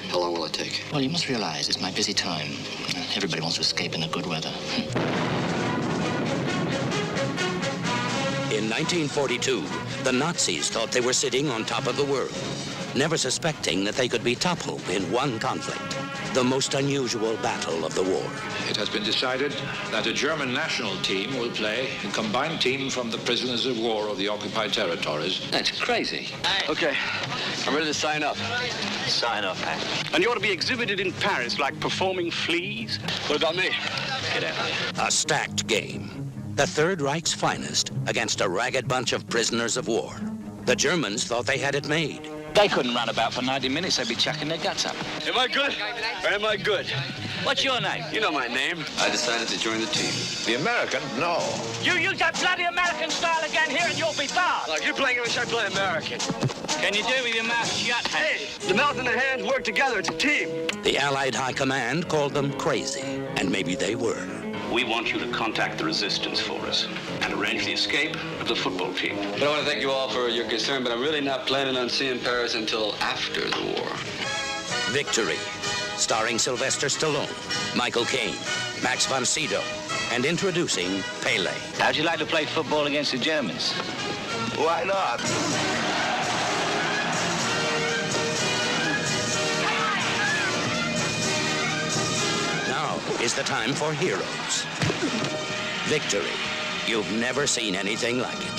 How long will it take? Well, you must realize it's my busy time. Everybody wants to escape in the good weather. In 1942, the Nazis thought they were sitting on top of the world, never suspecting that they could be toppled in one conflict, the most unusual battle of the war. It has been decided that a German national team will play a combined team from the prisoners of war of the occupied territories. That's crazy. Okay, I'm ready to sign up. Sign up, Hank. And you ought to be exhibited in Paris like performing fleas. What about me? Get out of here. A stacked game. The Third Reich's finest against a ragged bunch of prisoners of war. The Germans thought they had it made. They couldn't run about for 90 minutes. They'd be chucking their guts up. Am I good or am I good? What's your name? You know my name. I decided to join the team. The American? No. You use that bloody American style again here and you'll be barred. Look, you're playing English, I play American. Can you do it with your mouth shut? Hey, the mouth and the hands work together. It's a team. The Allied High Command called them crazy, and maybe they were. We want you to contact the resistance for us and arrange the escape of the football team. But I want to thank you all for your concern, but I'm really not planning on seeing Paris until after the war. Victory, starring Sylvester Stallone, Michael Caine, Max von Sydow, and introducing Pele. How'd you like to play football against the Germans? Why not? Now is the time for heroes. Victory. You've never seen anything like it.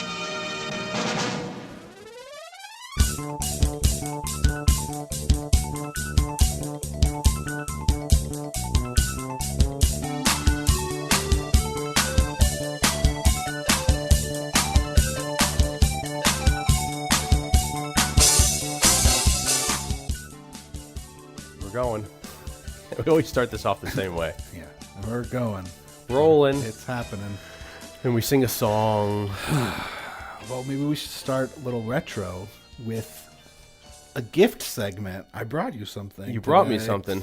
We're going. We always start this off the same way. Yeah, we're going. Rolling. It's happening. And we sing a song. Well, maybe we should start a little retro with a gift segment. I brought you something. You brought me today. something.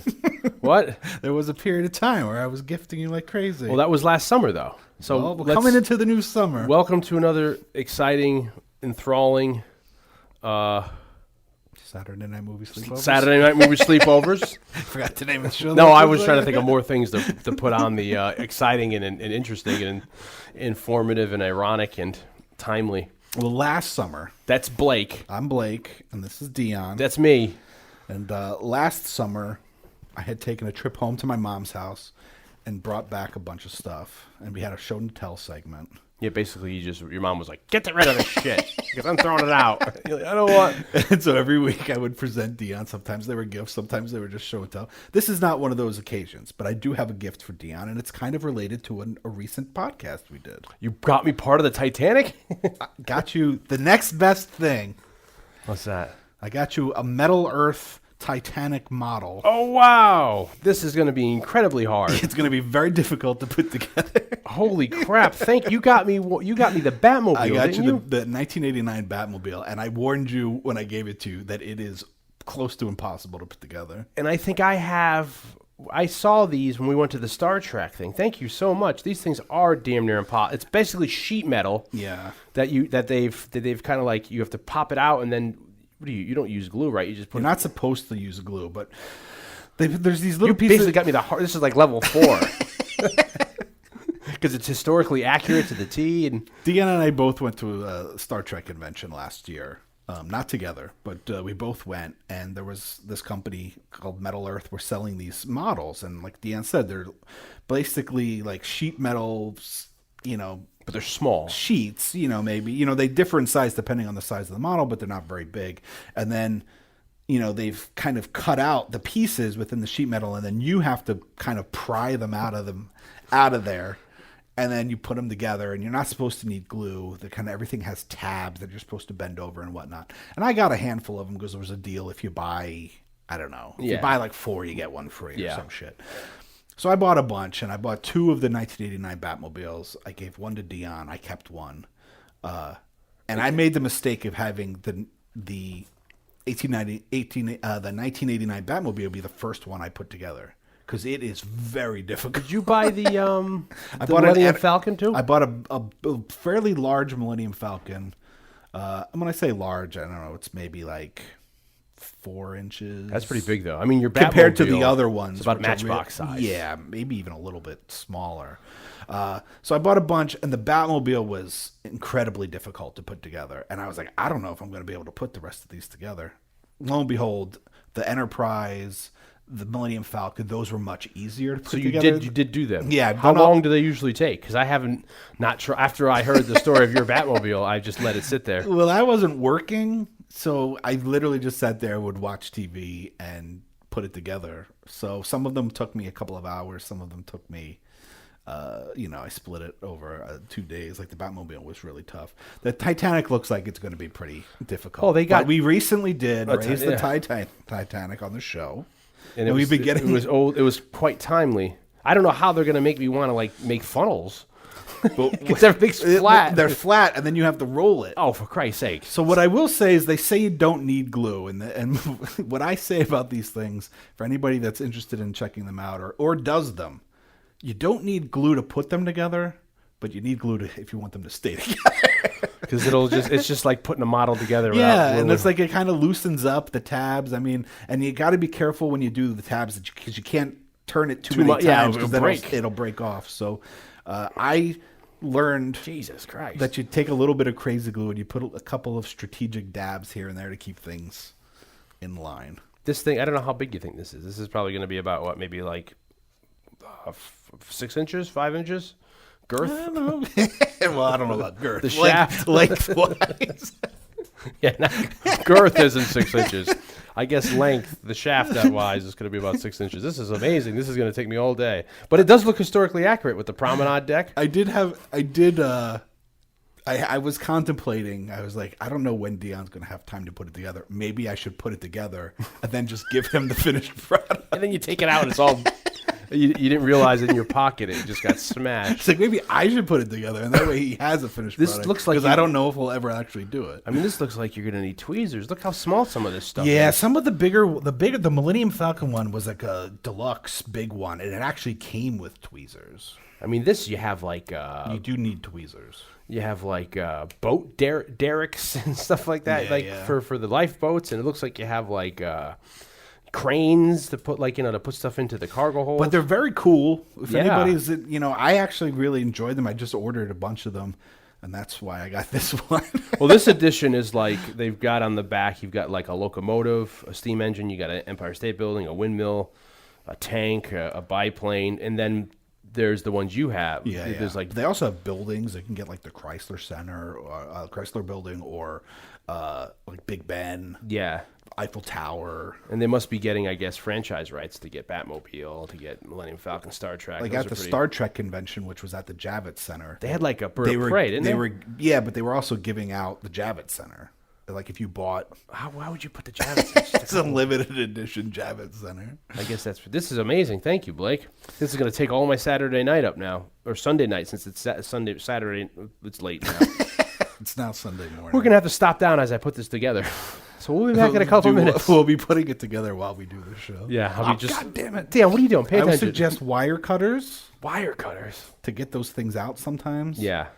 What? There was a period of time where I was gifting you like crazy. Well, that was last summer, though. So well, we're coming into the new summer. Welcome to another exciting, enthralling Saturday Night Movie Sleepovers. Saturday Night Movie Sleepovers. I forgot the name of the show. No, I was trying to think of more things to put on the exciting and interesting and informative and ironic and timely. Well, last summer. That's Blake. I'm Blake, and this is Dion. That's me. And last summer, I had taken a trip home to my mom's house and brought back a bunch of stuff. And we had a show and tell segment. Yeah, basically, your mom was like, "Get rid of this shit because I'm throwing it out." You're like, I don't want. And so every week I would present Dion. Sometimes they were gifts, sometimes they were just show and tell. This is not one of those occasions, but I do have a gift for Dion, and it's kind of related to a recent podcast we did. You got me part of the Titanic. I got you the next best thing. What's that? I got you a Metal Earth Titanic model. Oh wow! This is going to be incredibly hard. It's going to be very difficult to put together. Holy crap! You got me the Batmobile. I got didn't you the 1989 Batmobile, and I warned you when I gave it to you that it is close to impossible to put together. And I think I saw these when we went to the Star Trek thing. Thank you so much. These things are damn near impossible. It's basically sheet metal. Yeah. That they've kind of like you have to pop it out and then you don't use glue, right? You just put. You're not supposed to use glue, but there's these little pieces. You basically got me the hard. This is like level 4. Because it's historically accurate to the T. And Dion and I both went to a Star Trek convention last year. Not together, but we both went. And there was this company called Metal Earth. We're selling these models. And like Dion said, they're basically like sheet metal, but they're small. Sheets, maybe. They differ in size depending on the size of the model, but they're not very big. And then, they've kind of cut out the pieces within the sheet metal, and then you have to kind of pry them out of there. And then you put them together, and you're not supposed to need glue. Everything has tabs that you're supposed to bend over and whatnot. And I got a handful of them because there was a deal if you buy, I don't know, if you buy like 4, you get 1 free or some shit. So I bought a bunch, and I bought 2 of the 1989 Batmobiles. I gave 1 to Dion. I kept 1. And I made the mistake of having the 1989 Batmobile be the first one I put together. Because it is very difficult. Did you buy the Millennium Falcon too? I bought a fairly large Millennium Falcon. When I say large, I don't know, it's maybe like 4 inches. That's pretty big, though. I mean, your compared to the Batmobile, other ones. it's about which are Matchbox size. Yeah, maybe even a little bit smaller. So I bought a bunch, and the Batmobile was incredibly difficult to put together. And I was like, I don't know if I'm going to be able to put the rest of these together. Lo and behold, the Enterprise, the Millennium Falcon, those were much easier to put together. You did do them. Yeah. How long do they usually take? Because I haven't after I heard the story of your Batmobile, I just let it sit there. Well, I wasn't working, so I literally just sat there, would watch TV, and put it together. So some of them took me a couple of hours. Some of them took me, I split it over 2 days. Like the Batmobile was really tough. The Titanic looks like it's going to be pretty difficult. Oh, But we recently did raise the yeah. Titanic on the show. And we've been getting... It was old. It was quite timely. I don't know how they're going to make me want to make funnels. Because everything's flat. They're flat, and then you have to roll it. Oh, for Christ's sake. So what I will say is they say you don't need glue. And what I say about these things, for anybody that's interested in checking them out or does them, you don't need glue to put them together, but you need glue if you want them to stay together. Because it's just like putting a model together. Yeah, and it's like it kind of loosens up the tabs. I mean, and you got to be careful when you do the tabs because you can't turn it too many times because then it'll break off. So I learned Jesus Christ that you take a little bit of crazy glue and you put a couple of strategic dabs here and there to keep things in line. This thing, I don't know how big you think this is. This is probably going to be about what, maybe like 6 inches, 5 inches girth. I don't know. Well, I don't know about girth. The shaft, lengthwise. Yeah, girth isn't 6 inches. I guess length, the shaft that wise, is going to be about 6 inches. This is amazing. This is going to take me all day. But it does look historically accurate with the promenade deck. I was contemplating. I was like, I don't know when Dion's going to have time to put it together. Maybe I should put it together and then just give him the finished product. And then you take it out and it's all... You didn't realize it in your pocket. It just got smashed. It's like, maybe I should put it together, and that way he has a finished product. This looks like... Because I don't know if we'll ever actually do it. I mean, this looks like you're going to need tweezers. Look how small some of this stuff is. Yeah, some of the Millennium Falcon one was like a deluxe big one, and it actually came with tweezers. I mean, this you have like... you do need tweezers. You have like boat derricks and stuff like that, for the lifeboats, and it looks like you have like... cranes to put to put stuff into the cargo hold. But they're very cool. If anybody's, I actually really enjoyed them. I just ordered a bunch of them, and that's why I got this one. Well, this edition is like they've got on the back. You've got like a locomotive, a steam engine. You got an Empire State Building, a windmill, a tank, a biplane, and then there's the ones you have. Yeah, there's like they also have buildings. They can get like the Chrysler Center, or Chrysler Building, or like Big Ben. Yeah. Eiffel Tower. And they must be getting, I guess, franchise rights to get Batmobile, to get Millennium Falcon, Star Trek. Like at the Star Trek convention, which was at the Javits Center. They had like a bird of prey, didn't they? Yeah, but they were also giving out the Javits Center. Like if you bought... Why would you put the Javits Center? It's a limited edition Javits Center. I guess this is amazing. Thank you, Blake. This is going to take all my Saturday night up now. Or Sunday night, since it's Saturday. It's late now. It's now Sunday morning. We're going to have to stop down as I put this together. So we'll be back in a couple minutes. We'll be putting it together while we do the show. Yeah. God damn it. Dan, what are you doing? Pay attention. I would suggest wire cutters. Wire cutters. To get those things out sometimes. Yeah.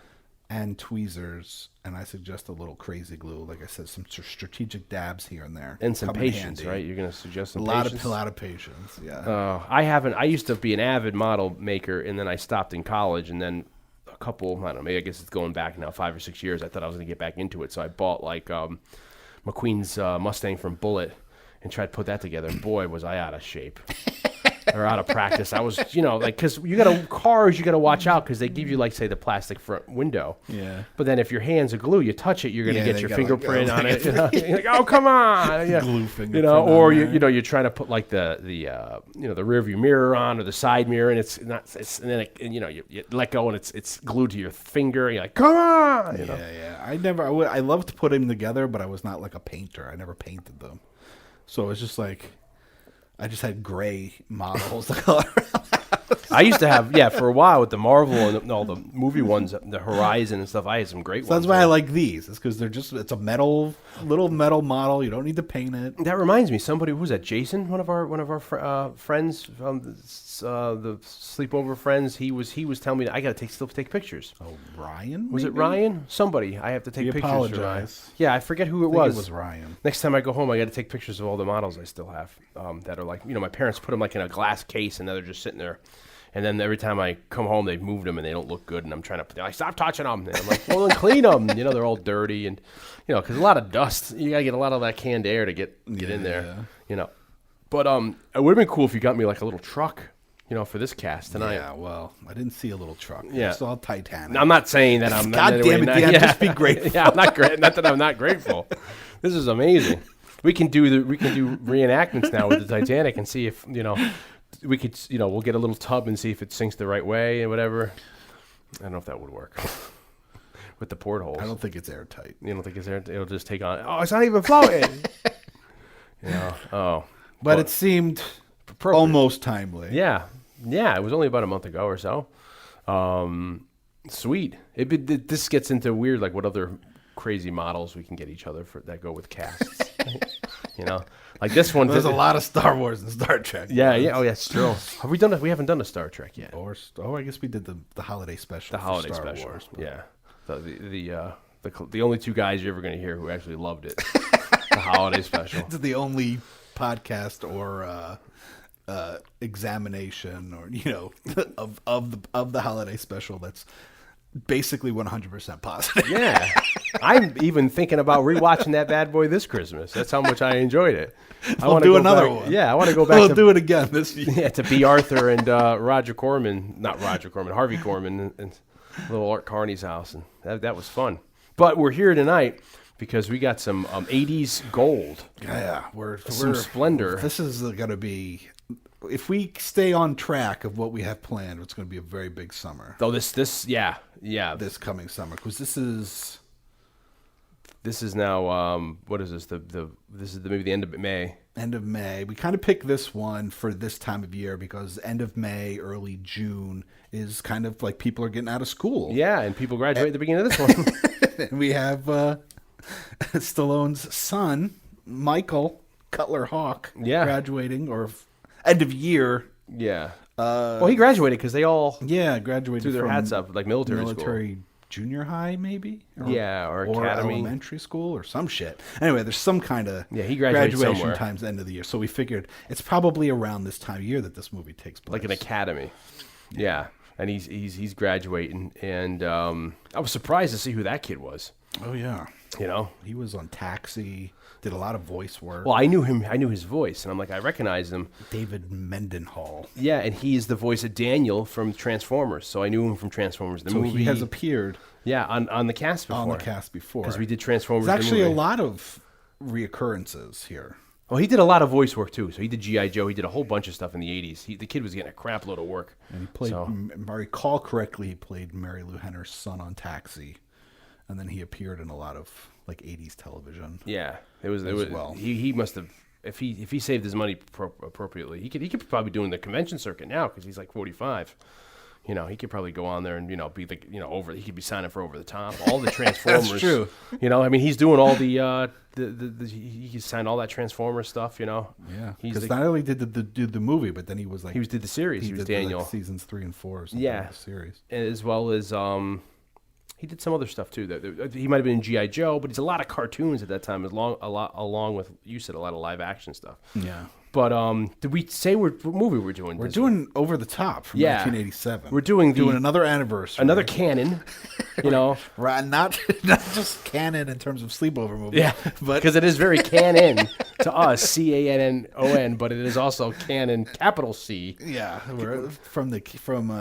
And tweezers. And I suggest a little crazy glue. Like I said, some strategic dabs here and there. And some patience, right? You're going to suggest some patience? A lot of patience, yeah. I used to be an avid model maker, and then I stopped in college, and then a couple, I don't know, maybe I guess it's going back now 5 or 6 years. I thought I was going to get back into it. So I bought like... McQueen's Mustang from Bullitt and tried to put that together. And boy, was I out of shape or out of practice. I was, because you got to watch out because they give you like, say, the plastic front window. Yeah. But then if your hands are glue, you touch it, you're going to get your fingerprint on it. You're like, oh, come on. Yeah. Glue fingerprint. Or you're trying to put like the rear view mirror on or the side mirror, and it's not. And then you let go and it's glued to your finger. And you're like, come on. Yeah. I loved to put them together, but I was not like a painter. I never painted them, so it's just like I just had gray models to color around the I used to have, for a while with the Marvel and all the movie ones, the Horizon and stuff. I had some great ones. That's why I like these. It's because it's a little metal model. You don't need to paint it. That reminds me, somebody, who was that? Jason, one of our friends, the sleepover friends. He was telling me that I got to still take pictures. Oh, Ryan? Was it Ryan? Somebody. I have to take pictures. Apologize. Yeah, I forget who it I think was. It was Ryan. Next time I go home, I got to take pictures of all the models I still have that are like, my parents put them like in a glass case and now they're just sitting there. And then every time I come home, they've moved them and they don't look good. And I'm trying to, stop touching them. And I'm like, well, then clean them. They're all dirty and, because a lot of dust, you got to get a lot of that canned air to get in there, But it would have been cool if you got me like a little truck, for this cast tonight. Yeah, well, I didn't see a little truck. Yeah. It's all Titanic. I'm not saying that I'm God damn it, Dan, just be grateful. Yeah, I'm not great. Not that I'm not grateful. This is amazing. We can do reenactments now with the Titanic and see if we could we'll get a little tub and see if it sinks the right way and whatever. I don't know if that would work with the portholes. I don't think it's airtight. You don't think it's airtight? It'll just take on. Oh, it's not even floating. But it seemed almost timely. Yeah. It was only about a month ago or so. Sweet. This gets into weird, like what other crazy models we can get each other for that go with casts. Like this one. There's a lot of Star Wars and Star Trek. Yeah. Oh, yeah. It's true. Have we done it? We haven't done a Star Trek yet. I guess we did the holiday special. The holiday Star special. Wars, yeah. The only two guys you're ever going to hear who actually loved it. The holiday special. It's the only podcast or examination or of the holiday special that's basically 100% positive. Yeah. I'm even thinking about rewatching that bad boy this Christmas. That's how much I enjoyed it. We'll do another one. Yeah, I want to go back. We'll do it again this year. Yeah, to B. Arthur and Harvey Korman and little Art Carney's house, and that was fun. But we're here tonight because we got some 80s gold. Yeah, we're some splendor. This is going to be, if we stay on track of what we have planned, it's going to be a very big summer. Oh, this this coming summer, because this is now what is this? This is maybe the end of May. End of May. We kind of picked this one for this time of year because end of May, early June is kind of like people are getting out of school. Yeah, and people graduate at the beginning of this one. And we have Stallone's son, Michael Cutler Hawk, graduating or end of year. Yeah. Well, he graduated because they all graduated threw their hats up, like military school. Junior high, maybe? Or academy. Elementary school or some shit. Anyway, there's some kind of he graduated graduation somewhere. times the end of the year. So we figured it's probably around this time of year that this movie takes place. Like an academy. Yeah. And he's graduating. And I was surprised to see who that kid was. Oh, yeah. He was on Taxi, did a lot of voice work. Well, I knew him. I knew his voice. And I'm like, I recognized him. David Mendenhall. Yeah, and he's the voice of Daniel from Transformers. So I knew him from Transformers. The movie. He has appeared. Yeah, on the cast before. On the cast before. Because we did Transformers. There's actually a lot of reoccurrences here. Well, he did a lot of voice work, too. So he did G.I. Joe. He did a whole bunch of stuff in the 80s. The kid was getting a crap load of work. And he played, if I recall correctly, he played Mary Lou Henner's son on Taxi. And then he appeared in a lot of, 80s television. Yeah. It was well. He must have, if he saved his money appropriately, he could probably be doing the convention circuit now because he's like 45. He could probably go on there and, be like, he could be signing for Over the Top. All the Transformers. That's true. He's doing all he signed all that Transformers stuff, Yeah. Because not only did the movie, but then he was like. He did the series. He was Daniel. Seasons 3 and 4 or something. Yeah. The series. As well as, he did some other stuff too. He might have been in G.I. Joe, but he's a lot of cartoons at that time, along with, you said, a lot of live action stuff. Yeah. But did we say what movie we're doing? We're doing Over the Top from 1987. We're doing another anniversary. Another canon, Right, not just canon in terms of sleepover movie. Yeah, but because it is very canon to us, CANNON, but it is also canon, capital C. Yeah, from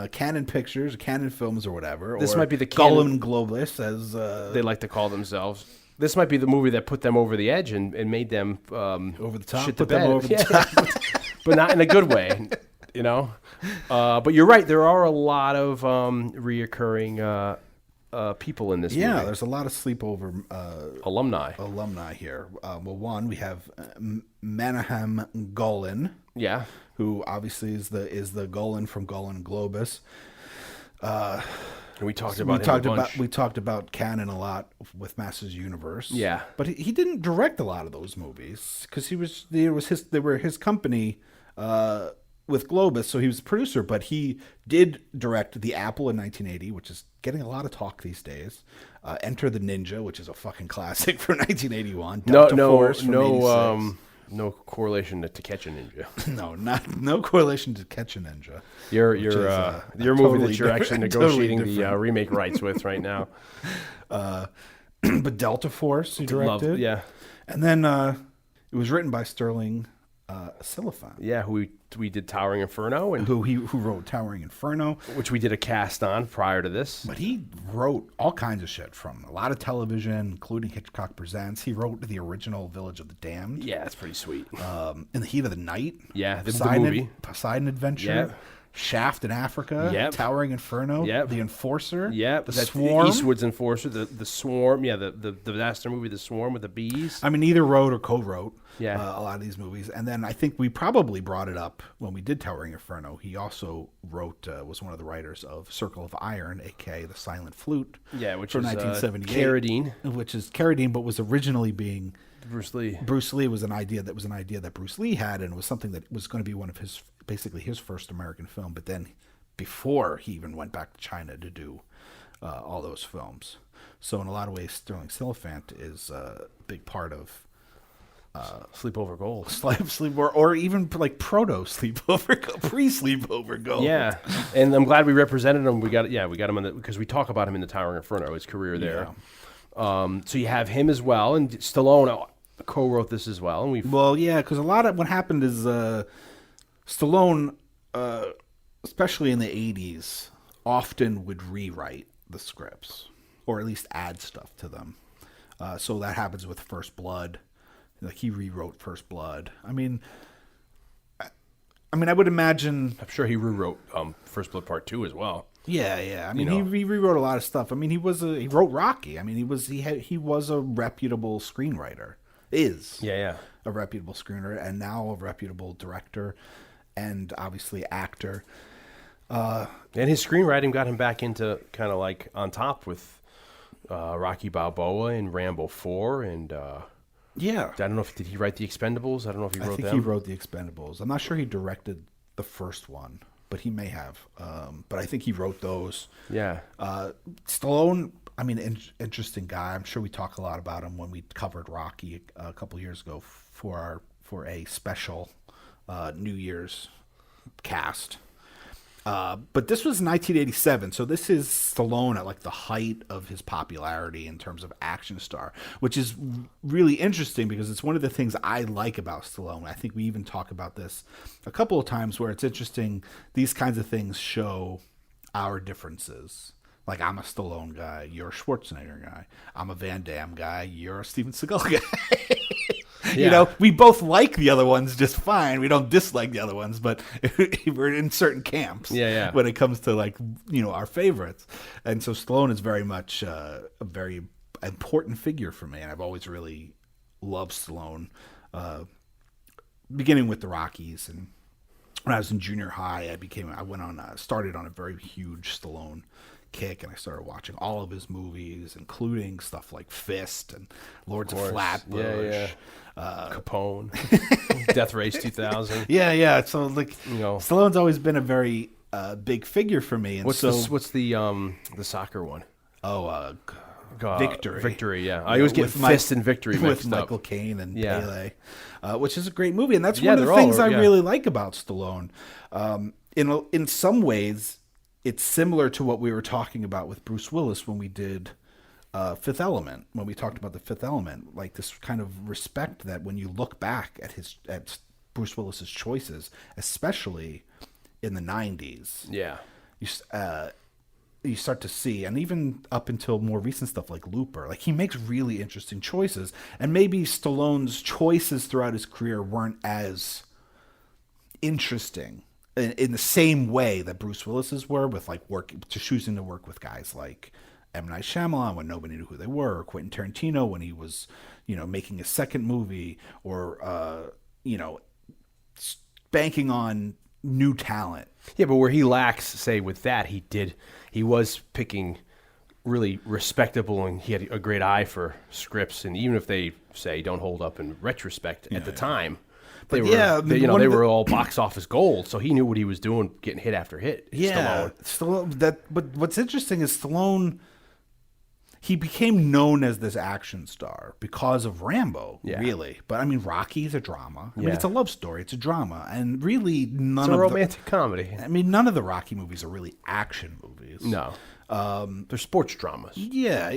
Canon Pictures, Canon Films, or whatever. This might be the Gollum Globus, as they like to call themselves. This might be the movie that put them over the edge and made them over the top. Shit the bed. Over the top. But not in a good way, But you're right. There are a lot of reoccurring people in this Yeah, movie. there's a lot of sleepover Alumni here. Well, one, we have Menahem Golan, Yeah. who obviously is the Golan from Golan and Globus. And we talked about him a bunch. We talked about Cannon a lot with Masters Universe. Yeah. But he didn't direct a lot of those movies because they were his company with Globus, so he was a producer, but he did direct The Apple in 1980, which is getting a lot of talk these days. Enter the Ninja, which is a fucking classic from 1981. Delta Force from 86. No correlation to Catch a Ninja. No correlation to Catch a Ninja. Your movie totally that you're actually different- negotiating totally the remake rights with right now. But Delta Force he directed. Yeah. And then it was written by Sterling Silliphant. Yeah, who we did Towering Inferno, and Who wrote Towering Inferno. which we did a cast on prior to this. But he wrote all kinds of shit from a lot of television, including Hitchcock Presents. He wrote the original Village of the Damned. Yeah, it's pretty sweet. In the Heat of the Night. Yeah, the movie. Poseidon Adventure. Yeah. Shaft in Africa. Yep. Towering Inferno. Yep. The Enforcer. Yeah, The that's Swarm. Eastwood's Enforcer, the Swarm. Yeah, the disaster movie, The Swarm with the bees. I mean, either wrote or co-wrote Yeah. a lot of these movies. And then I think we probably brought it up when we did Towering Inferno. He also was one of the writers of Circle of Iron, a.k.a. The Silent Flute. Yeah, which from is 1978. Carradine. Which is Carradine, but was originally being... Bruce Lee. Bruce Lee was an idea that Bruce Lee had, and it was something that was going to be one of his first American film. But then, before he even went back to China to do all those films, so in a lot of ways, Sterling Silliphant is a big part of Sleepover Gold. Sleepover, or even like proto Sleepover, pre-Sleepover Gold. Yeah, and I'm glad we represented him. We got him because we talk about him in the Towering Inferno, his career there. Yeah. So you have him as well, and Stallone co-wrote this as well. And because a lot of what happened is Stallone, especially in the 80s, often would rewrite the scripts, or at least add stuff to them. So that happens with First Blood. Like, he rewrote First Blood. I mean, I would imagine... I'm sure he rewrote First Blood Part 2 as well. Yeah. I mean, he rewrote a lot of stuff. I mean, he wrote Rocky. I mean, he was a reputable screenwriter. Yeah. A reputable screenwriter, and now a reputable director, and obviously actor. And his screenwriting got him back into kind of like on top with Rocky Balboa and Rambo 4, and Yeah. I don't know did he write The Expendables? I don't know if he wrote them. I think he wrote The Expendables. I'm not sure he directed the first one, but he may have. But I think he wrote those. Yeah. Stallone, I mean, interesting guy. I'm sure we talk a lot about him when we covered Rocky a couple years ago for a special New Year's cast. But this was 1987, so this is Stallone at like the height of his popularity in terms of action star, which is really interesting because it's one of the things I like about Stallone. I think we even talk about this a couple of times where it's interesting. These kinds of things show our differences. Like, I'm a Stallone guy, you're a Schwarzenegger guy. I'm a Van Damme guy, you're a Steven Seagal guy. You know, we both like the other ones just fine. We don't dislike the other ones, but we're in certain camps when it comes to, like, our favorites. And so Stallone is very much a very important figure for me, and I've always really loved Stallone, beginning with the Rockies. And when I was in junior high, started on a very huge Stallone kick, and I started watching all of his movies, including stuff like Fist and Lords of Flatbush, Capone, Death Race 2000. Yeah. So, like, Stallone's always been a very big figure for me. And what's the soccer one? Victory. Yeah, I always get Fist and Victory mixed with Michael up. Caine and Pele, which is a great movie, and that's one of the they're things all- I really like about Stallone. In some ways, it's similar to what we were talking about with Bruce Willis when we did Fifth Element. When we talked about the Fifth Element, like this kind of respect that when you look back at Bruce Willis's choices, especially in the 90s, you start to see, and even up until more recent stuff like Looper, like, he makes really interesting choices. And maybe Stallone's choices throughout his career weren't as interesting in the same way that Bruce Willis's were, with like choosing to work with guys like M. Night Shyamalan when nobody knew who they were, or Quentin Tarantino when he was, making a second movie, or, banking on new talent. Yeah, but where he lacks, say, with that, he was picking really respectable, and he had a great eye for scripts, and even if they, say, don't hold up in retrospect at the time, they were all box office gold, so he knew what he was doing, getting hit after hit. Stallone. But what's interesting is Stallone, he became known as this action star because of Rambo, really. But I mean, Rocky's a drama. I mean, it's a love story. It's a drama, and really it's a romantic comedy. I mean, none of the Rocky movies are really action movies. No, they're sports dramas. Yeah.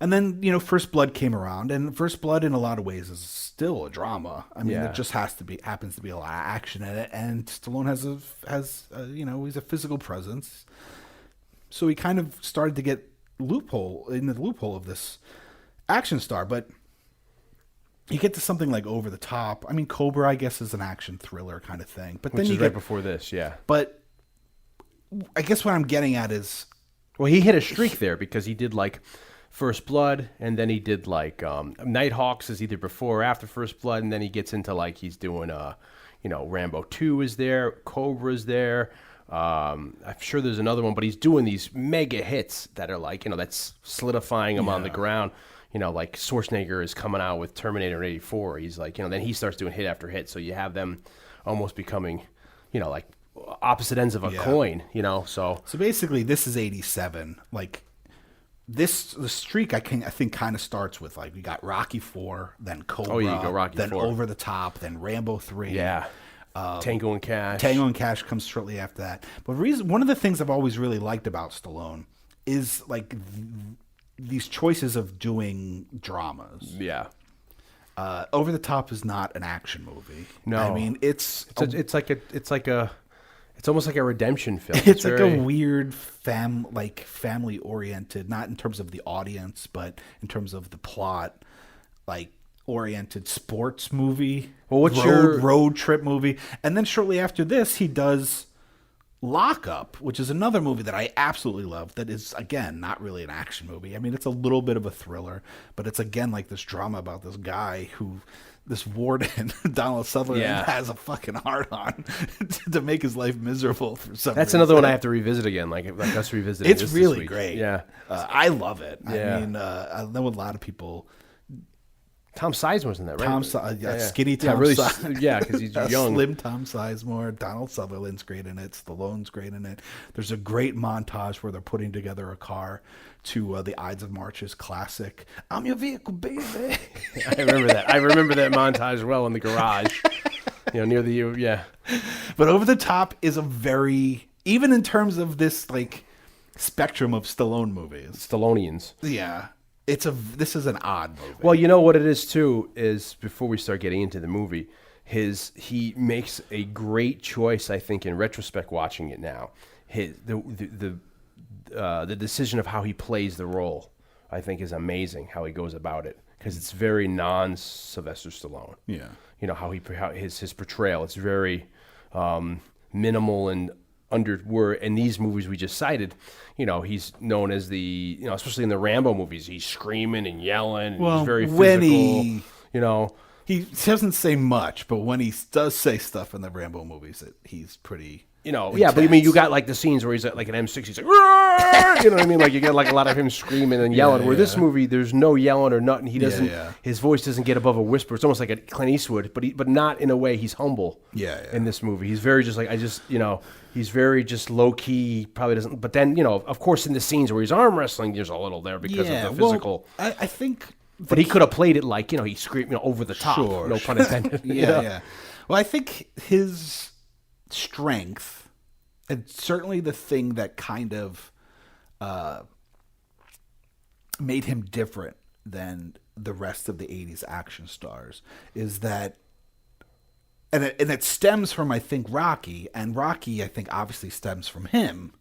And then First Blood came around, and First Blood in a lot of ways is still a drama. I mean, it just happens to be a lot of action in it, and Stallone has he's a physical presence. So he kind of started to get the loophole of this action star. But you get to something like Over the Top. I mean, Cobra, I guess, is an action thriller kind of thing. But Which then is right before this, yeah. But I guess what I'm getting at is... Well, he hit a streak there because he did, like, First Blood, and then he did, like, Nighthawks is either before or after First Blood, and then he gets into, like, he's doing, Rambo 2 is there, Cobra's there... I'm sure there's another one, but he's doing these mega hits that are like, that's solidifying him on the ground. Like Schwarzenegger is coming out with Terminator in '84. He's like, then he starts doing hit after hit. So you have them almost becoming, like opposite ends of a coin, So basically, this is '87. Like the streak, I think kind of starts with like we got Rocky 4, then Cobra, you go Rocky then 4. Over the Top, then Rambo 3. Yeah. Tango and Cash. Tango and Cash comes shortly after that. But one of the things I've always really liked about Stallone is like these choices of doing dramas. Yeah. Over the Top is not an action movie. No, I mean it's almost like a redemption film. It's like a weird family oriented, not in terms of the audience, but in terms of the plot, like oriented sports movie. Well, road trip movie? And then shortly after this, he does Lock Up, which is another movie that I absolutely love. That is again not really an action movie. I mean, it's a little bit of a thriller, but it's again like this drama about this guy this warden, Donald Sutherland, has a fucking heart on to make his life miserable for some reason. That's another one I have to revisit again. Like us revisiting. It's this really week. great. Yeah, I love it. Yeah. I mean, I know a lot of people. Tom Sizemore's in that, right? Skinny Tom Sizemore. Yeah, because he's young. Slim Tom Sizemore. Donald Sutherland's great in it. Stallone's great in it. There's a great montage where they're putting together a car to the Ides of March's classic, I'm Your Vehicle, Baby. I remember that. I remember that montage well in the garage, near the But Over the Top is a very, even in terms of this, like, spectrum of Stallone movies. Stallonians. Yeah. This is an odd movie. Well, you know what it is too is before we start getting into the movie, he makes a great choice. I think in retrospect, watching it now, the decision of how he plays the role, I think, is amazing. How he goes about it because it's very non-Sylvester Stallone. Yeah, how his portrayal. It's very minimal and where in these movies we just cited, he's known as the, especially in the Rambo movies, he's screaming and yelling. And he's very physical. He doesn't say much, but when he does say stuff in the Rambo movies, he's pretty. But I mean, you got like the scenes where he's at like an M6, he's like, "Roar!" You know what I mean? Like you get like a lot of him screaming and yelling. Where this movie, there's no yelling or nothing. He doesn't. His voice doesn't get above a whisper. It's almost like a Clint Eastwood, but not in a way. He's humble. In this movie, he's very just like he's very just low key. Probably doesn't. But then of course, in the scenes where he's arm wrestling, there's a little there because of the physical. Well, I think. But he could have played it like he screamed over the top. Sure. No pun intended. Yeah. Well, I think his strength, and certainly the thing that kind of made him different than the rest of the 80s action stars, is that, and it stems from, I think, Rocky, and Rocky, I think, obviously stems from him,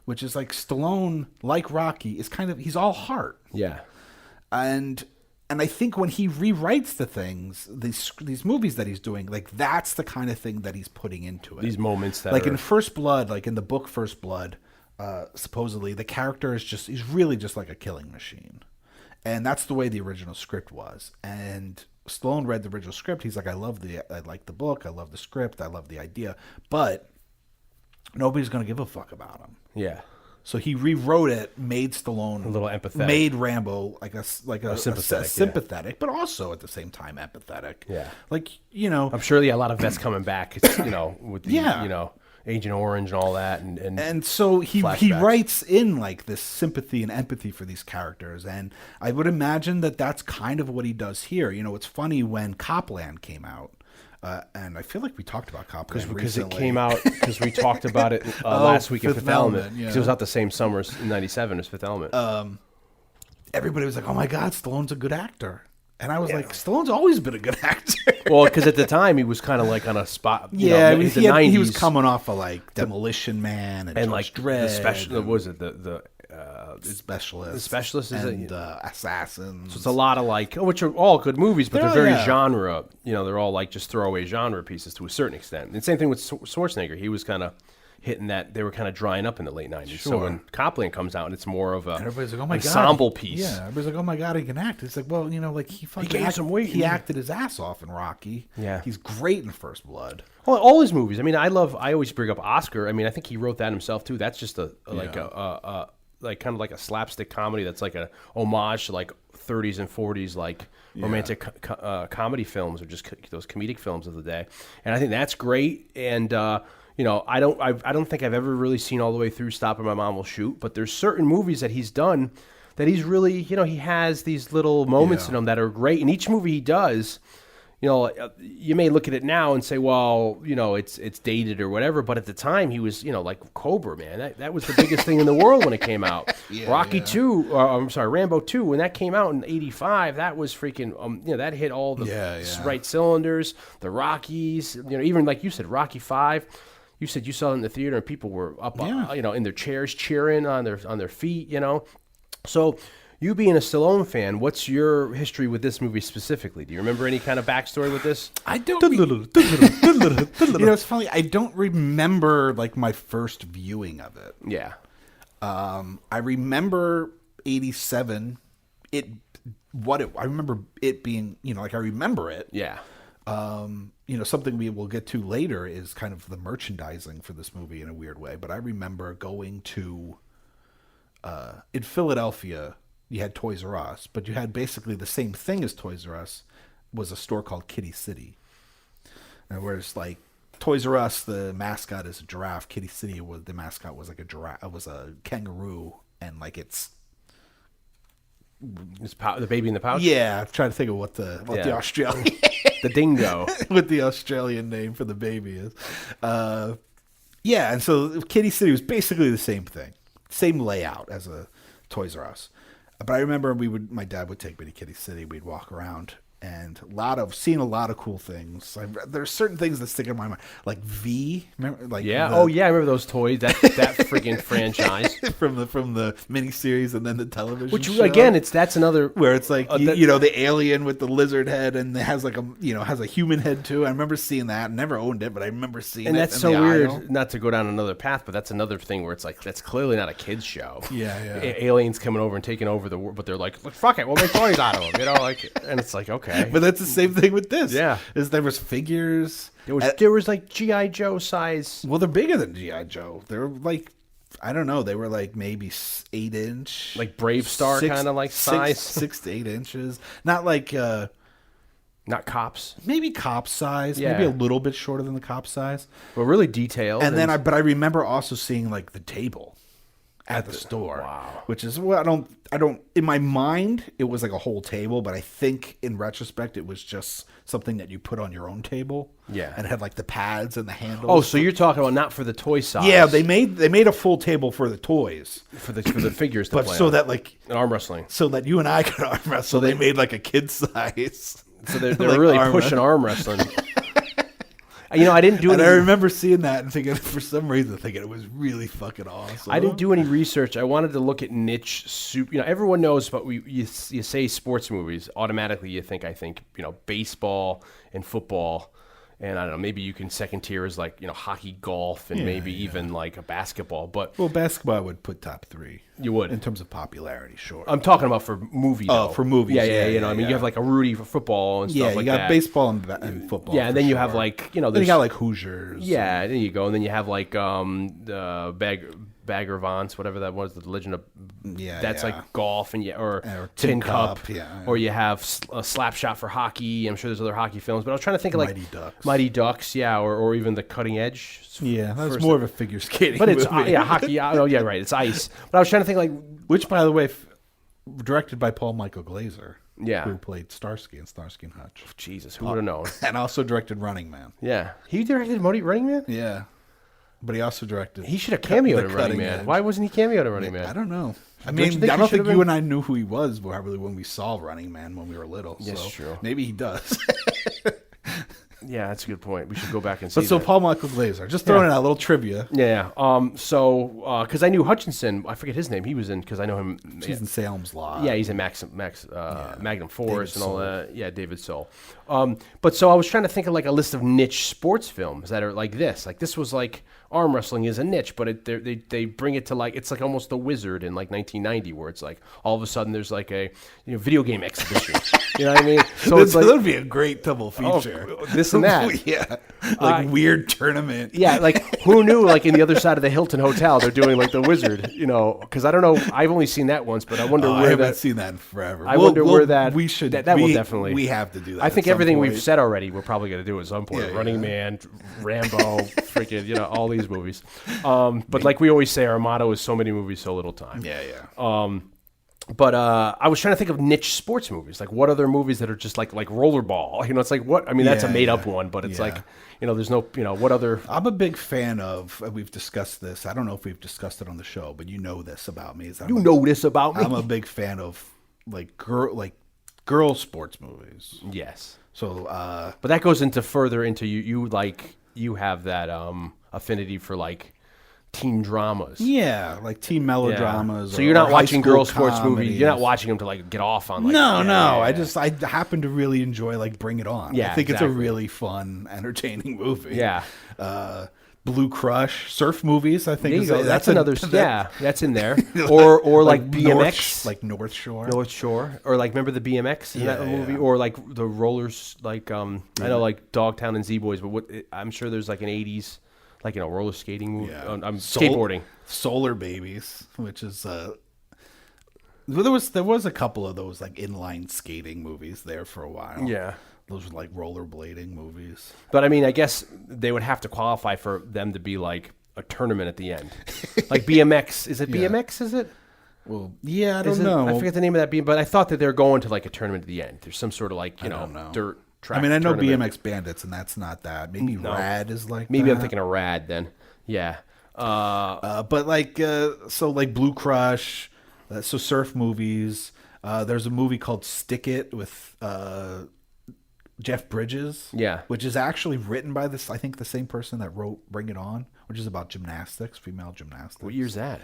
which is like Stallone, like Rocky, is kind of, he's all heart. Yeah. And I think when he rewrites the things, these movies that he's doing, like that's the kind of thing that he's putting into it. These moments that like in First Blood, like in the book First Blood, supposedly the character he's really just like a killing machine. And that's the way the original script was. And Stallone read the original script. He's like, I like the book. I love the script. I love the idea. But nobody's going to give a fuck about him. Yeah. So he rewrote it, made Stallone a little empathetic, made Rambo like a sympathetic, but also at the same time empathetic. Yeah. Like, you know, I'm sure a lot of vets coming back, you know, with the, you know, Agent Orange and all that, and so he writes in like this sympathy and empathy for these characters, and I would imagine that that's kind of what he does here. You know, it's funny when Copland came out, and I feel like we talked about Copland because it came out because we talked about it last week in Fifth Element. Because it was out the same summer in '97 as Fifth Element. Everybody was like, "Oh my God, Stallone's a good actor." And I was like, Stallone's always been a good actor. Well, because at the time he was kind of like on a spot. You know, I mean, he was coming off of like Demolition Man and like Dredd. The special, what was it the Specialist? The Specialist is and Assassins. So it's a lot of like, which are all good movies, but they're very genre. You know, they're all like just throwaway genre pieces to a certain extent. And same thing with Schwarzenegger. He was kind of hitting that. They were kind of drying up in the late 90s. Sure. So when Copland comes out and it's more of a everybody's like, oh my ensemble God. piece. Yeah, everybody's like, oh my God, he can act. It's like, well, you know, like he gained some weight. He acted his ass off in Rocky. Yeah. He's great in First Blood. Well, all his movies. I mean, I always bring up Oscar. I mean, I think he wrote that himself too. That's just like kind of like a slapstick comedy that's like a homage to like 30s and 40s like romantic comedy films or just those comedic films of the day. And I think that's great. And you know, I don't think I've ever really seen all the way through Stop or My Mom Will Shoot, but there's certain movies that he's done that he's really, you know, he has these little moments in them that are great. And each movie he does, you know, you may look at it now and say, well, you know, it's dated or whatever, but at the time he was, you know, like Cobra, man. That was the biggest thing in the world when it came out. Rocky 2, I'm sorry, Rambo 2, when that came out in 85, that was freaking, you know, that hit all the right cylinders, the Rockies, you know, even like you said, Rocky 5. You said you saw it in the theater and people were up, you know, in their chairs cheering on their feet, you know. So you being a Stallone fan, what's your history with this movie specifically? Do you remember any kind of backstory with this? I don't. You know, it's funny. I don't remember like my first viewing of it. Yeah. I remember 87. I remember it being, you know, like I remember it. Yeah. You know, something we will get to later is kind of the merchandising for this movie in a weird way. But I remember going to, in Philadelphia, you had Toys R Us, but you had basically the same thing as Toys R Us was a store called Kitty City. And whereas like Toys R Us, the mascot is a giraffe. Kitty City the mascot was like a giraffe. It was a kangaroo, and like it's the baby in the pouch. Yeah, I'm trying to think of what the Australian the dingo what the Australian name for the baby is. Yeah, and so Kitty City was basically the same thing, same layout as a Toys R Us. But I remember my dad would take me to Kitty City. We'd walk around and seeing a lot of cool things. There's certain things that stick in my mind, like V. Remember, like I remember those toys. That freaking franchise from the miniseries and then the television. Which show. Again, that's another where it's like you know, the alien with the lizard head and it has like has a human head too. I remember seeing that. Never owned it, but I remember seeing it. And that's so weird. Aisle. Not to go down another path, but that's another thing where it's like that's clearly not a kids show. Yeah. Aliens coming over and taking over the world, but they're like, fuck it, we'll make toys out of them. You know, like, and it's like okay. But that's the same thing with this. Yeah. There was figures. There was like G.I. Joe size. Well, they're bigger than G.I. Joe. They're like, I don't know. They were like maybe 8-inch. Like Brave Star kind of like size. 6 to 8 inches. Not like... not Cops. Maybe Cop size. Yeah. Maybe a little bit shorter than the Cop size. But really detailed. And then I remember also seeing like the table at the store. Wow. Which is what I don't in my mind it was like a whole table, but I think in retrospect it was just something that you put on your own table. Yeah. And it had like the pads and the handles. Oh, so you're talking about not for the toy size. Yeah, they made a full table for the toys. For the figures to but play so on. that like an arm wrestling. So that you and I could arm wrestle. So they made like a kid size. So they're like really pushing arm wrestling. You know, I didn't do and any... I remember seeing that and thinking, for some reason, thinking it was really fucking awesome. I didn't do any research. I wanted to look at niche soup. You know, everyone knows, but you say sports movies, automatically I think, you know, baseball and football And I don't know, maybe you can second tier as like, hockey, golf, and maybe even like a basketball. But basketball I would put top 3. You would in terms of popularity, sure. I'm talking about for movie. Oh, for movies. Yeah. You have like a Rudy for football and stuff like that. Yeah, you got baseball and football. Yeah, and then you have like then you got like Hoosiers. Yeah, there you go. And then you have like the Bagger Vance, whatever that was, the Legend of. That's like golf or Tin Cup. Or you have a Slap Shot for hockey. I'm sure there's other hockey films, but I was trying to think of like Mighty Ducks, or even the Cutting Edge. Yeah, that's more of a figure skating. But it's hockey. Oh yeah, right. It's ice. But I was trying to think like which, by the way, directed by Paul Michael Glaser. Yeah, who played Starsky and Starsky and Hutch. Oh, Jesus, who would have known? And also directed Running Man. Yeah, he directed Running Man. Yeah, but he also directed. He should have cameoed in Running Man. Why wasn't he cameoed in Running Man? I don't know. I mean, I don't think you and I knew who he was probably when we saw Running Man when we were little. Yes, so true. Maybe he does. Yeah, that's a good point. We should go back and see. So Paul Michael Glaser, just throwing it out, a little trivia. Yeah. So because I knew Hutchinson, I forget his name. He was in because I know him. He's in Salem's Lot. Yeah, he's in Magnum Force and all that. Yeah, David Soul. But so I was trying to think of like a list of niche sports films that are like this. Like this was like arm wrestling is a niche, but they bring it to like it's like almost The Wizard in like 1990, where it's like all of a sudden there's like a video game exhibition. You know what I mean? So it's like, that would be a great double feature. This and that. Yeah, like weird tournament. Yeah, like who knew? Like in the other side of the Hilton Hotel, they're doing like The Wizard. Because I don't know. I've only seen that once, but I wonder where I haven't seen that in forever. I wonder where that we should. That will definitely. We have to do that. I think everything we've said already, we're probably going to do at some point. Running Man, Rambo, freaking all these movies. But like we always say, our motto is so many movies, so little time. Yeah. But I was trying to think of niche sports movies. Like, what other movies that are just like rollerball? It's like what? I mean, that's a made up one, but it's like, there's no, what other? I'm a big fan of. We've discussed this. I don't know if we've discussed it on the show, but you know this about me. This about me. I'm a big fan of girl sports movies. Yes. So, but that goes further into you have that affinity for like teen dramas. Yeah, like teen melodramas. Yeah. So you're not watching girl sports movies. You're not watching them to like get off on. Like, no. I happen to really enjoy like Bring It On. Yeah, I think it's a really fun, entertaining movie. Yeah. Blue Crush, surf movies. I think that's another. That's in there. Or like BMX, North Shore. North Shore, or like remember the BMX? Is that a movie? Or like the rollers? Like I know like Dogtown and Z Boys, but I'm sure there's like an '80s. Like roller skating movie. I'm skateboarding. Solar Babies, which is there was a couple of those like inline skating movies there for a while. Yeah, those were like rollerblading movies. But I mean, I guess they would have to qualify for them to be like a tournament at the end. Like BMX, is it BMX? Is it? Well, yeah, I don't know. I forget the name of that but I thought that they're going to like a tournament at the end. There's some sort of like dirt. I mean, I know tournament. BMX Bandits, and that's not that. Maybe Rad is like maybe that. I'm thinking of Rad then. Yeah. But like, so like Blue Crush, so surf movies. There's a movie called Stick It with Jeff Bridges. Yeah. Which is actually written by I think the same person that wrote Bring It On, which is about gymnastics, female gymnastics. What year's that?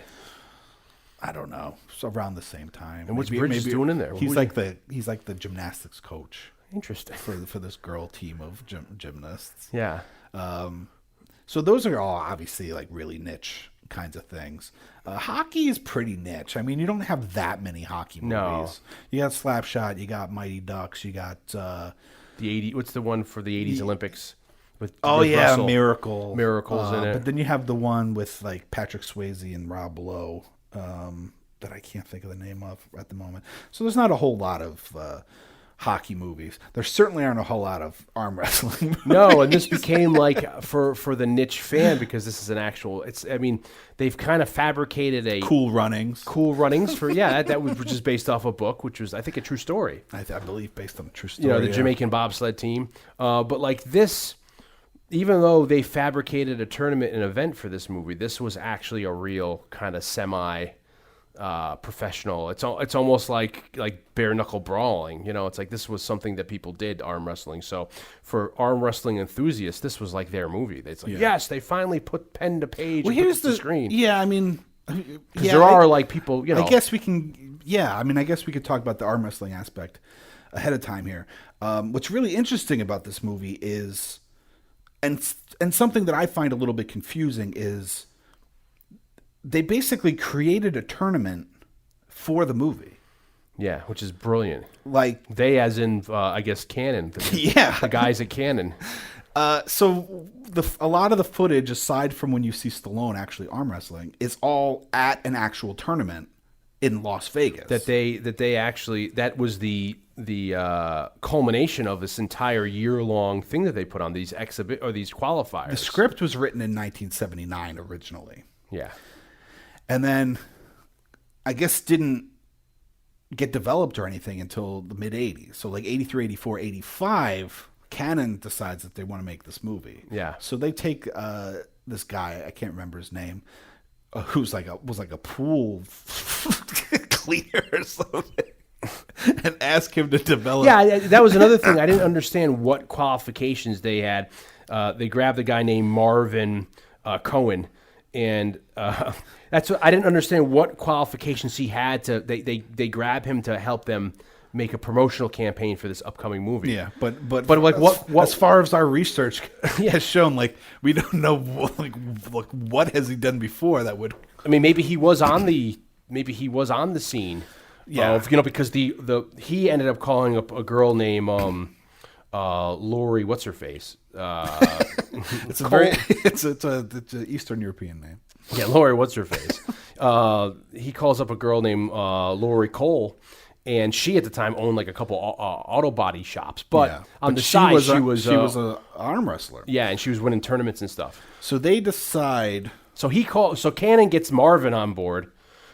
I don't know. It's around the same time. And what's Bridges doing in there? He's like the gymnastics coach. Interesting. For this girl team of gymnasts. Yeah. So those are all obviously like really niche kinds of things. Hockey is pretty niche. I mean, you don't have that many hockey movies. No. You got Slapshot, you got Mighty Ducks, you got the 80. What's the one for the 80s Olympics? With Russell. Miracles in it. But then you have the one with like Patrick Swayze and Rob Lowe that I can't think of the name of at the moment. So there's not a whole lot of hockey movies. There certainly aren't a whole lot of arm wrestling movies. No, and this became like for the niche fan because this is an actual. They've kind of fabricated a Cool Runnings for that was just based off a book, which was I think a true story. I believe based on a true story. The Jamaican bobsled team. But like this, even though they fabricated a tournament and event for this movie, this was actually a real kind of semi. Professional. It's almost like bare knuckle brawling. It's like this was something that people did, arm wrestling. So for arm wrestling enthusiasts, this was like their movie. It's like yes, they finally put pen to page and put this to the screen. Yeah, I mean, because there are like people. I guess we can. Yeah, I mean, I guess we could talk about the arm wrestling aspect ahead of time here. What's really interesting about this movie is and something that I find a little bit confusing is they basically created a tournament for the movie. Yeah, which is brilliant. Like they, as in, I guess, Canon. The guys at Canon. So a lot of the footage, aside from when you see Stallone actually arm wrestling, is all at an actual tournament in Las Vegas. That was the culmination of this entire year-long thing that they put on these these qualifiers. The script was written in 1979 originally. Yeah. And then I guess didn't get developed or anything until the mid-'80s. So like 83, 84, 85, Canon decides that they want to make this movie. Yeah. So they take this guy, I can't remember his name, who's was like a pool cleaner or something, and ask him to develop. Yeah, that was another thing. I didn't understand what qualifications they had. They grabbed a guy named Marvin Cohen, and that's what I didn't understand what qualifications he had to. They grab him to help them make a promotional campaign for this upcoming movie. Yeah, but like what as far as our research has shown, like we don't know like what has he done before that would. I mean, maybe he was on the scene. Yeah, because he ended up calling up a girl named Lori. What's her face? It's a Eastern European name. Yeah, Lori. What's her face? He calls up a girl named Lori Cole. And she, at the time, owned like a couple auto body shops. But on the side, she was an arm wrestler. Yeah, and she was winning tournaments and stuff. So they decide. So Cannon gets Marvin on board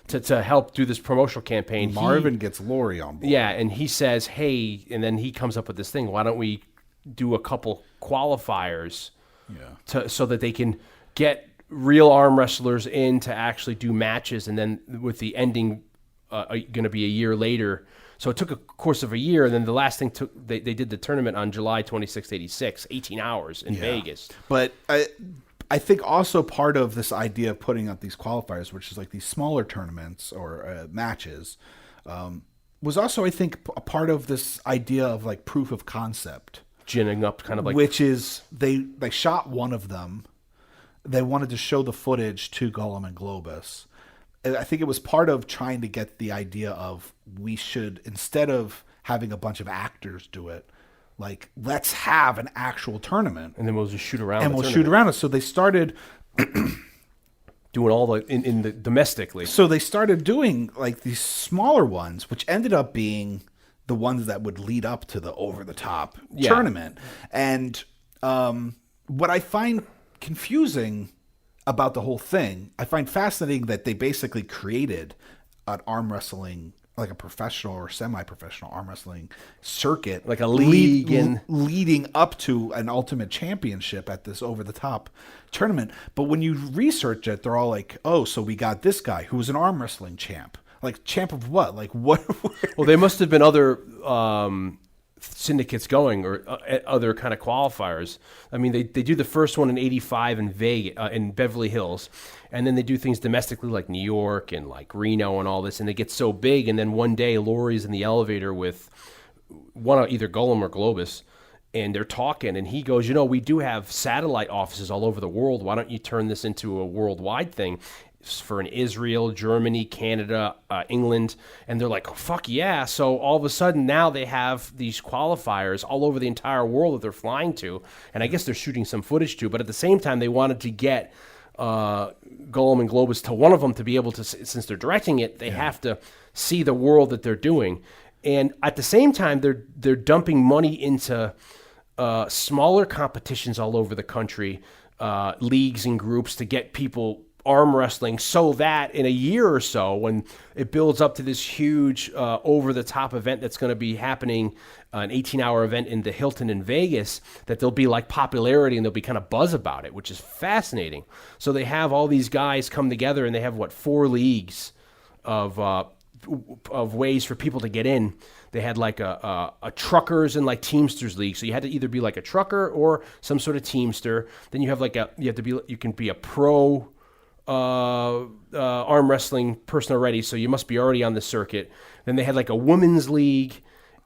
to help do this promotional campaign. Marvin gets Lori on board. Yeah, and he says, hey, and then he comes up with this thing. Why don't we do a couple qualifiers so that they can get real arm wrestlers in to actually do matches, and then with the ending going to be a year later. So it took a course of a year, and then the last thing they did the tournament on July 26, 86, 18 hours in Vegas. But I think also part of this idea of putting up these qualifiers, which is like these smaller tournaments or matches, was also, I think, a part of this idea of like proof of concept. Ginning up kind of like... Which is, they shot one of them. They wanted to show the footage to Gollum and Globus. I think it was part of trying to get the idea of we should, instead of having a bunch of actors do it, like let's have an actual tournament, and then we'll just shoot around. And we'll shoot around it. So they started doing all the in the domestically. So they started doing like these smaller ones, which ended up being the ones that would lead up to the over the top tournament. And what I find confusing about the whole thing, I find fascinating that they basically created an arm wrestling, like a professional or semi-professional arm wrestling circuit, like a league leading up to an ultimate championship at this over-the-top tournament. But when you research it, they're all like, oh, so we got this guy who was an arm wrestling champ. Like, champ of what? Like, what? Well, there must have been other syndicates going, or other kind of qualifiers. I mean, they do the first one in 85 in Vegas, in Beverly Hills, and then they do things domestically like New York and like Reno and all this, and they get so big, and then one day Laurie's in the elevator with either Gollum or Globus, and they're talking, and he goes, we do have satellite offices all over the world. Why don't you turn this into a worldwide thing? For in Israel, Germany, Canada, England, and they're like, oh, fuck yeah. So all of a sudden now they have these qualifiers all over the entire world that they're flying to, and I guess they're shooting some footage too, but at the same time they wanted to get Gollum and Globus to one of them to be able to, since they're directing it, they have to see the world that they're doing. And at the same time, they're dumping money into smaller competitions all over the country, leagues and groups to get people arm wrestling, so that in a year or so, when it builds up to this huge over-the-top event that's going to be happening, an 18-hour event in the Hilton in Vegas, that there'll be like popularity and there'll be kind of buzz about it, which is fascinating. So they have all these guys come together, and they have 4 leagues of ways for people to get in. They had like a truckers and like teamsters league, so you had to either be like a trucker or some sort of teamster. Then you have you can be a pro arm wrestling person already, so you must be already on the circuit. Then they had like a women's league,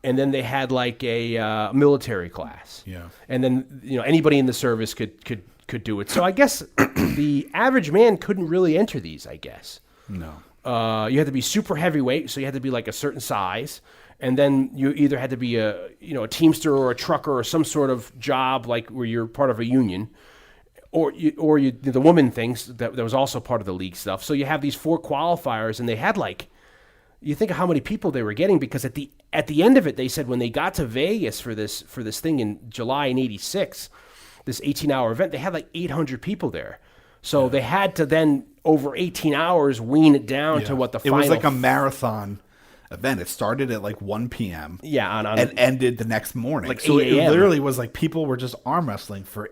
and then they had like a military class. Yeah. And then anybody in the service could do it. So I guess the average man couldn't really enter these. I guess. No. You had to be super heavyweight, so you had to be like a certain size, and then you either had to be a teamster or a trucker or some sort of job like where you're part of a union, or the woman things that was also part of the league stuff. So you have these 4 qualifiers, and they had like, you think of how many people they were getting, because at the end of it, they said when they got to Vegas for this thing in July in '86, this 18-hour event, they had like 800 people there. So they had to then, over 18 hours, wean it down to what the final... It was like a marathon event. It started at like 1 p.m. Yeah, and ended the next morning. Like so 8 it a.m. literally was like people were just arm wrestling for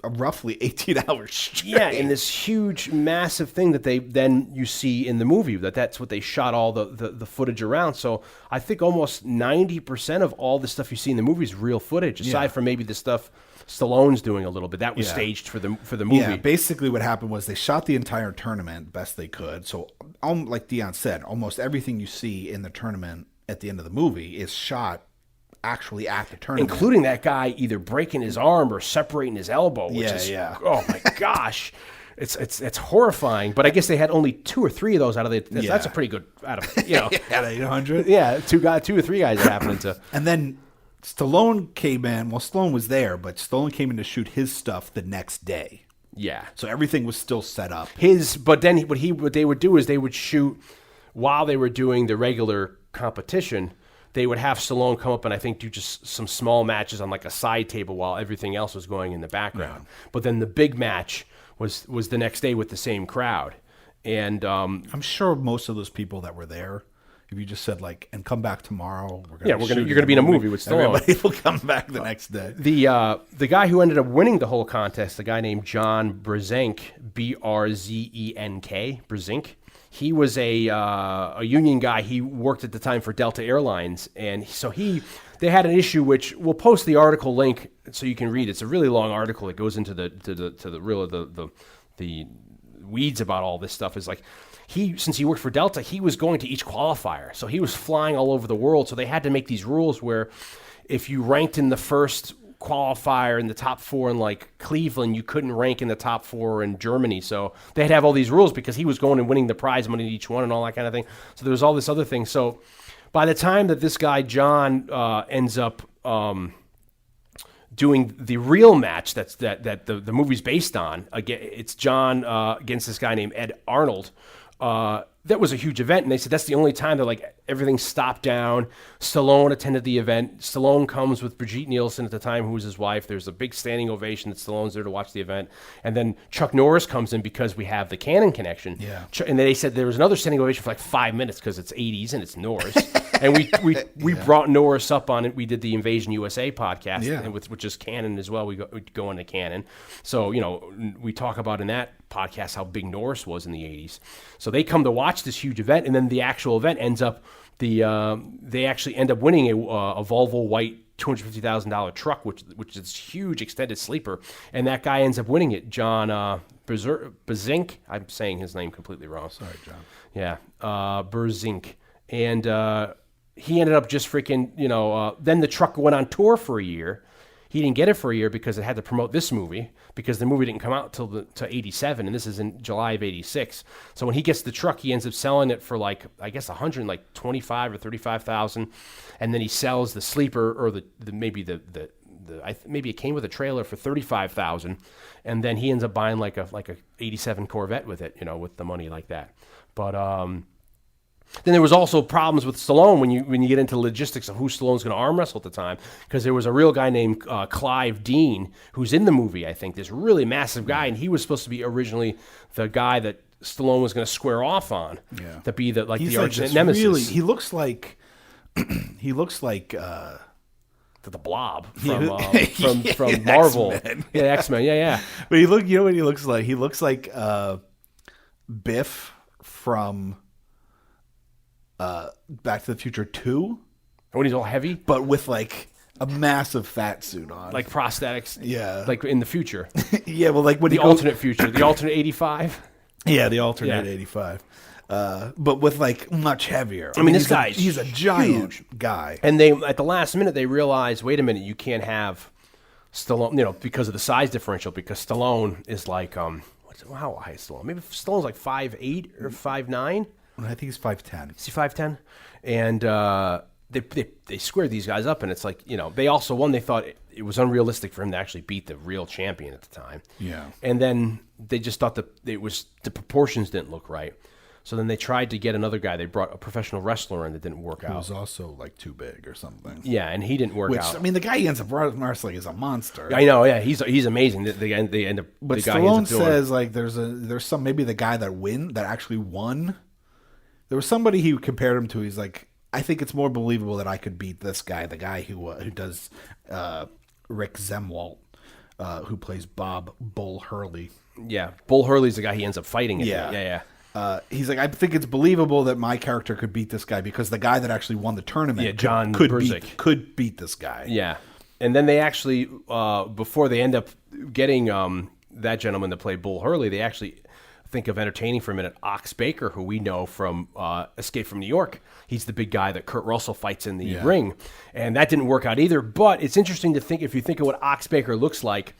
roughly 18 hours straight. Yeah, in this huge, massive thing that you see in the movie. That's what they shot all the footage around. So I think almost 90% of all the stuff you see in the movie is real footage, aside from maybe the stuff Stallone's doing a little bit. That was staged for the movie. Yeah, basically what happened was they shot the entire tournament best they could. So, like Dion said, almost everything you see in the tournament at the end of the movie is shot actually at the tournament. Including that guy either breaking his arm or separating his elbow. Which is, oh my gosh. It's horrifying. But I guess they had only 2 or 3 of those out of the... That's a pretty good... out of out of 800? Yeah, 2 or 3 guys that happened to... And then... Stallone came in. Well, Stallone was there, but Stallone came in to shoot his stuff the next day. Yeah. So everything was still set up. But then what they would do is they would shoot while they were doing the regular competition. They would have Stallone come up and I think do just some small matches on like a side table while everything else was going in the background. Yeah. But then the big match was the next day with the same crowd. And I'm sure most of those people that were there, if you just said like, and come back tomorrow, you're gonna be in a movie with Stallone. Everybody will come back the next day. The guy who ended up winning the whole contest, the guy named John Brzenk, Brzenk, Brzenk. He was a union guy. He worked at the time for Delta Airlines, and so they had an issue which we'll post the article link so you can read. It's a really long article. It goes into the weeds about all this stuff. Is like. Since he worked for Delta, he was going to each qualifier. So he was flying all over the world. So they had to make these rules where if you ranked in the first qualifier in the top 4 in like Cleveland, you couldn't rank in the top 4 in Germany. So they had to have all these rules because he was going and winning the prize money in each one and all that kind of thing. So there was all this other thing. So by the time that this guy, John, ends up doing the real match that the movie's based on, again, it's John against this guy named Ed Arnold. That was a huge event, and they said that's the only time that like everything stopped down. Stallone attended the event. Stallone comes with Brigitte Nielsen at the time, who was his wife. There's a big standing ovation that Stallone's there to watch the event, and then Chuck Norris comes in because we have the Cannon connection. Yeah, and they said there was another standing ovation for like 5 minutes because it's '80s and it's Norris, and we brought Norris up on it. We did the Invasion USA podcast, and which is Cannon as well. We go into Cannon, so we talk about in that podcast how big Norris was in the '80s. So they come to watch this huge event, and then the actual event ends up they actually end up winning a Volvo white $250,000 truck, which is huge extended sleeper, and that guy ends up winning it. John Brzenk. I'm saying his name completely wrong. Sorry, John. Yeah, Brzenk, and he ended up just freaking. Then the truck went on tour for a year. He didn't get it for a year because it had to promote this movie because the movie didn't come out till 87, and this is in July of 86. So when he gets the truck, he ends up selling it for like I guess $125,000 or $35,000, and then he sells the sleeper or maybe it came with a trailer for $35,000, and then he ends up buying like a 87 Corvette with it, with the money like that. But then there was also problems with Stallone when you get into logistics of who Stallone's going to arm wrestle at the time, because there was a real guy named Clive Dean who's in the movie, I think, this really massive guy, and he was supposed to be originally the guy that Stallone was going to square off on to be the arch nemesis. Really, he looks like the Blob from Marvel, X-Men. Yeah, X-Men, yeah. But you know what he looks like? He looks like Biff from Back to the Future 2. When he's all heavy? But with like a massive fat suit on. Like prosthetics? Yeah. Like in the future. Yeah, well like when the alternate future. The alternate 85? Yeah, the alternate 85. but with like much heavier. I mean, this guy's he's a giant guy. And they at the last minute they realized, wait a minute, you can't have Stallone, because of the size differential. Because Stallone is like, how high is Stallone? Maybe Stallone's like 5'8" or 5'9". I think he's 5'10". Is he 5'10"? And they squared these guys up, and it's like, they also won. They thought it was unrealistic for him to actually beat the real champion at the time. Yeah. And then they just thought that the proportions didn't look right. So then they tried to get another guy. They brought a professional wrestler in that didn't work out. Who was also like too big or something. Yeah, and he didn't work out. I mean, the guy he ends up wrestling is a monster. I know, yeah, he's amazing. They end up. But the guy Stallone says like there's some, maybe the guy that actually won. There was somebody he compared him to. He's like, I think it's more believable that I could beat this guy, the guy who does Rick Zemwalt, who plays Bob Bull Hurley. Yeah, Bull Hurley's the guy he ends up fighting. Yeah. He's like, I think it's believable that my character could beat this guy because the guy that actually won the tournament could beat this guy. Yeah. And then they actually, before they end up getting that gentleman to play Bull Hurley, they actually think of entertaining for a minute Ox Baker, who we know from Escape from New York. He's the big guy that Kurt Russell fights in the ring. And that didn't work out either. But it's interesting to think, if you think of what Ox Baker looks like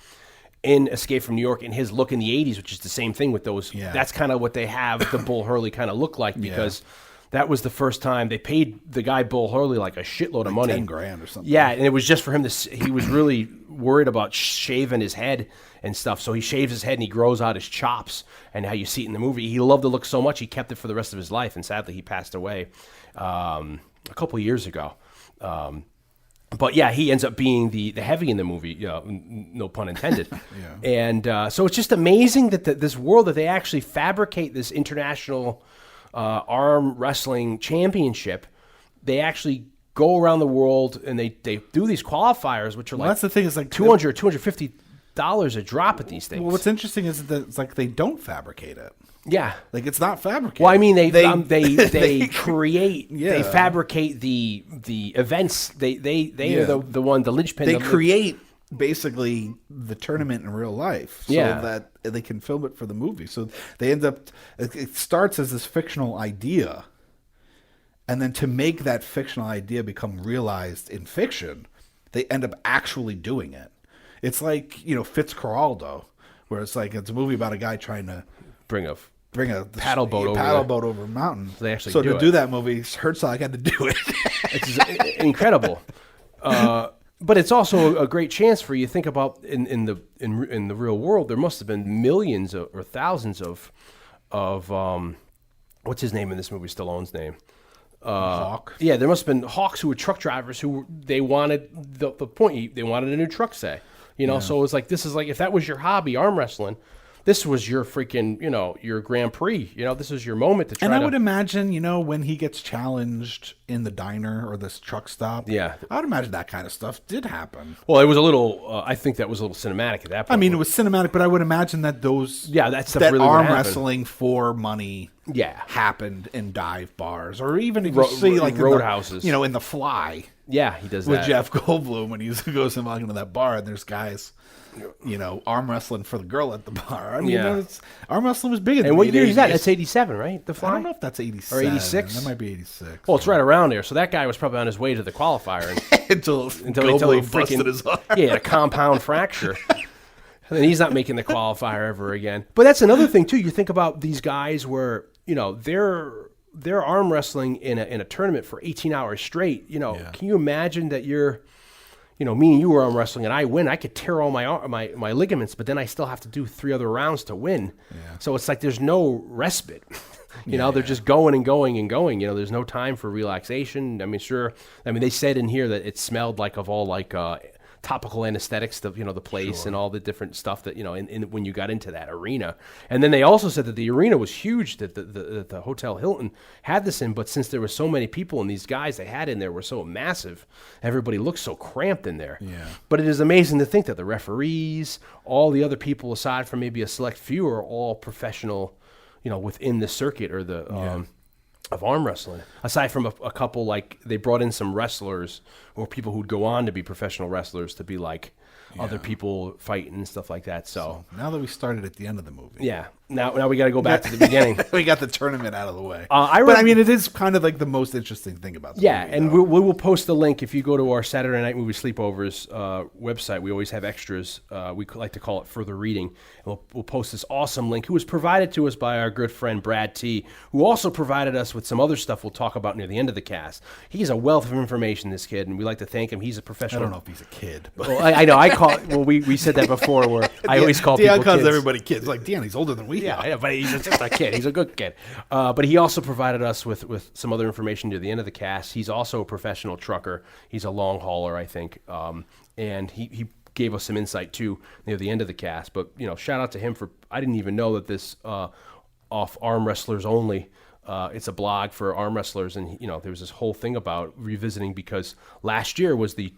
in Escape from New York, and his look in the 80s, which is the same thing with those. Yeah. That's kind of what they have the Bull Hurley kind of look like, because that was the first time they paid the guy Bull Hurley like a shitload of money. $10,000 or something. Yeah, and it was just for him to, he was really worried about shaving his head and stuff. So he shaves his head and he grows out his chops, and how you see it in the movie. He loved the look so much he kept it for the rest of his life, and sadly he passed away a couple of years ago. But yeah, he ends up being the heavy in the movie, no pun intended. And so it's just amazing that this world, that they actually fabricate this international arm wrestling championship. They actually go around the world and they do these qualifiers, which are that's the thing, is like $200, $250 a drop at these things. Well, what's interesting is that it's like they don't fabricate it. Yeah, like it's not fabricated. Well, I mean, they create, they fabricate the events. They are the linchpin. They create basically the tournament in real life, so that they can film it for the movie. So they end up. It starts as this fictional idea, and then to make that fictional idea become realized in fiction, they end up actually doing it. It's like Fitzcarraldo, where it's like it's a movie about a guy trying to bring a paddle boat over a mountain. So they actually do that movie, Herzog had to do it. It's incredible. But it's also a great chance for you to think about in the real world. There must have been millions or thousands of what's his name in this movie? Stallone's name. Hawk. Yeah, there must have been hawks who were truck drivers who they wanted they wanted a new truck, say. So it was like, this is like, if that was your hobby, arm wrestling, this was your freaking, your Grand Prix. This is your moment to try. And I would imagine, when he gets challenged in the diner or this truck stop, I would imagine that kind of stuff did happen. Well, it was a little. I think that was a little cinematic at that point. I mean, it was cinematic, but I would imagine that that really arm wrestling for money, happened in dive bars, or even if you see like roadhouses, in The Fly. Yeah, he does with that. Jeff Goldblum when he goes and walking into that bar, and there's guys, arm wrestling for the girl at the bar. I mean, arm wrestling was big in the 80s. And what year is that? That's 87, right? The Fly? I don't know if that's 87. Or 86? That might be 86. Well, it's right around there. So that guy was probably on his way to the qualifier. until he busted his arm. Yeah, a compound fracture. And then he's not making the qualifier ever again. But that's another thing, too. You think about these guys where, they're arm wrestling in a tournament for 18 hours straight. Can you imagine that you're, me and you were arm wrestling and I win? I could tear all my ligaments, but then I still have to do 3 other rounds to win. Yeah. So it's like there's no respite. They're just going and going and going. There's no time for relaxation. I mean, they said in here that it smelled like of all like topical anesthetics, the place and all the different stuff that when you got into that arena. And then they also said that the arena was huge, that the Hotel Hilton had this in, but since there were so many people and these guys they had in there were so massive, everybody looked so cramped in there. Yeah. But it is amazing to think that the referees, all the other people aside from maybe a select few, are all professional, within the circuit or the of arm wrestling. Aside from a couple, like they brought in some wrestlers or people who'd go on to be professional wrestlers to be like other people fighting and stuff like that. So now that we started at the end of the movie. Yeah. Now we got to go back to the beginning. We got the tournament out of the way. But I mean, it is kind of like the most interesting thing about the movie. And we will post the link if you go to our Saturday Night Movie Sleepovers website. We always have extras. We like to call it further reading. And we'll post this awesome link, who was provided to us by our good friend Brad T, who also provided us with some other stuff we'll talk about near the end of the cast. He's a wealth of information, this kid, and we like to thank him. He's a professional. I don't know if he's a kid. But. Well, I know. We said that before. Where I always call Dion people calls kids. everybody kids. Like, Dion, he's older than we are. Yeah, I know, but he's just a kid. He's a good kid. But he also provided us with some other information near the end of the cast. He's also a professional trucker. He's a long hauler, I think. And he gave us some insight, too, near the end of the cast. But, shout out to him for... I didn't even know that this off Arm Wrestlers Only... it's a blog for arm wrestlers, and there was this whole thing about revisiting because last year was the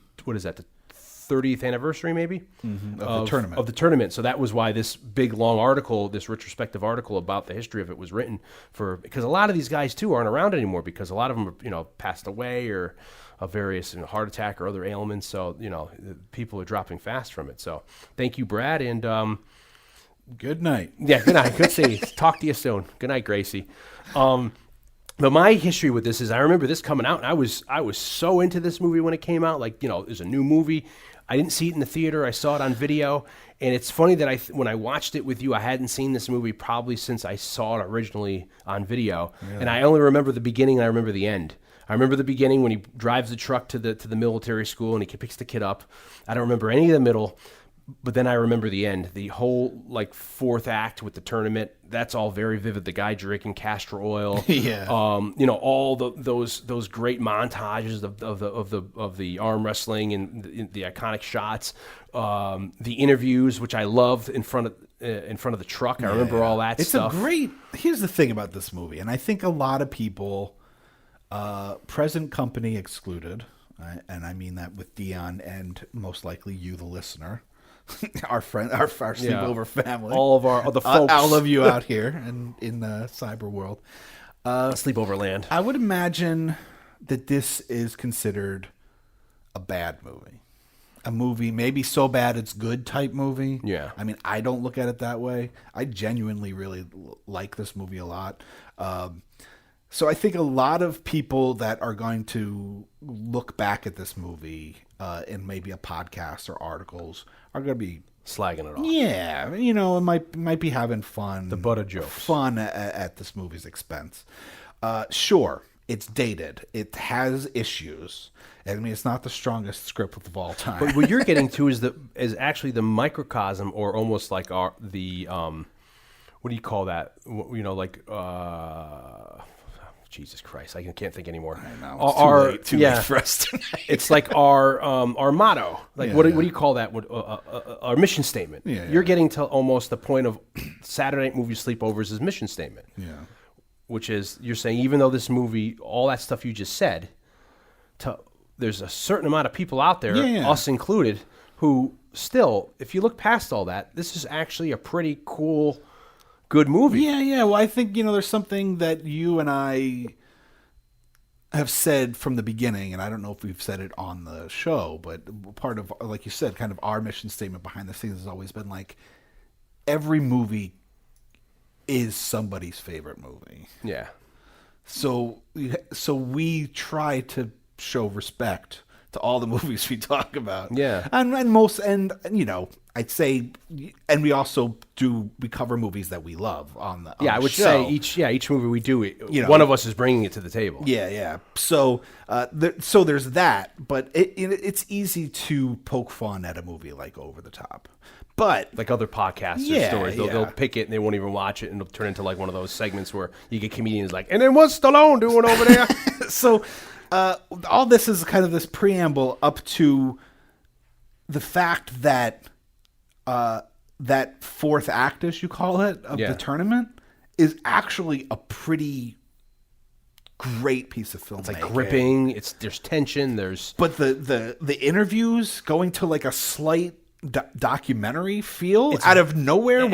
30th anniversary, maybe, of the tournament. So that was why this big long article, this retrospective article about the history of it, was written because a lot of these guys too aren't around anymore because a lot of them are, passed away or of various heart attack or other ailments. So people are dropping fast from it. So thank you, Brad, and good night. Yeah, good night. Good to see you. Talk to you soon. Good night, Gracie. But my history with this is I remember this coming out, and I was so into this movie when it came out. Like, it was a new movie. I didn't see it in the theater. I saw it on video. And it's funny that when I watched it with you, I hadn't seen this movie probably since I saw it originally on video. Really? And I only remember the beginning and I remember the end. I remember the beginning when he drives the truck to the military school and he picks the kid up. I don't remember any of the middle. But then I remember the end, the whole fourth act with the tournament. That's all very vivid. The guy drinking castor oil, yeah. All those great montages of the arm wrestling and the iconic shots, the interviews, which I loved in front of the truck. I remember all that stuff. Here's the thing about this movie, and I think a lot of people, present company excluded, and I mean that with Dion and most likely you, the listener. Our friend, our sleepover family, all of the folks, all of you out here in the cyber world, sleepover land. I would imagine that this is considered a bad movie, a movie maybe so bad it's good type movie. Yeah, I mean, I don't look at it that way. I genuinely really like this movie a lot. So I think a lot of people that are going to look back at this movie in maybe a podcast or articles are going to be slagging it off. Yeah, it might be having fun. The butt of jokes. Fun at this movie's expense. Sure, it's dated. It has issues. I mean, it's not the strongest script of all time. But what you're getting to is actually the microcosm, or almost like what do you call that? Jesus Christ, I can't think anymore. I know. It's too late for us tonight. It's like our motto. Like, what do you call that? Our mission statement. Yeah, You're getting to almost the point of Saturday Night Movie Sleepovers' mission statement. Yeah. Which is, you're saying, even though this movie, all that stuff you just said, there's a certain amount of people out there, us included, who still, if you look past all that, this is actually a pretty cool, good movie. Yeah. Well, I think, there's something that you and I have said from the beginning, and I don't know if we've said it on the show, but part of, like you said, kind of our mission statement behind the scenes has always been like, every movie is somebody's favorite movie. Yeah. So we try to show respect to all the movies we talk about. Yeah. I'd say, and we also we cover movies that we love on the I would show. say each movie we do, one of us is bringing it to the table. Yeah. So there's that, but it's easy to poke fun at a movie like Over the Top. But like other podcasts or stories, they'll pick it and they won't even watch it, and it'll turn into like one of those segments where you get comedians like, and then what's Stallone doing over there? So all this is kind of this preamble up to the fact that that fourth act, as you call it, of the tournament is actually a pretty great piece of filmmaking. It's like gripping. There's tension. But the interviews going to like a slight documentary feel out of nowhere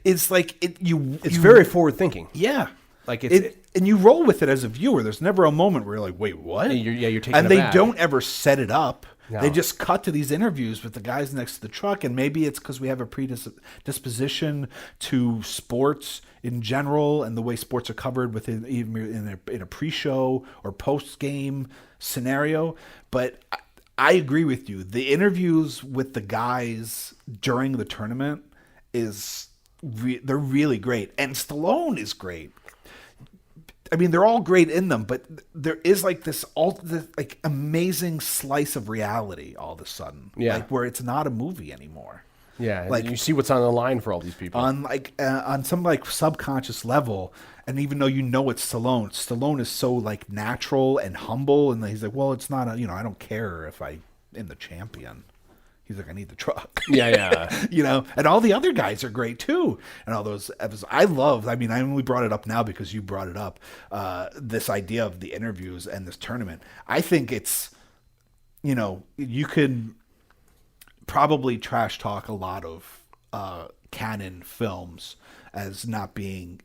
it's very forward thinking. Yeah. Like and you roll with it as a viewer. There's never a moment where you're like, wait, what? You're taken and aback. They don't ever set it up. No. They just cut to these interviews with the guys next to the truck, and maybe it's because we have a predisposition to sports in general and the way sports are covered within even in a pre-show or post-game scenario. But I agree with you. The interviews with the guys during the tournament they're really great, and Stallone is great. I mean, they're all great in them, but there is like this amazing slice of reality all of a sudden, like where it's not a movie anymore. Yeah, like you see what's on the line for all these people on some like subconscious level. And even though you know it's Stallone is so like natural and humble, and he's like, well, it's not I don't care if I am the champion. He's like, I need the truck. Yeah. And all the other guys are great too. And all those episodes. I only brought it up now because you brought it up, this idea of the interviews and this tournament. I think it's, you could probably trash talk a lot of canon films as not being,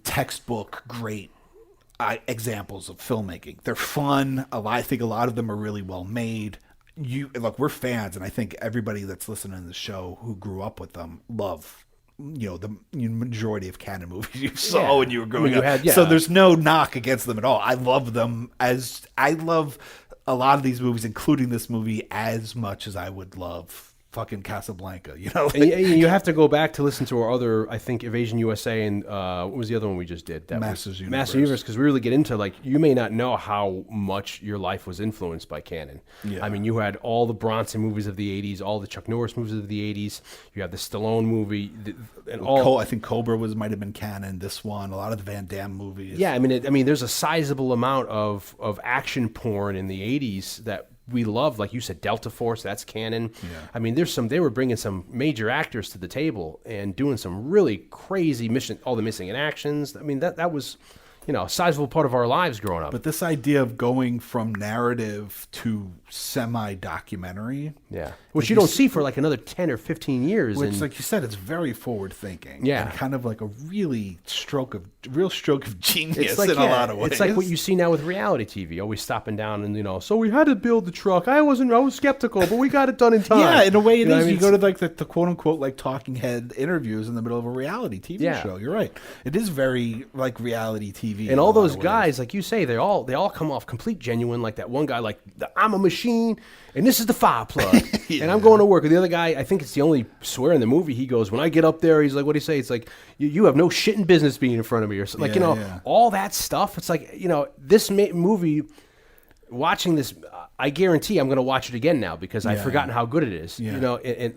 textbook great examples of filmmaking. They're fun. I think a lot of them are really well made. We're fans, and I think everybody that's listening to the show who grew up with them love the majority of canon movies you saw when you were growing up. So there's no knock against them at all. I love them as I love a lot of these movies, including this movie, as much as I would love fucking Casablanca. You have to go back to listen to our other, I think, Evasion USA and what was the other one we just did? Masters Universe, because we really get into you may not know how much your life was influenced by canon. Yeah. I mean, you had all the Bronson movies of the 80s, all the Chuck Norris movies of the 80s. You have the Stallone movie, and I think Cobra might have been canon. This one, a lot of the Van Damme movies. Yeah, I mean, there's a sizable amount of action porn in the 80s that we love, like you said, Delta Force, that's canon. Yeah. I mean, they were bringing some major actors to the table and doing some really crazy all the missing in actions. I mean, that was, a sizable part of our lives growing up. But this idea of going from narrative to semi-documentary. Yeah. Which you don't see for like another 10 or 15 years. Which, like you said, it's very forward-thinking. Yeah. And kind of like a real stroke of genius in a lot of ways. It's like what you see now with reality TV, always stopping down and, so we had to build the truck. I was skeptical, but we got it done in time. Yeah, in a way it is. You go to like the quote-unquote like talking head interviews in the middle of a reality TV show. You're right. It is very like reality TV. And all those guys, like you say, they all come off complete genuine. Like that one guy, like I'm a machine, and this is the fire plug, and I'm going to work. And the other guy, I think it's the only swear in the movie. He goes, when I get up there, he's like, what do you say? It's like you have no shit in business being in front of me, or something. Like all that stuff. It's like this movie. Watching this, I guarantee I'm going to watch it again now because I've forgotten how good it is. And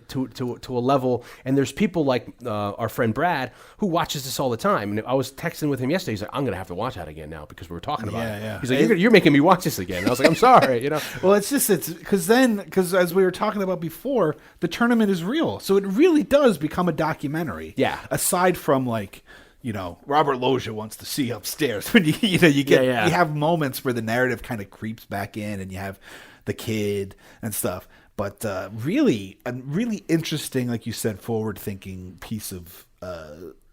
to a level. And there's people like our friend Brad who watches this all the time. And I was texting with him yesterday. He's like, I'm going to have to watch that again now because we were talking about it. Yeah. He's like, you're making me watch this again. And I was like, I'm sorry. Well, it's because as we were talking about before, the tournament is real, so it really does become a documentary. Yeah. Aside from like. Robert Loggia wants to see upstairs. When you have moments where the narrative kind of creeps back in, and you have the kid and stuff. But really, a really interesting, like you said, forward-thinking piece of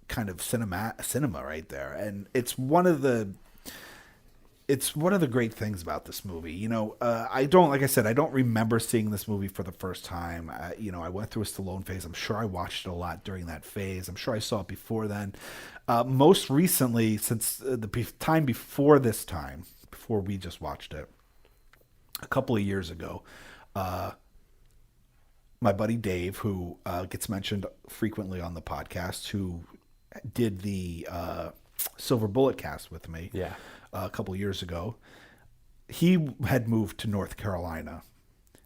kind of cinema right there, and it's one of the great things about this movie. I don't remember seeing this movie for the first time. I went through a Stallone phase. I'm sure I watched it a lot during that phase. I'm sure I saw it before then. Most recently, since the time before this time, before we just watched it, a couple of years ago, my buddy Dave, who gets mentioned frequently on the podcast, who did the Silver Bullet cast with me. Yeah. A couple years ago, he had moved to North Carolina,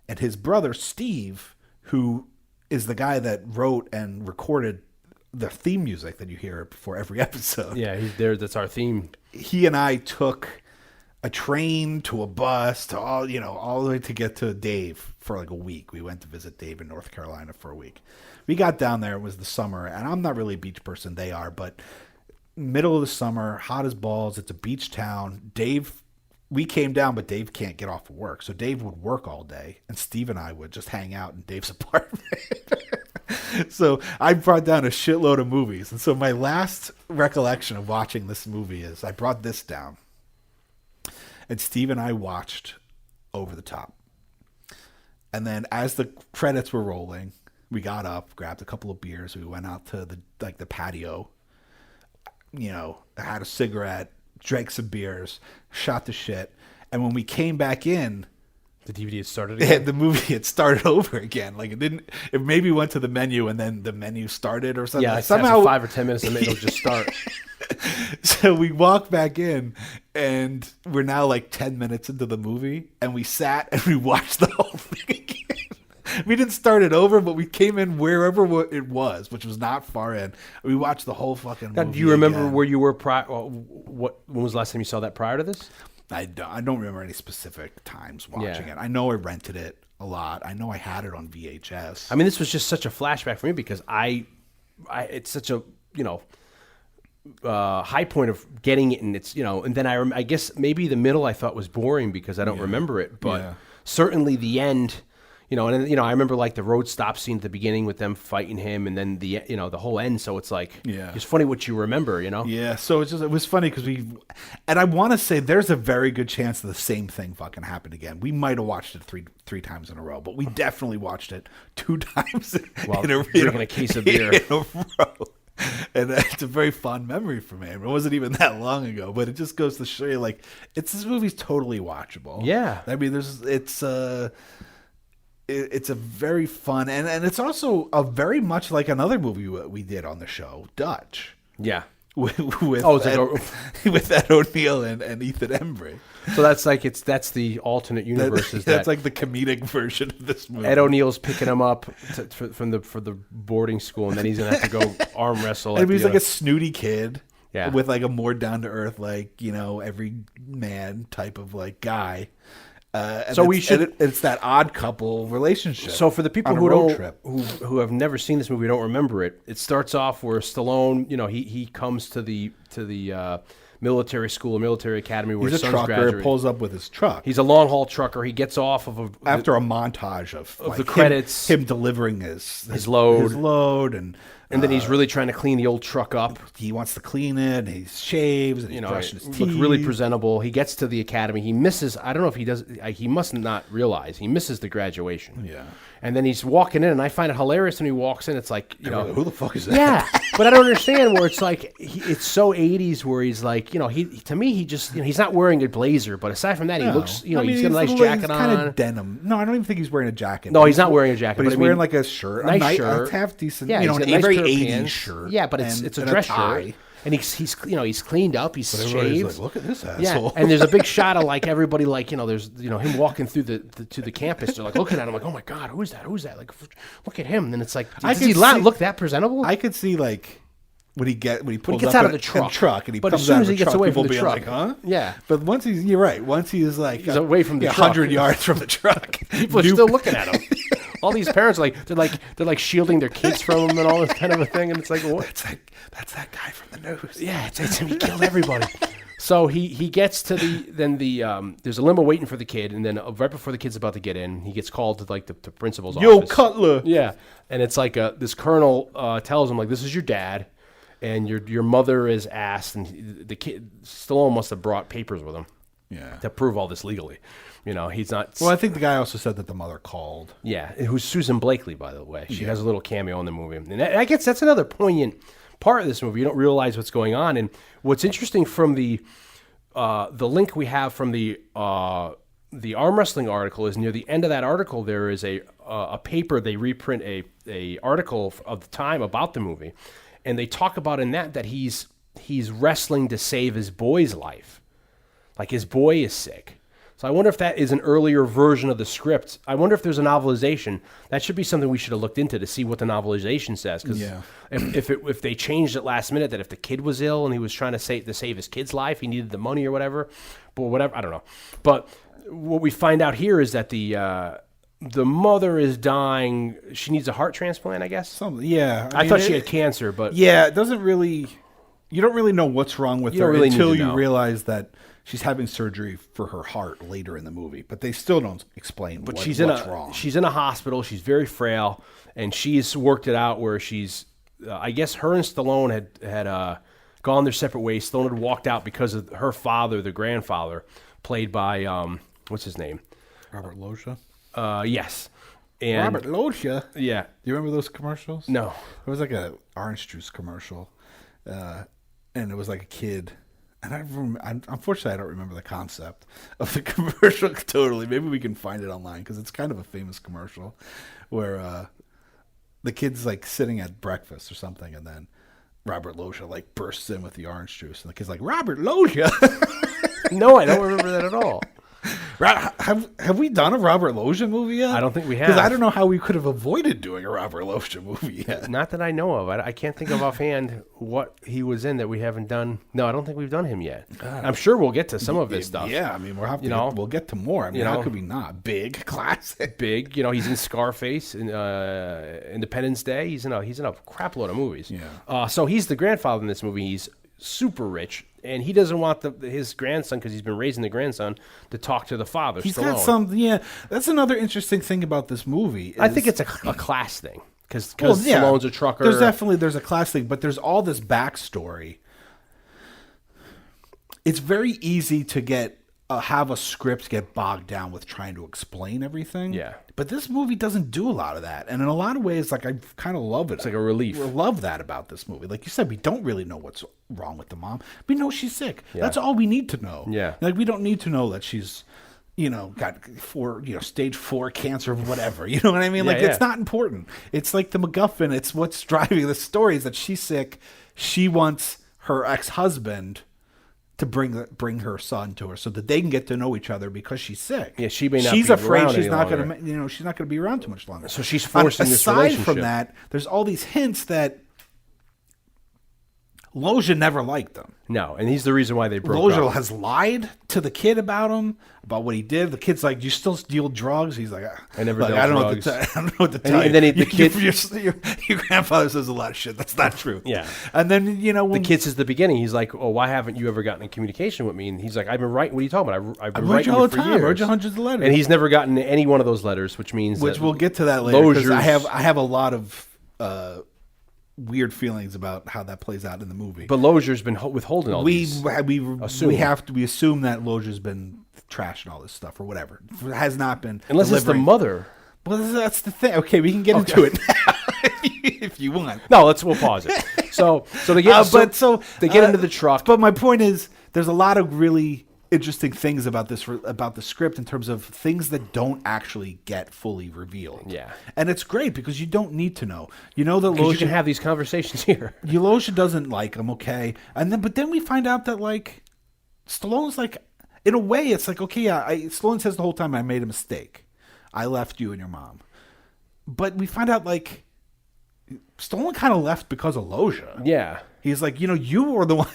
and his brother Steve, who is the guy that wrote and recorded the theme music that you hear before every episode. Yeah, he's there. That's our theme. He and I took a train to a bus to all the way to get to Dave for like a week. We went to visit Dave in North Carolina for a week. We got down there. It was the summer, and I'm not really a beach person. They are, but middle of the summer, hot as balls. It's a beach town. We came down, but Dave can't get off of work. So Dave would work all day, and Steve and I would just hang out in Dave's apartment. So I brought down a shitload of movies. And so my last recollection of watching this movie is I brought this down. And Steve and I watched over the top. And then as the credits were rolling, we got up, grabbed a couple of beers. We went out to the patio, had a cigarette, drank some beers, shot the shit. And when we came back in, the DVD had started again? The movie had started over again. Like it maybe went to the menu and then the menu started or something. Yeah, somehow 5 or 10 minutes and it'll just start. So we walked back in and we're now like 10 minutes into the movie and we sat and we watched the whole thing again. We didn't start it over, but we came in wherever it was, which was not far in. We watched the whole fucking movie. Now, do you remember again. where you were prior? When was the last time you saw that prior to this? I don't remember any specific times watching it. I know I rented it a lot. I know I had it on VHS. I mean, this was just such a flashback for me because it's such a high point of getting it, and it's and then I guess maybe the middle I thought was boring because I don't remember it, but certainly the end. And then, I remember like the road stop scene at the beginning with them fighting him, and then the whole end. So it's like, it's funny what you remember, Yeah. So it was funny because and I want to say there's a very good chance the same thing fucking happened again. We might have watched it three times in a row, but we definitely watched it 2 times while drinking a case of beer in a row. And it's a very fond memory for me. It wasn't even that long ago, but it just goes to show you, like, this movie's totally watchable. Yeah. I mean, it's a very fun, and it's also a very much like another movie we did on the show, Dutch. Yeah. With Ed O'Neill and Ethan Embry. So that's the alternate universe. That's like the comedic version of this movie. Ed O'Neill's picking him up for the boarding school, and then he's gonna have to go arm wrestle. And he's like a snooty kid, with like a more down to earth, like every man type of like guy. It's that odd couple relationship. So for the people who have never seen this movie, don't remember it. It starts off where Stallone, he comes to the military school, military academy where his son's trucker, graduating. Pulls up with his truck. He's a long haul trucker. He gets off of after a montage of like the credits, him delivering his load, and then he's really trying to clean the old truck up. He wants to clean it. And he shaves. And he's brushing his teeth. Look really presentable. He gets to the academy. He misses. I don't know if he does. He must not realize he misses the graduation. Yeah. And then he's walking in, and I find it hilarious when he walks in. It's like, who the fuck is that? Yeah, but I don't understand where it's like it's so 80s where he's like, he's not wearing a blazer, but aside from that, he looks, he's got a nice jacket on. Kind of denim. No, I don't even think he's wearing a jacket. No, he's not wearing a jacket, but he's wearing like a shirt, nice shirt, half decent, a nice very 80s pants. shirt. Yeah, but it's a dress shirt. And he's cleaned up, he's shaved. Like, look at this asshole. Yeah, and there's a big shot of like everybody, like there's him walking through to the campus. They're like looking at him, like, oh my god, who's that? Like, look at him. And then it's like, does he not look that presentable? I could see like when he pulls gets up out of the truck, and he comes as soon out as he of the gets truck, away people from the be truck, like, huh? Yeah. But once he's like away from the truck, 100 yards from the truck, people are still looking at him. All these parents they're shielding their kids from him and all this kind of a thing, and it's like, what? It's like that's that guy from the news. Yeah, it's him. He killed everybody. So he gets to there's a limo waiting for the kid, and then right before the kid's about to get in, he gets called to like the principal's office. Yo, Cutler. Yeah, and it's like this colonel tells him like, this is your dad, and your mother is asked, and the kid Stallone must have brought papers with him. Yeah. To prove all this legally. He's not... Well, I think the guy also said that the mother called. Yeah, who's Susan Blakely, by the way. She has a little cameo in the movie. And I guess that's another poignant part of this movie. You don't realize what's going on. And what's interesting from the link we have from the arm wrestling article is near the end of that article, there is a paper, they reprint a article of the time about the movie. And they talk about in that he's wrestling to save his boy's life. Like his boy is sick. So I wonder if that is an earlier version of the script. I wonder if there's a novelization. That should be something we should have looked into to see what the novelization says. Because if they changed it last minute, that if the kid was ill and he was trying to save his kid's life, he needed the money or whatever. But whatever, I don't know. But what we find out here is that the mother is dying. She needs a heart transplant, I guess. I thought she had cancer, but it doesn't really. You don't really know what's wrong with her until you realize that she's having surgery for her heart later in the movie, but they still don't explain what's wrong. She's in a hospital. She's very frail, and she's worked it out where she's. I guess her and Stallone had gone their separate ways. Stallone had walked out because of her father, the grandfather, played by what's his name, Robert Loggia. Yes. And Robert Loggia. Yeah. Do you remember those commercials? No. It was like a orange juice commercial, and it was like a kid. And unfortunately, I don't remember the concept of the commercial totally. Maybe we can find it online because it's kind of a famous commercial where the kid's like sitting at breakfast or something, and then Robert Loggia like bursts in with the orange juice, and the kid's like, Robert Loggia. No, I don't remember that at all. Have we done a Robert Loggia movie yet? I don't think we have. Because I don't know how we could have avoided doing a Robert Loggia movie yet. Not that I know of. I can't think of offhand what he was in that we haven't done. No, I don't think we've done him yet. I'm sure we'll get to some of his stuff. Yeah, I mean, we'll get to more. I mean, how could we not? Big, classic. Big. He's in Scarface, in Independence Day. He's in a crap load of movies. Yeah. So he's the grandfather in this movie. He's super rich, and he doesn't want his grandson, because he's been raising the grandson, to talk to the father. He's Stallone. got some. Yeah, that's another interesting thing about this movie. I think it's a class thing because Stallone's a trucker. There's a class thing, but there's all this backstory. It's very easy to have a script get bogged down with trying to explain everything. Yeah. But this movie doesn't do a lot of that. And in a lot of ways, like, I kind of love it. It's like a relief. I love that about this movie. Like you said, we don't really know what's wrong with the mom. We know she's sick. Yeah. That's all we need to know. Yeah. Like, we don't need to know that she's, got stage 4 cancer or whatever. You know what I mean? Like, it's not important. It's like the MacGuffin. It's what's driving the story is that she's sick. She wants her ex-husband to bring her son to her so that they can get to know each other because she's sick. Yeah, she may not. She's be afraid around she's any not longer. going to, she's not going to be around too much longer. So she's forcing this relationship. Aside from that, there's all these hints that Loggia never liked them. No, and he's the reason why they broke Loggia up. has lied to the kid about what he did. The kid's like, "You still deal drugs?" He's like, "I never dealt drugs." I don't know what to tell you. And then the kid, your grandfather says a lot of shit. That's not true. Yeah. And then when the kid says at the beginning, he's like, "Oh, why haven't you ever gotten in communication with me?" And he's like, "I've been writing. What are you talking about? I've been writing all you the for time. years. I wrote you hundreds of letters." And he's never gotten any one of those letters, which means we'll get to that later. Because I have a lot of weird feelings about how that plays out in the movie. But Loggia's been withholding all these. We assume that Loggia's been trashing all this stuff or whatever. It has not been unless delivering. it's the mother. Well, that's the thing. Okay, we can get into it now if you want. No, we'll pause it. So they get they get into the truck. But my point is, there's a lot of really interesting things about the script in terms of things that don't actually get fully revealed. Yeah. And it's great because you don't need to know. You know that Loggia, you can Loggia have these conversations here. Loggia doesn't like him, okay? But then we find out that like Stallone's like, in a way it's like, okay, Stallone says the whole time, I made a mistake. I left you and your mom. But we find out like Stallone kind of left because of Loggia. Yeah. He's like, you were the one.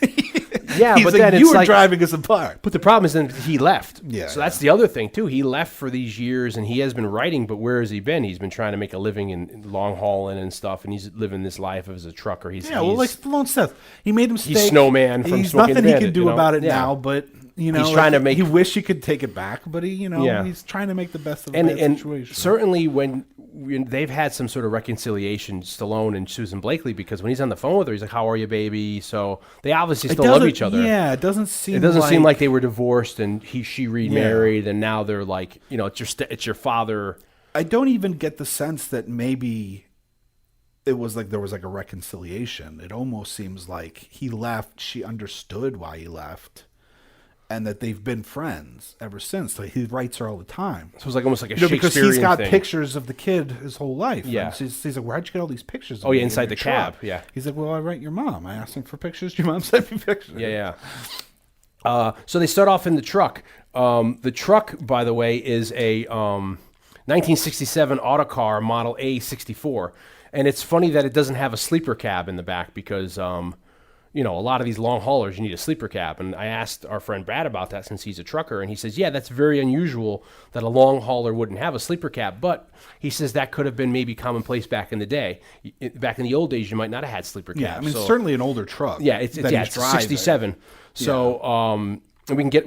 Yeah, He's but like, then you it's were driving us apart. But the problem is then he left. Yeah. So that's the other thing too. He left for these years, and he has been writing. But where has he been? He's been trying to make a living in long hauling and stuff, and he's living this life as a trucker. Like Stallone says, he made a mistake. He's Snowman from He's Smoking nothing Bandit, he can do about it now, but he's trying to make. He wish he could take it back, but he's trying to make the best of the situation. Certainly when they've had some sort of reconciliation, Stallone and Susan Blakely, because when he's on the phone with her, he's like, "How are you, baby?" So they obviously still love each other. Yeah, it doesn't seem like they were divorced and she remarried, and now they're like, it's your father. I don't even get the sense that maybe it was like there was like a reconciliation. It almost seems like he left. She understood why he left. And that they've been friends ever since. Like he writes her all the time. So it's like almost like a Shakespearean because he's got thing. Pictures of the kid his whole life. Yeah. He's like, where'd you get all these pictures? Oh yeah, inside the cab. Yeah. He's like, well, I write your mom. I asked him for pictures. Your mom sent me pictures. Yeah. So they start off in the truck. The truck, by the way, is a 1967 Autocar Model A64, and it's funny that it doesn't have a sleeper cab in the back because. A lot of these long haulers, you need a sleeper cab. And I asked our friend Brad about that since he's a trucker. And he says, yeah, that's very unusual that a long hauler wouldn't have a sleeper cab. But he says that could have been maybe commonplace back in the day. Back in the old days, you might not have had sleeper cabs. Yeah, I mean, certainly an older truck. Yeah, it's 67. So and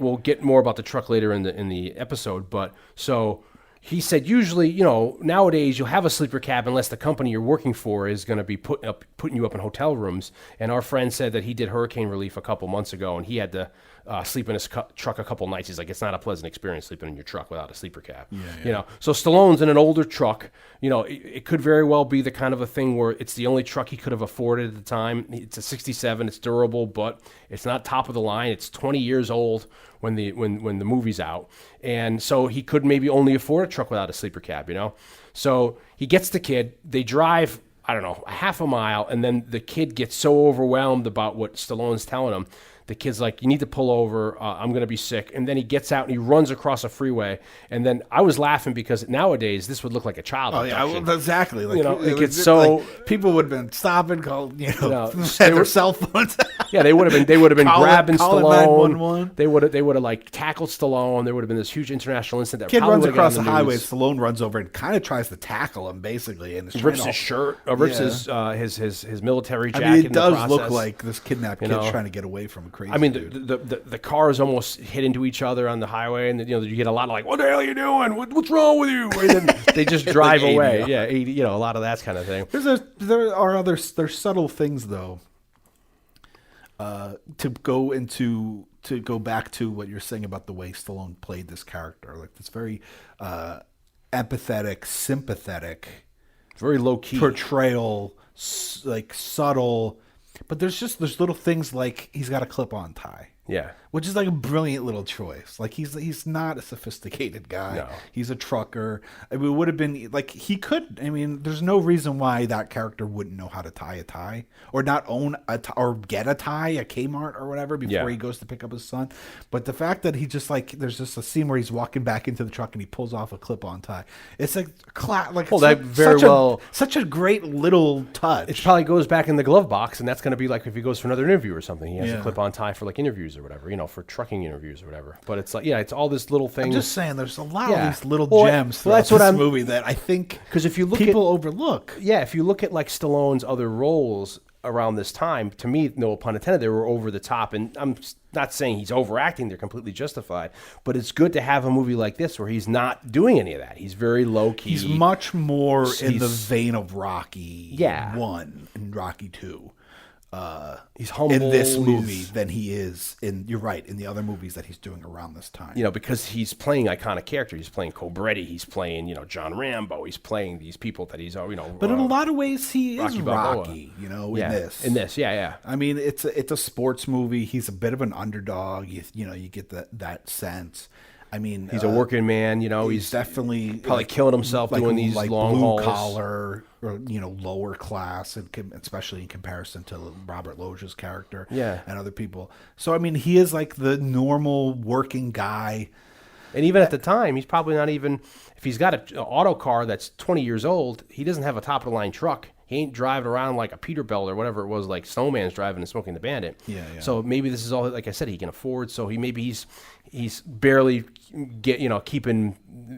we'll get more about the truck later in the episode. But so... He said, usually, nowadays you'll have a sleeper cab unless the company you're working for is going to be putting you up in hotel rooms. And our friend said that he did hurricane relief a couple months ago, and he had to sleep in his truck a couple nights. He's like, it's not a pleasant experience sleeping in your truck without a sleeper cab. You know, so Stallone's in an older truck. You know, it could very well be the kind of a thing where it's the only truck he could have afforded at the time. It's a '67. It's durable, but it's not top of the line. It's 20 years old when the movie's out, and so he could maybe only afford a truck without a sleeper cab. You know, so he gets the kid. They drive, I don't know, a half a mile, and then the kid gets so overwhelmed about what Stallone's telling him. The kid's like, you need to pull over. I'm going to be sick. And then he gets out and he runs across a freeway. And then I was laughing because nowadays this would look like a child abduction. Oh, yeah, well, exactly. Like, you know, it gets so... Like, people would have been stopping, called, you know, had their cell phones. Yeah, they would have been grabbing Stallone. 911. They would have like tackled Stallone. There would have been this huge international incident. Kid runs across the highway. Stallone runs over and kind of tries to tackle him, basically, and rips his shirt, rips his military jacket. I mean, it does look like this kidnapped kid's trying to get away from a crazy. I mean, dude. the cars almost hit into each other on the highway, and you know you get a lot of like, "What the hell are you doing? What's wrong with you?" And then they just drive like away. Yeah, you know, a lot of that kind of thing. There's subtle things though. To go back to what you're saying about the way Stallone played this character, like this very empathetic, sympathetic, very low key portrayal, like subtle. But there's little things like he's got a clip-on tie. Yeah. Which is like a brilliant little choice. Like he's not a sophisticated guy. No. He's a trucker. I mean, it would have been like he could. I mean, there's no reason why that character wouldn't know how to tie a tie or not own a tie or get a tie at Kmart or whatever before he goes to pick up his son. But the fact that he just like there's just a scene where he's walking back into the truck and he pulls off a clip-on tie. It's like such a great little touch. It probably goes back in the glove box, and that's going to be like if he goes for another interview or something. He has a clip-on tie for like interviews or whatever. You know, for trucking interviews or whatever. But it's like, it's all this little thing. I'm just saying, there's a lot of these little gems throughout this movie that I think because if you look people overlook. Yeah, if you look at like Stallone's other roles around this time, to me, no pun intended, they were over the top. And I'm not saying he's overacting; they're completely justified. But it's good to have a movie like this where he's not doing any of that. He's very low key. He's much more in the vein of Rocky 1 and Rocky 2. He's humble in this movie than he is in. You're right, in the other movies that he's doing around this time. You know, because he's playing iconic characters. He's playing Cobretti. He's playing John Rambo. He's playing these people that he's But in a lot of ways, he is Rocky. You know, in this, yeah. I mean, it's a sports movie. He's a bit of an underdog. You get that sense. I mean, he's a working man. You know, he's definitely probably killing himself doing these long blue hauls. Collar, or lower class, and especially in comparison to Robert Loggia's character, and other people. So I mean, he is like the normal working guy. And even at the time, he's probably not even if he's got an auto car that's 20 years old. He doesn't have a top of the line truck. He ain't driving around like a Peterbilt or whatever it was, like Snowman's driving and Smoking the Bandit. Yeah. So maybe this is all, like I said, he can afford. So he's barely keeping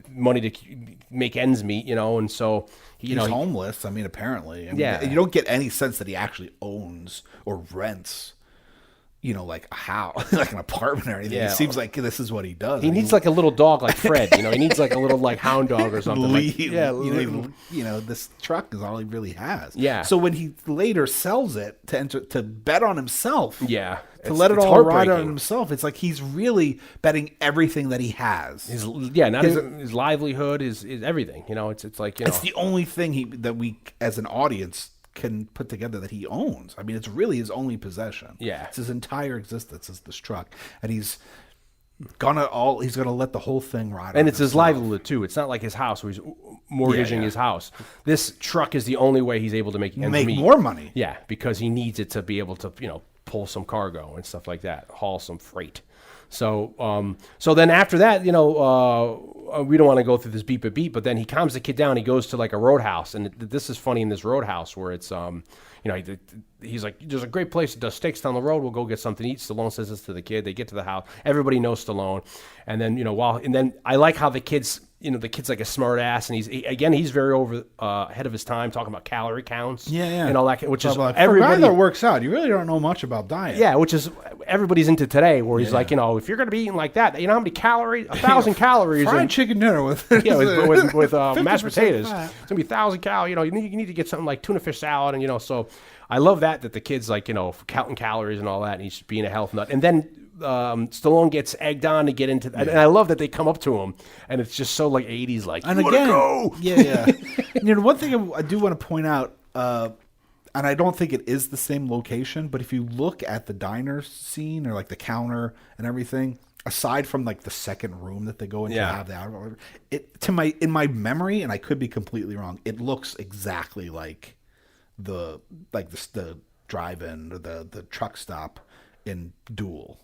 money to make ends meet, and so he's homeless. I mean, apparently, you don't get any sense that he actually owns or rents. Like a house, like an apartment or anything. It seems like this is what he does. He needs like a little dog like Fred. He needs like a little like hound dog or something. This truck is all he really has. Yeah. So when he later sells it to bet on himself. Yeah. To let it all ride on himself. It's like he's really betting everything that he has. His livelihood, his everything. It's like it's the only thing that we as an audience can put together that he owns. I mean, it's really his only possession. Yeah. It's his entire existence is this truck. And he's gonna let the whole thing ride. And it's his livelihood too. It's not like his house where he's mortgaging his house. This truck is the only way he's able to make more money. Yeah, because he needs it to be able to, pull some cargo and stuff like that, haul some freight. So then after that, we don't want to go through this beat by beat, but then he calms the kid down. He goes to like a roadhouse, and this is funny in this roadhouse where it's he's like, there's a great place that does steaks down the road. We'll go get something to eat. Stallone says this to the kid. They get to the house. Everybody knows Stallone, and then I like how the kid's like a smart ass, and he's very ahead of his time, talking about calorie counts, and all that, which is everybody. For a guy that works out, you really don't know much about diet. Yeah, which is everybody's into today, where he's like, if you're going to be eating like that, you know how many calories? 1,000 calories. Fried chicken dinner with with mashed potatoes. Fat. It's gonna be 1,000 calories. You need to get something like tuna fish salad, and so I love that the kid's like counting calories and all that, and he's being a health nut, and then Stallone gets egged on to get into, and I love that they come up to him, and it's just so like 80s, like, and you again, go? yeah. One thing I do want to point out, and I don't think it is the same location, but if you look at the diner scene or like the counter and everything, aside from like the second room that they go into, have the in my memory, and I could be completely wrong, it looks exactly like the drive-in or the truck stop in Duel.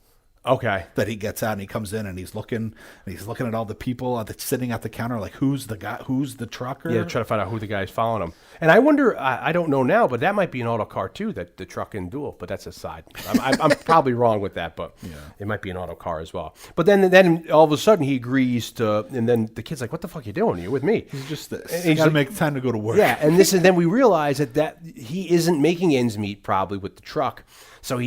Okay. That he gets out and he comes in and he's looking at all the people that's sitting at the counter, like, who's the guy, who's the trucker? Yeah, try to find out who the guy's following him. And I wonder, I don't know now, but that might be an auto car too, that the truck in Duel, but that's aside. I'm probably wrong with that, but it might be an auto car as well. But then all of a sudden he agrees to, and then the kid's like, what the fuck are you doing? You're with me. He's just this. And He's got to like, make time to go to work. Yeah, and then we realize that he isn't making ends meet probably with the truck. So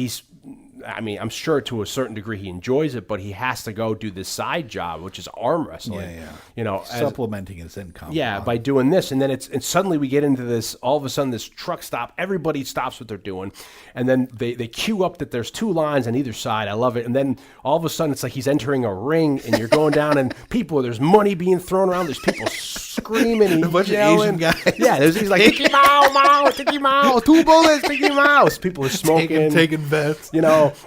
I'm sure to a certain degree he enjoys it, but he has to go do this side job, which is arm wrestling. Yeah. Supplementing his income. Yeah, by doing this, and then and suddenly we get into this. All of a sudden, this truck stop. Everybody stops what they're doing, and then they cue up that there's two lines on either side. I love it. And then all of a sudden, it's like he's entering a ring, and you're going down, and there's money being thrown around. There's people screaming and a bunch yelling. of Asian guys. Yeah, he's like Mickey Mouse, Mickey Mouse, 2 bullets, Mickey Mouse. People are smoking, taking bets.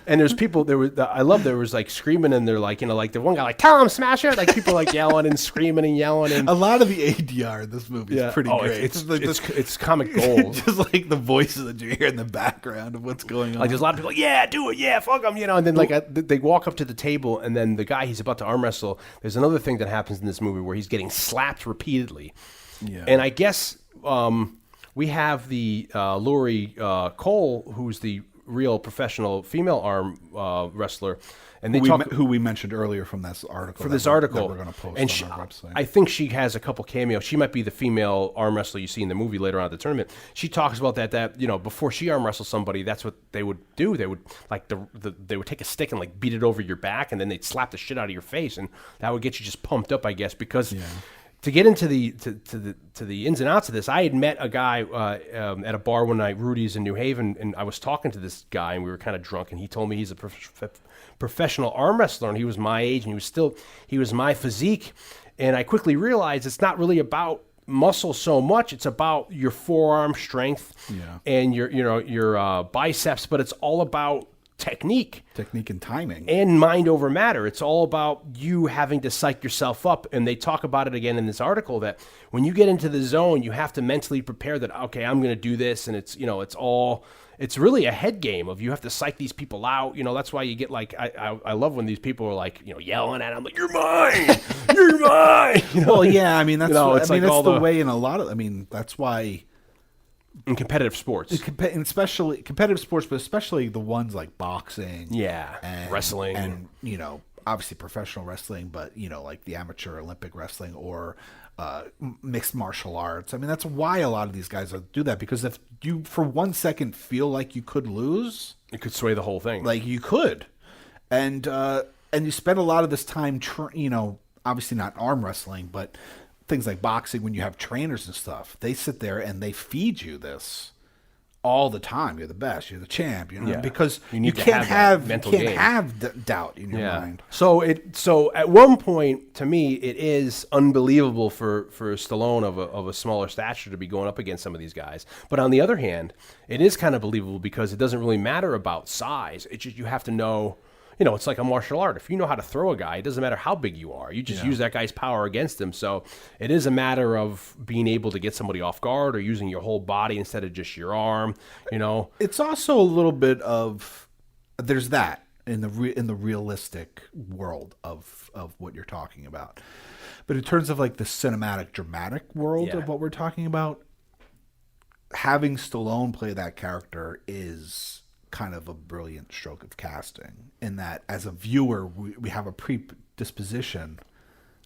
And there's people. There was like screaming, and they're like, like the one guy like, tell him smash it. Like people like yelling and screaming and yelling. And a lot of the ADR in this movie is pretty great. It's comic gold. Just like the voices that you hear in the background of what's going on. Like there's a lot of people like, yeah, do it, yeah, fuck them, And then like they walk up to the table, and then the guy he's about to arm wrestle. There's another thing that happens in this movie where he's getting slapped repeatedly. Yeah. And I guess we have the Lori Cole, who's the real professional female arm wrestler, and who we mentioned earlier from this article. That we're going to post on our website. I think she has a couple cameos. She might be the female arm wrestler you see in the movie later on at the tournament. She talks about that before she arm wrestles somebody, that's what they would do. They would like they would take a stick and like beat it over your back, and then they'd slap the shit out of your face, and that would get you just pumped up, I guess, because. Yeah. To get into the ins and outs of this, I had met a guy at a bar one night, Rudy's in New Haven, and I was talking to this guy, and we were kind of drunk, and he told me he's a professional arm wrestler, and he was my age, and he was my physique, and I quickly realized it's not really about muscle so much; it's about your forearm strength and your biceps, but it's all about technique and timing, and mind over matter. It's all about you having to psych yourself up, and they talk about it again in this article that when you get into the zone, you have to mentally prepare that, okay, I'm going to do this, and it's really a head game of you have to psych these people out. That's why you get like I love when these people are like yelling at them like, you're mine, you're mine. Well, yeah, I mean that's that's the way in a lot of. I mean that's why. In competitive sports, especially competitive sports, but especially the ones like boxing, and wrestling, and obviously professional wrestling, but like the amateur Olympic wrestling or mixed martial arts. I mean, that's why a lot of these guys do that, because if you for 1 second feel like you could lose, it could sway the whole thing. Like you could, and you spend a lot of this time, obviously not arm wrestling, but things like boxing, when you have trainers and stuff, they sit there and they feed you this all the time. You're the best. You're the champ. Because you can't have doubt in your mind. So at one point, to me, it is unbelievable for Stallone of a smaller stature to be going up against some of these guys. But on the other hand, it is kind of believable because it doesn't really matter about size. It's just you have to know. It's like a martial art. If you know how to throw a guy, it doesn't matter how big you are. You just use that guy's power against him. So it is a matter of being able to get somebody off guard or using your whole body instead of just your arm. It's also a little bit of there's that in the realistic world of what you're talking about. But in terms of like the cinematic, dramatic world of what we're talking about, having Stallone play that character is kind of a brilliant stroke of casting, in that as a viewer we have a predisposition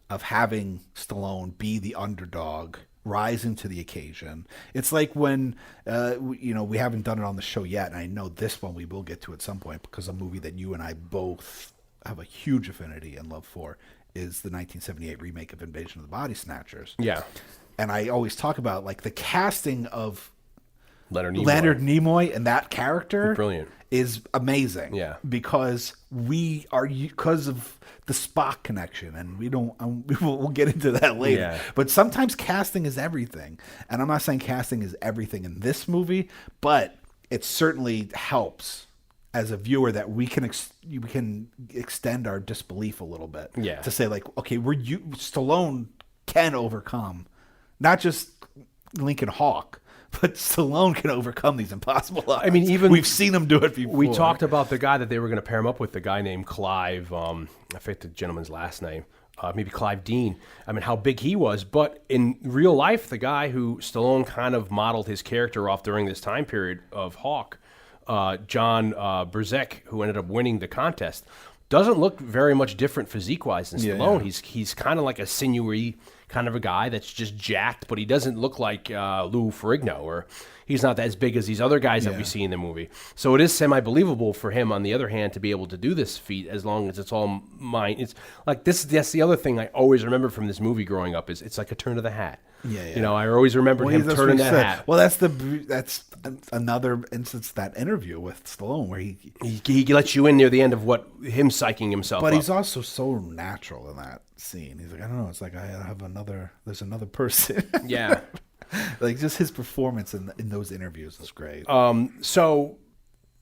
of having Stallone be the underdog, rising to the occasion. It's like when we haven't done it on the show yet, and I know this one we will get to at some point, because a movie that you and I both have a huge affinity and love for is the 1978 remake of Invasion of the Body Snatchers. Yeah. And I always talk about like the casting of Leonard Nimoy and that character Brilliant. is amazing. Yeah. Because because of the Spock connection, and we'll get into that later. Yeah. But sometimes casting is everything. And I'm not saying casting is everything in this movie, but it certainly helps as a viewer that we can extend our disbelief a little bit. Yeah. To say like, okay, Stallone can overcome not just Lincoln Hawk, but Stallone can overcome these impossible odds. I mean, even we've seen him do it before. We talked about the guy that they were going to pair him up with, the guy named Clive. I forget the gentleman's last name. Maybe Clive Dean. I mean, how big he was. But in real life, the guy who Stallone kind of modeled his character off during this time period of Hawk, John Berzek, who ended up winning the contest, doesn't look very much different physique-wise than Stallone. Yeah. He's kind of like a sinewy kind of a guy that's just jacked, but he doesn't look like Lou Ferrigno, or he's not as big as these other guys that we see in the movie. So it is semi-believable for him, on the other hand, to be able to do this feat as long as it's all mine. It's like that's the other thing I always remember from this movie growing up is it's like a turn of the hat. Yeah. You know, I always remember him turning that hat. Well, that's another instance, that interview with Stallone where He lets you in near the end of what him psyching himself but up. He's also so natural in that scene. He's like, I don't know, it's like there's another person. Yeah. Like just his performance in those interviews is great. So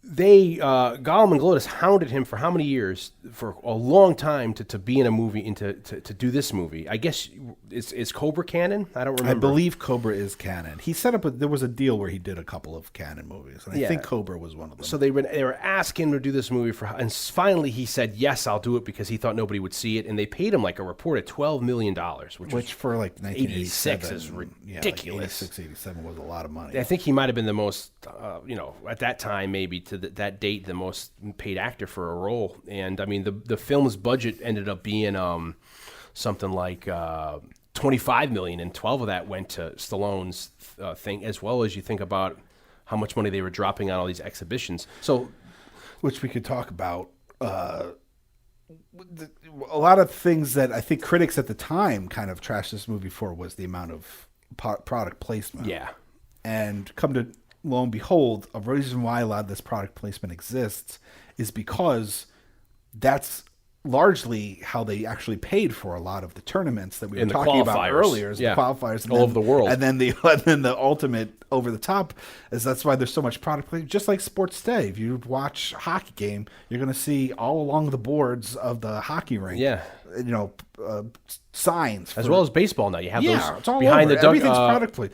they Gollum and Glottis hounded him for how many years? For a long time to be in a movie and to do this movie. I guess is Cobra canon? I don't remember. I believe Cobra is canon. He set up there was a deal where he did a couple of canon movies, and I think Cobra was one of them. So they were asking him to do this movie and finally he said yes, I'll do it, because he thought nobody would see it, and they paid him like a reported $12 million, which for like 1986 is ridiculous. Like 86, 87 was a lot of money. I think he might have been the most, at that time, maybe to that date, the most paid actor for a role. And I mean, the film's budget ended up being something like $25 million, and 12 of that went to Stallone's thing, as well as you think about how much money they were dropping on all these exhibitions. So, which we could talk about. A lot of things that I think critics at the time kind of trashed this movie for was the amount of product placement. Yeah. And come to lo and behold, a reason why a lot of this product placement exists is because that's largely how they actually paid for a lot of the tournaments that we were talking about earlier. The qualifiers, and all over the world, and then the ultimate over the top is that's why there's so much product placement. Just like sports today, if you watch a hockey game, you're going to see all along the boards of the hockey rink. Yeah. Signs as well as baseball now. You have those it's all behind over. the Everything's product plate.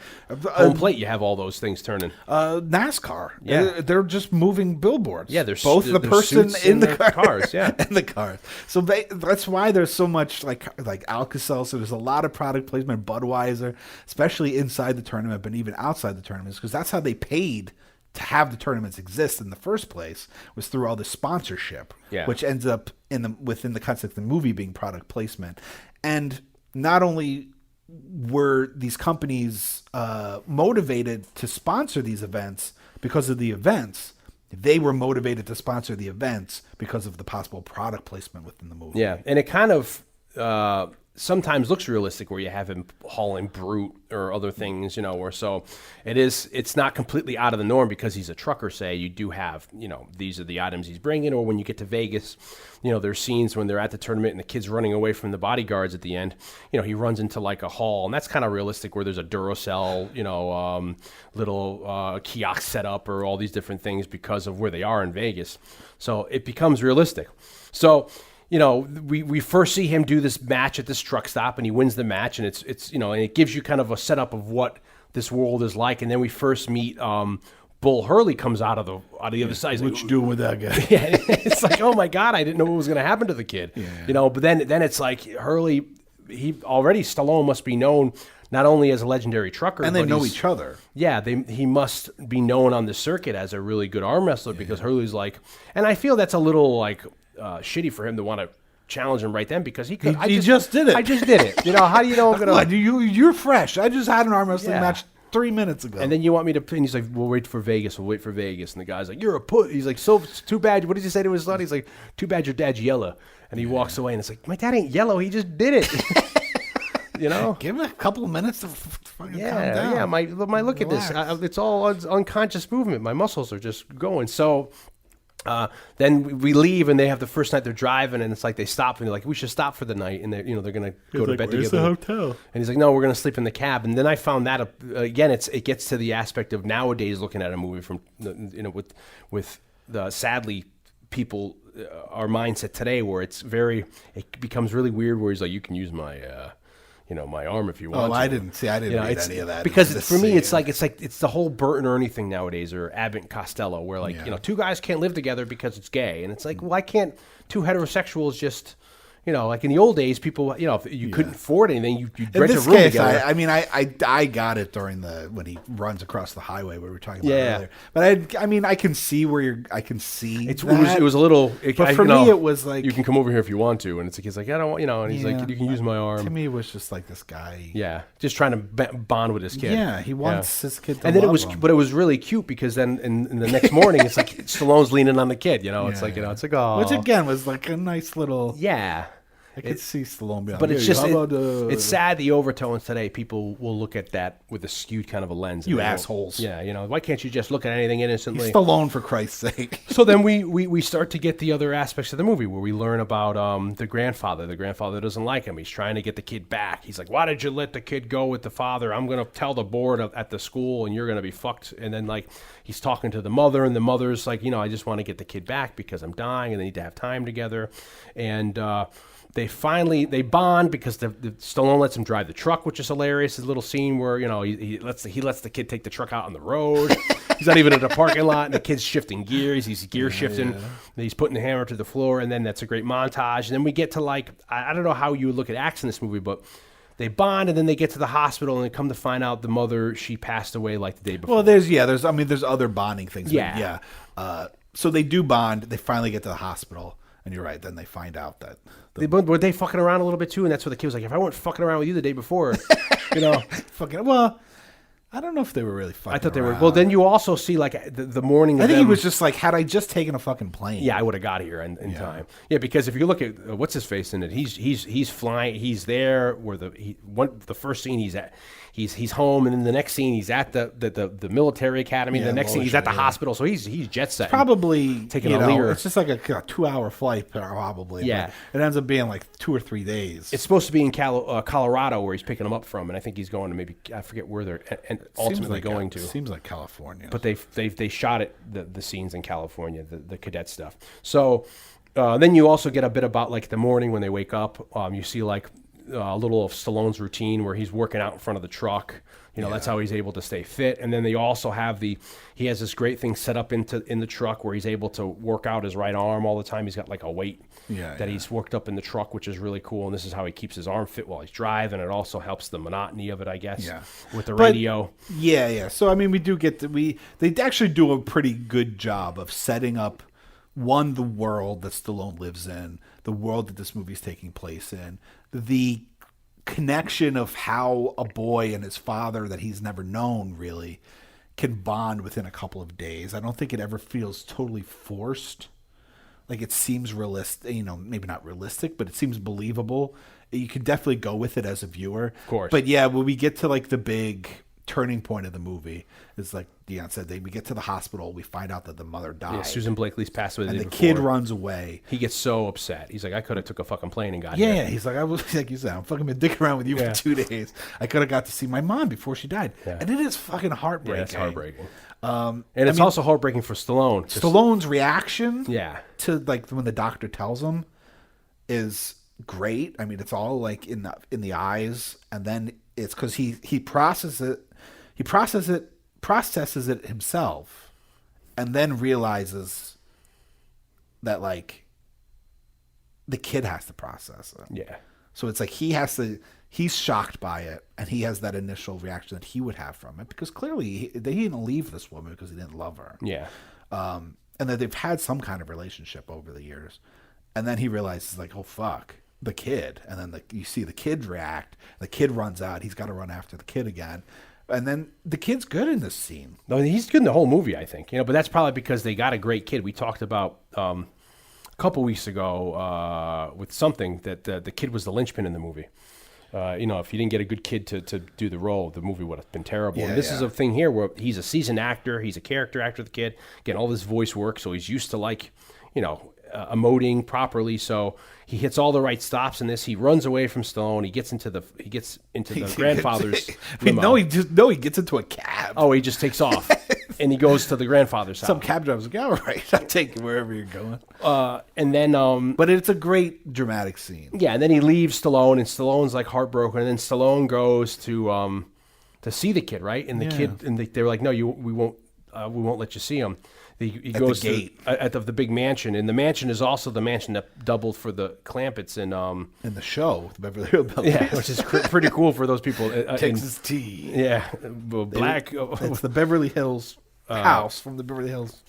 Home plate. You have all those things turning. NASCAR. Yeah, they're just moving billboards. Yeah, there's both the person in the cars. Yeah, and the cars. So that's why there's so much like Alka-Seltzer. There's a lot of product placement. Budweiser, especially inside the tournament, but even outside the tournaments, because that's how they paid to have the tournaments exist in the first place, was through all the sponsorship, which ends up within the concept of the movie being product placement. And not only were these companies motivated to sponsor these events because of the events, they were motivated to sponsor the events because of the possible product placement within the movie. Yeah, and it kind of sometimes looks realistic where you have him hauling Brute or other things, or so it's not completely out of the norm because he's a trucker, say. You do have, these are the items he's bringing, or when you get to Vegas, there's scenes when they're at the tournament and the kid's running away from the bodyguards at the end. He runs into like a hall, and that's kind of realistic where there's a Duracell, little kiosk set up or all these different things because of where they are in Vegas. So it becomes realistic. So, we first see him do this match at this truck stop, and he wins the match, and it's and it gives you kind of a setup of what this world is like. And then we first meet Bull Hurley comes out of the other side. What you doing with that guy? Yeah, it's like, oh my God, I didn't know what was going to happen to the kid. Yeah. But then it's like Hurley, Stallone must be known not only as a legendary trucker, and they know each other. Yeah, he must be known on the circuit as a really good arm wrestler because Hurley's like, and I feel that's a little like shitty for him to want to challenge him right then because he could. He just did it. I just did it. How do you know I'm gonna? You're fresh. I just had an arm wrestling match 3 minutes ago. And then you want me to? And he's like, "We'll wait for Vegas. We'll wait for Vegas." And the guy's like, "You're a put." He's like, "So it's too bad." What did you say to his son? He's like, "Too bad your dad's yellow." And he walks away, and it's like, "My dad ain't yellow. He just did it." You know, give him a couple of minutes to fucking calm down. Yeah, my look Relax. at this. It's all unconscious movement. My muscles are just going. So then we leave, and they have the first night they're driving, and it's like they stop, and they're like, we should stop for the night, and they're going to go to bed together. Where's the hotel? And he's like, no, we're going to sleep in the cab. And then I found that again, it gets to the aspect of nowadays looking at a movie from with the sadly people our mindset today where it becomes really weird where he's like, you can use my my arm if you want. I didn't read any of that. Because for me, it's the whole Bert and Ernie thing nowadays, or Abbott and Costello, where two guys can't live together because it's gay, and it's like, why can't two heterosexuals just, like in the old days, people, if you couldn't afford anything, you rent a room together. I got it during when he runs across the highway we were talking about earlier. But I can see I can see it was a little. But for me, it was like, you can come over here if you want to, and it's like he's like, I don't want, and he's like, you can use my arm. To me, it was just like this guy. Yeah, just trying to bond with his kid. Yeah, he wants his kid to. And then him. But it was really cute because then in the next morning, it's like Stallone's leaning on the kid. It's like it's like, oh, which again was like a nice little. Yeah. I could see Stallone being but like, it's just it's sad the overtones today. People will look at that with a skewed kind of a lens. You assholes. Yeah, why can't you just look at anything innocently? Stallone, for Christ's sake. So then we start to get the other aspects of the movie where we learn about the grandfather. The grandfather doesn't like him. He's trying to get the kid back. He's like, why did you let the kid go with the father? I'm going to tell the board at the school and you're going to be fucked. And then he's talking to the mother, and the mother's like, I just want to get the kid back because I'm dying and they need to have time together. And they bond because the Stallone lets him drive the truck, which is hilarious. His little scene where he lets the kid take the truck out on the road. He's not even in a parking lot, and the kid's shifting gears. He's gear shifting. And he's putting the hammer to the floor, and then that's a great montage. And then we get to I don't know how you would look at acts in this movie, but they bond, and then they get to the hospital, and they come to find out the mother, she passed away the day before. Well, there's other bonding things. Yeah. So they do bond. They finally get to the hospital. And you're right. Then they find out that were they fucking around a little bit too, and that's what the kid was like. If I weren't fucking around with you the day before, fucking. Well, I don't know if they were really fucking. I thought they around. were. Well, then you also see the morning. I think he was just like, had I just taken a fucking plane. Yeah, I would have got here in time. Yeah, because if you look at what's his face in it, he's flying. He's there where the first scene he's at. He's home, and then the next scene he's at the military academy. The next scene he's at the hospital. So he's jet set. Probably taking a Lear. It's just like a 2-hour flight, probably. Yeah, it ends up being like 2 or 3 days. It's supposed to be in Colorado where he's picking them up from, and I think he's going to maybe I forget where they're ultimately going to. Seems like California, but they shot it the scenes in California, the cadet stuff. So then you also get a bit about the morning when they wake up. You see a little of Stallone's routine where he's working out in front of the truck. That's how he's able to stay fit. And then they also have he has this great thing set up in the truck where he's able to work out his right arm all the time. He's got a weight that he's worked up in the truck, which is really cool. And this is how he keeps his arm fit while he's driving. It also helps the monotony of it, I guess, with the radio. Yeah. So, I mean, we do get they actually do a pretty good job of setting up, the world that Stallone lives in, the world that this movie's taking place in, the connection of how a boy and his father that he's never known really can bond within a couple of days. I don't think it ever feels totally forced. It seems realistic, maybe not realistic, but it seems believable. You can definitely go with it as a viewer. Of course. But yeah, when we get to the big turning point of the movie, is like Dion said, we get to the hospital, we find out that the mother died. Yeah, Susan Blakely's passed away and the before. Kid runs away. He gets so upset. He's like, I could have took a fucking plane and got here. Yeah, he's like, I was like you said, I'm fucking been dicking around with you for 2 days. I could have got to see my mom before she died. Yeah. And it is fucking heartbreaking. Yeah, it's heartbreaking. And it's also heartbreaking for Stallone. Stallone's reaction to when the doctor tells him is great. I mean, it's all in the eyes, and then it's because he processes it himself, and then realizes that the kid has to process it. Yeah. So it's he's shocked by it, and he has that initial reaction that he would have from it, because clearly he didn't leave this woman because he didn't love her. Yeah. And that they've had some kind of relationship over the years. And then he realizes oh fuck, the kid. And then you see the kid react. The kid runs out. He's got to run after the kid again. And then the kid's good in this scene. No, he's good in the whole movie, I think. But that's probably because they got a great kid. We talked about a couple weeks ago with something that the kid was the linchpin in the movie. if you didn't get a good kid to do the role, the movie would have been terrible. And this is a thing here where he's a seasoned actor. He's a character actor, the kid. Getting all this voice work, so he's used to emoting properly. So he hits all the right stops in this. He runs away from Stallone. He gets into the grandfather's limo. He gets into a cab. Oh, he just takes off. And he goes to the grandfather's house. Some cab driver's like, all right, I'll take you wherever you're going. And then... but it's a great dramatic scene. Yeah, and then he leaves Stallone, and Stallone's like heartbroken, and then Stallone goes to see the kid, right? And the kid, and they were like, no, we won't let you see him. He goes the gate at the big mansion, and the mansion is also the mansion that doubled for the Clampetts in the show, the Beverly Hillbillies. Yeah, which is pretty cool for those people. Texas tea. Yeah, black. It's the Beverly Hills house from the Beverly Hills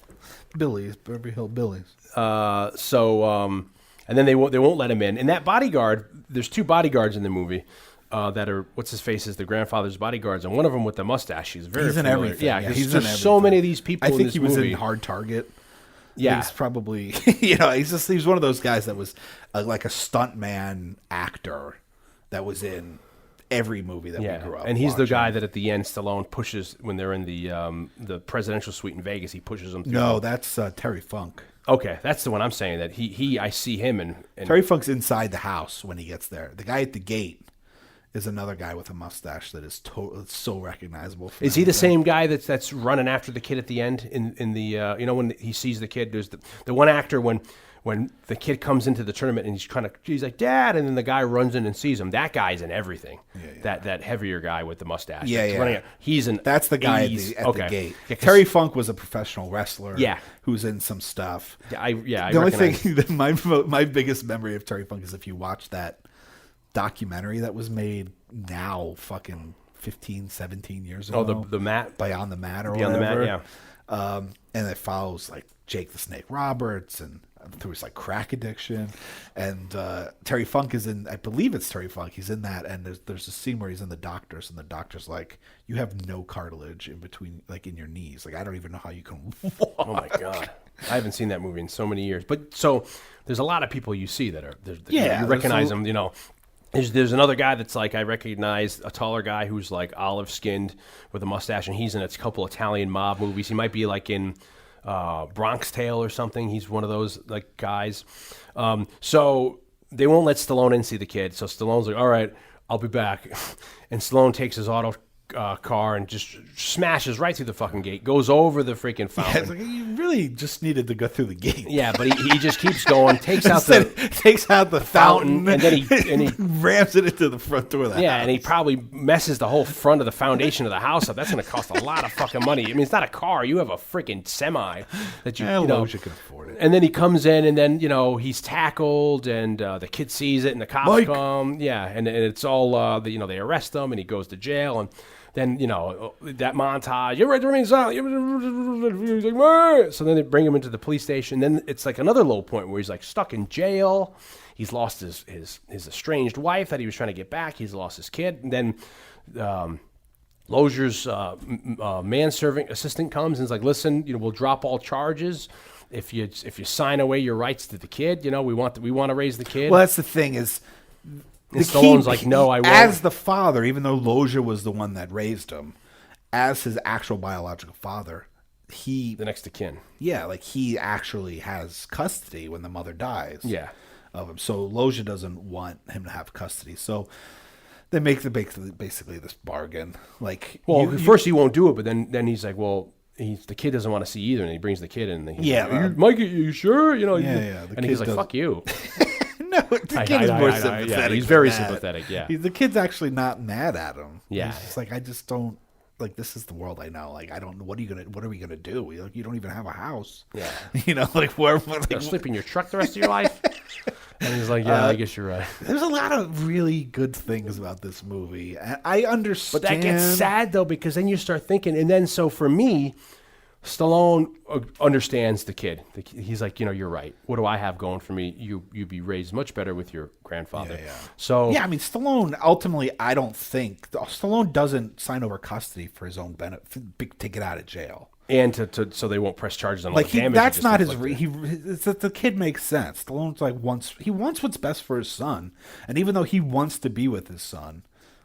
Billies, Beverly Hill Billies. And then they won't let him in. And that bodyguard, there's 2 bodyguards in the movie. That are what's his face is the grandfather's bodyguards, and one of them with the mustache. He's very in familiar. everything. Yeah, he's there's so many of these people. I think in this he was movie. in Hard Target. Yeah, he's probably he's one of those guys that was like a stuntman actor that was in every movie that we grew up. And he's watching. the guy that at the end Stallone pushes when they're in the presidential suite in Vegas. He pushes them through. No, that's Terry Funk. Okay, that's the one I'm saying. That I see him and Terry Funk's inside the house when he gets there. The guy at the gate is another guy with a mustache that is so recognizable. Is he the same guy that's running after the kid at the end in the when he sees the kid? There's the one actor when the kid comes into the tournament and he's like, Dad, and then the guy runs in and sees him. That guy's in everything. Yeah. That heavier guy with the mustache. Yeah. He's in. That's the guy at the gate. Yeah, Terry Funk was a professional wrestler. Yeah. Who's in some stuff. The only thing that my biggest memory of Terry Funk is if you watch that documentary that was made now fucking 15, 17 years ago. Oh, the mat? Beyond the Mat or Beyond whatever. the Mat, yeah. And it follows like Jake the Snake Roberts and through his like crack addiction. And Terry Funk is in, I believe it's Terry Funk. He's in that. And there's a scene where he's in the doctor's and the doctor's like, you have no cartilage in between, like in your knees. Like, I don't even know how you can walk. Oh my God. I haven't seen that movie in so many years. But so there's a lot of people you see that are, you recognize them, There's another guy that's like, I recognize a taller guy who's like olive skinned with a mustache, and he's in a couple Italian mob movies. He might be like in Bronx Tale or something. He's one of those like guys. So they won't let Stallone in see the kid. So Stallone's like, all right, I'll be back. And Stallone takes his auto car and just smashes right through the fucking gate, goes over the freaking fountain. Yeah, it's like, you really just needed to go through the gate. Yeah, but he just keeps going, takes out the fountain, and then he rams it into the front door of the house. Yeah, and he probably messes the whole front of the foundation of the house up. That's going to cost a lot of fucking money. I mean, it's not a car. You have a freaking semi that you can afford it. And then he comes in, and then he's tackled, and the kid sees it, and the cops come. Yeah, and it's all they arrest him, and he goes to jail, and then that montage. You're right to remain silent. He's like, so then they bring him into the police station. Then it's like another low point where he's like stuck in jail. He's lost his estranged wife that he was trying to get back. He's lost his kid. And then Lozier's manservant assistant comes and is like, listen, we'll drop all charges if you sign away your rights to the kid. We want to raise the kid. Well, that's the thing is. Stallone's like, no, I won't. As the father, even though Lozier was the one that raised him, as his actual biological father, the next of kin. Yeah, like he actually has custody when the mother dies. Yeah. Of him. So Lozier doesn't want him to have custody. So they make basically this bargain. Like, first he won't do it, but then he's like, well, the kid doesn't want to see either, and he brings the kid in. And he's like, Mike, you sure? And he's like, fuck you. No, the kid is more sympathetic. Yeah, he's very sympathetic, yeah. The kid's actually not mad at him. Yeah. He's just like, I just don't, like, this is the world I know. Like, I don't, what are we going to do? You don't even have a house. Yeah. Where? Like, sleep in your truck the rest of your life? And he's like, yeah, I guess you're right. There's a lot of really good things about this movie. I understand. But that gets sad, though, because then you start thinking, and then so for me, Stallone understands the kid. He's like, you're right. What do I have going for me? You'd be raised much better with your grandfather. Yeah. So yeah, I mean, Stallone ultimately, I don't think Stallone doesn't sign over custody for his own benefit to get out of jail. And so they won't press charges on all Like the damage. that's not his. The kid makes sense. Stallone's like he wants what's best for his son, and even though he wants to be with his son,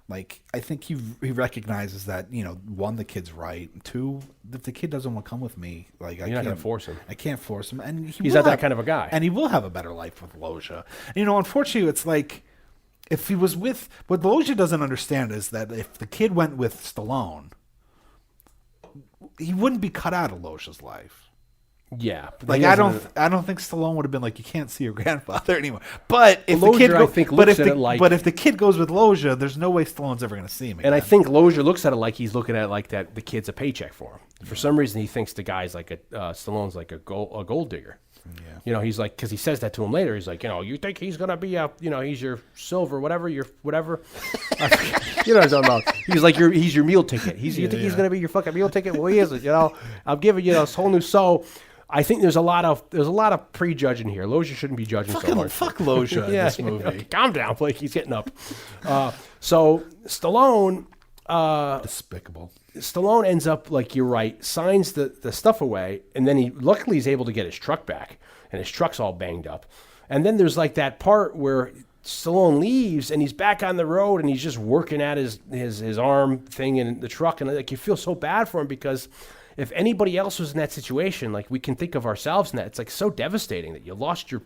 like I think he recognizes that one, the kid's right. Two, if the kid doesn't want to come with me, like you're not gonna force him. I can't force him, and he's not that kind of a guy, and he will have a better life with Loja. And, unfortunately, it's like if he was with what Loja doesn't understand is that if the kid went with Stallone, he wouldn't be cut out of Loja's life. Yeah, like I don't think Stallone would have been like, you can't see your grandfather anymore. But if the kid, but if the kid goes with Loja, there's no way Stallone's ever going to see him again. And I think Loja looks at it like he's looking at it like that the kid's a paycheck for him. For some reason, he thinks the guy's like Stallone's like a gold digger. Yeah. He's like, because he says that to him later. He's like, you think he's gonna be he's your silver, whatever, your whatever. I forget, what I'm talking about. He's like he's your meal ticket. You think he's gonna be your fucking meal ticket? Well, he isn't. I'm giving you this whole new. So I think there's a lot of prejudging here. Loja shouldn't be judging so much. Fuck Loja in this movie. Calm down, Blake. He's getting up. So Stallone. Despicable. Stallone ends up, like you're right, signs the stuff away, and then luckily he's able to get his truck back, and his truck's all banged up. And then there's like that part where Stallone leaves, and he's back on the road, and he's just working at his arm thing in the truck, and like you feel so bad for him because if anybody else was in that situation, like we can think of ourselves in that, it's like so devastating that you lost your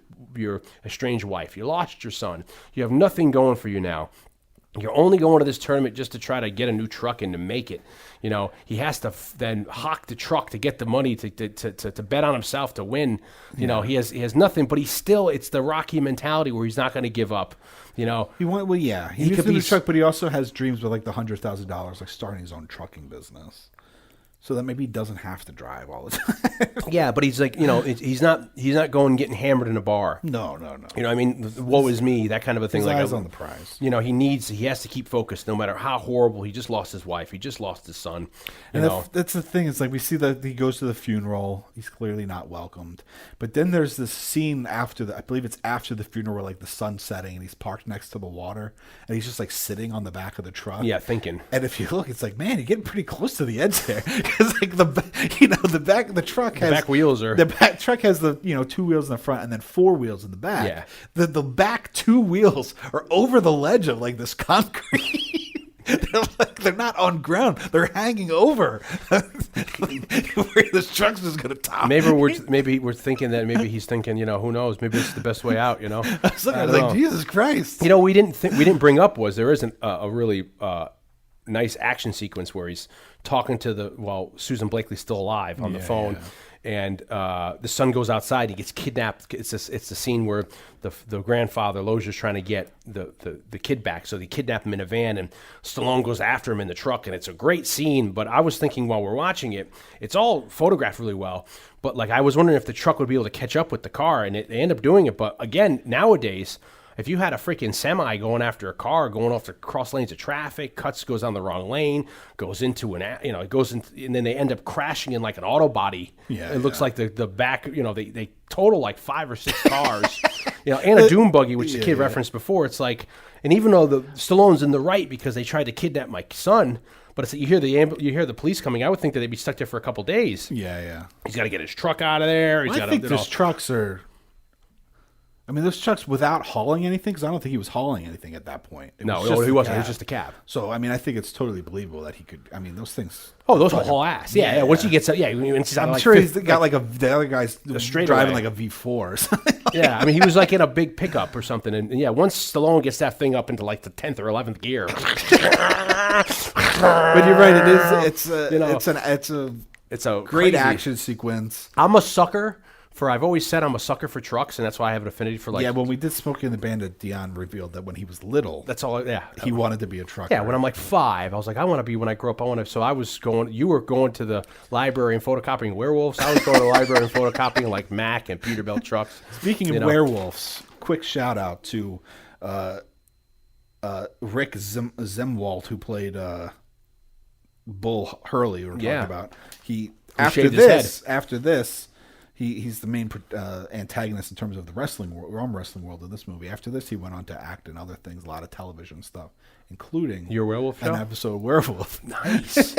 estranged wife, you lost your son, you have nothing going for you now. You're only going to this tournament just to try to get a new truck and to make it. He has to then hawk the truck to get the money to bet on himself to win. He has nothing, but it's the Rocky mentality where he's not going to give up. He needs a new truck, but he also has dreams with like the $100,000, like starting his own trucking business. So that maybe he doesn't have to drive all the time. Yeah, but he's like, he's not going and getting hammered in a bar. No. Woe is me, that kind of a thing. His like eyes on the prize. He has to keep focused no matter how horrible. He just lost his wife. He just lost his son. That's the thing. It's like we see that he goes to the funeral. He's clearly not welcomed. But then there's this scene I believe it's after the funeral where like the sun's setting and he's parked next to the water and he's just like sitting on the back of the truck. Yeah, thinking. And if you look, it's like, man, you're getting pretty close to the edge there. Because like the back of the truck has back wheels the back truck has the 2 wheels in the front and then 4 wheels in the back. Yeah. The back 2 wheels are over the ledge of like this concrete. They're not on ground. They're hanging over where this truck's just going to top. Maybe we're thinking that maybe he's thinking, who knows? Maybe it's the best way out. I was looking, I was like, Jesus Christ. We didn't bring up there isn't a really nice action sequence where he's talking to Susan Blakely's still alive on the phone. Yeah. And the son goes outside. He gets kidnapped. It's the scene where the grandfather Loja's trying to get the kid back. So they kidnap him in a van, and Stallone goes after him in the truck. And it's a great scene. But I was thinking while we're watching it, it's all photographed really well. But like I was wondering if the truck would be able to catch up with the car, and they end up doing it. But again, nowadays, if you had a freaking semi going after a car, going off the cross lanes of traffic, goes on the wrong lane, goes into it goes in, and then they end up crashing in like an auto body. Yeah, it looks like the back, they total like 5 or 6 cars, and a doom buggy, which the kid referenced before. It's like, and even though the Stallone's in the right because they tried to kidnap my son, but it's you hear the police coming. I would think that they'd be stuck there for a couple days. Yeah. He's got to get his truck out of there. I think those trucks are. I mean, those trucks without hauling anything, because I don't think he was hauling anything at that point. He wasn't. It was just a cab. So, I mean, I think it's totally believable that he could. I mean, those things. Oh, those will haul ass. Yeah. Once he gets up, I'm sure he's got like the other guy's driving like a V4 or something. Yeah, I mean, he was like in a big pickup or something, and once Stallone gets that thing up into like the 10th or 11th gear. But you're right. It is. It's a great action sequence. I'm a sucker. I've always said I'm a sucker for trucks, and that's why I have an affinity for like. Yeah, when we did Smokey and the Bandit, Dion revealed that when he was little, that's all. Yeah, he wanted to be a trucker. Yeah, when I'm like 5, I was like, I want to be when I grow up. So I was going. You were going to the library and photocopying werewolves. I was going to the library and photocopying like Mack and Peterbilt trucks. Speaking of werewolves, quick shout out to Rick Zemwalt, who played Bull Hurley. We were talking about. After this. He's the main antagonist in terms of the arm wrestling world of this movie. After this, he went on to act in other things, a lot of television stuff, including Your Werewolf show? An episode of Werewolf. Nice.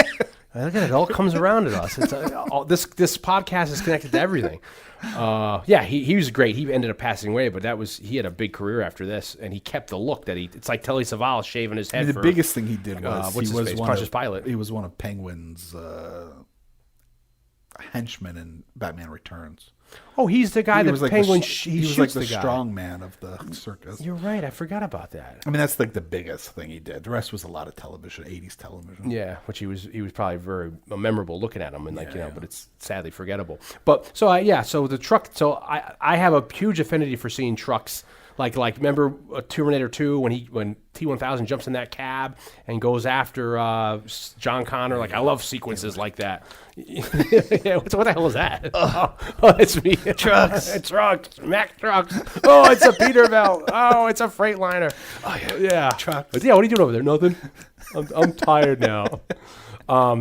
Look at it. It all comes around at us. It's this podcast is connected to everything. Yeah, he was great. He ended up passing away, but he had a big career after this, and he kept the look that it's like Telly Savalas shaving his head. The biggest thing he did was he was Pontius Pilate. He was one of Penguin's henchmen in Batman Returns. Oh, he's the guy that Penguin. He was like the strong man of the circus. You're right. I forgot about that. I mean, that's like the biggest thing he did. The rest was a lot of television, 80s television. Yeah, which he was probably very memorable looking at him, and but it's sadly forgettable. But so the truck. So I have a huge affinity for seeing trucks. Like remember Terminator 2 when T-1000 jumps in that cab and goes after John Connor. Like I love sequences like that. Yeah, what the hell is that? Oh, it's me. Trucks. Mack trucks. Oh, it's a Peterbilt. Oh, it's a Freightliner. Oh, yeah. Trucks. But, what are you doing over there? Nothing. I'm tired now.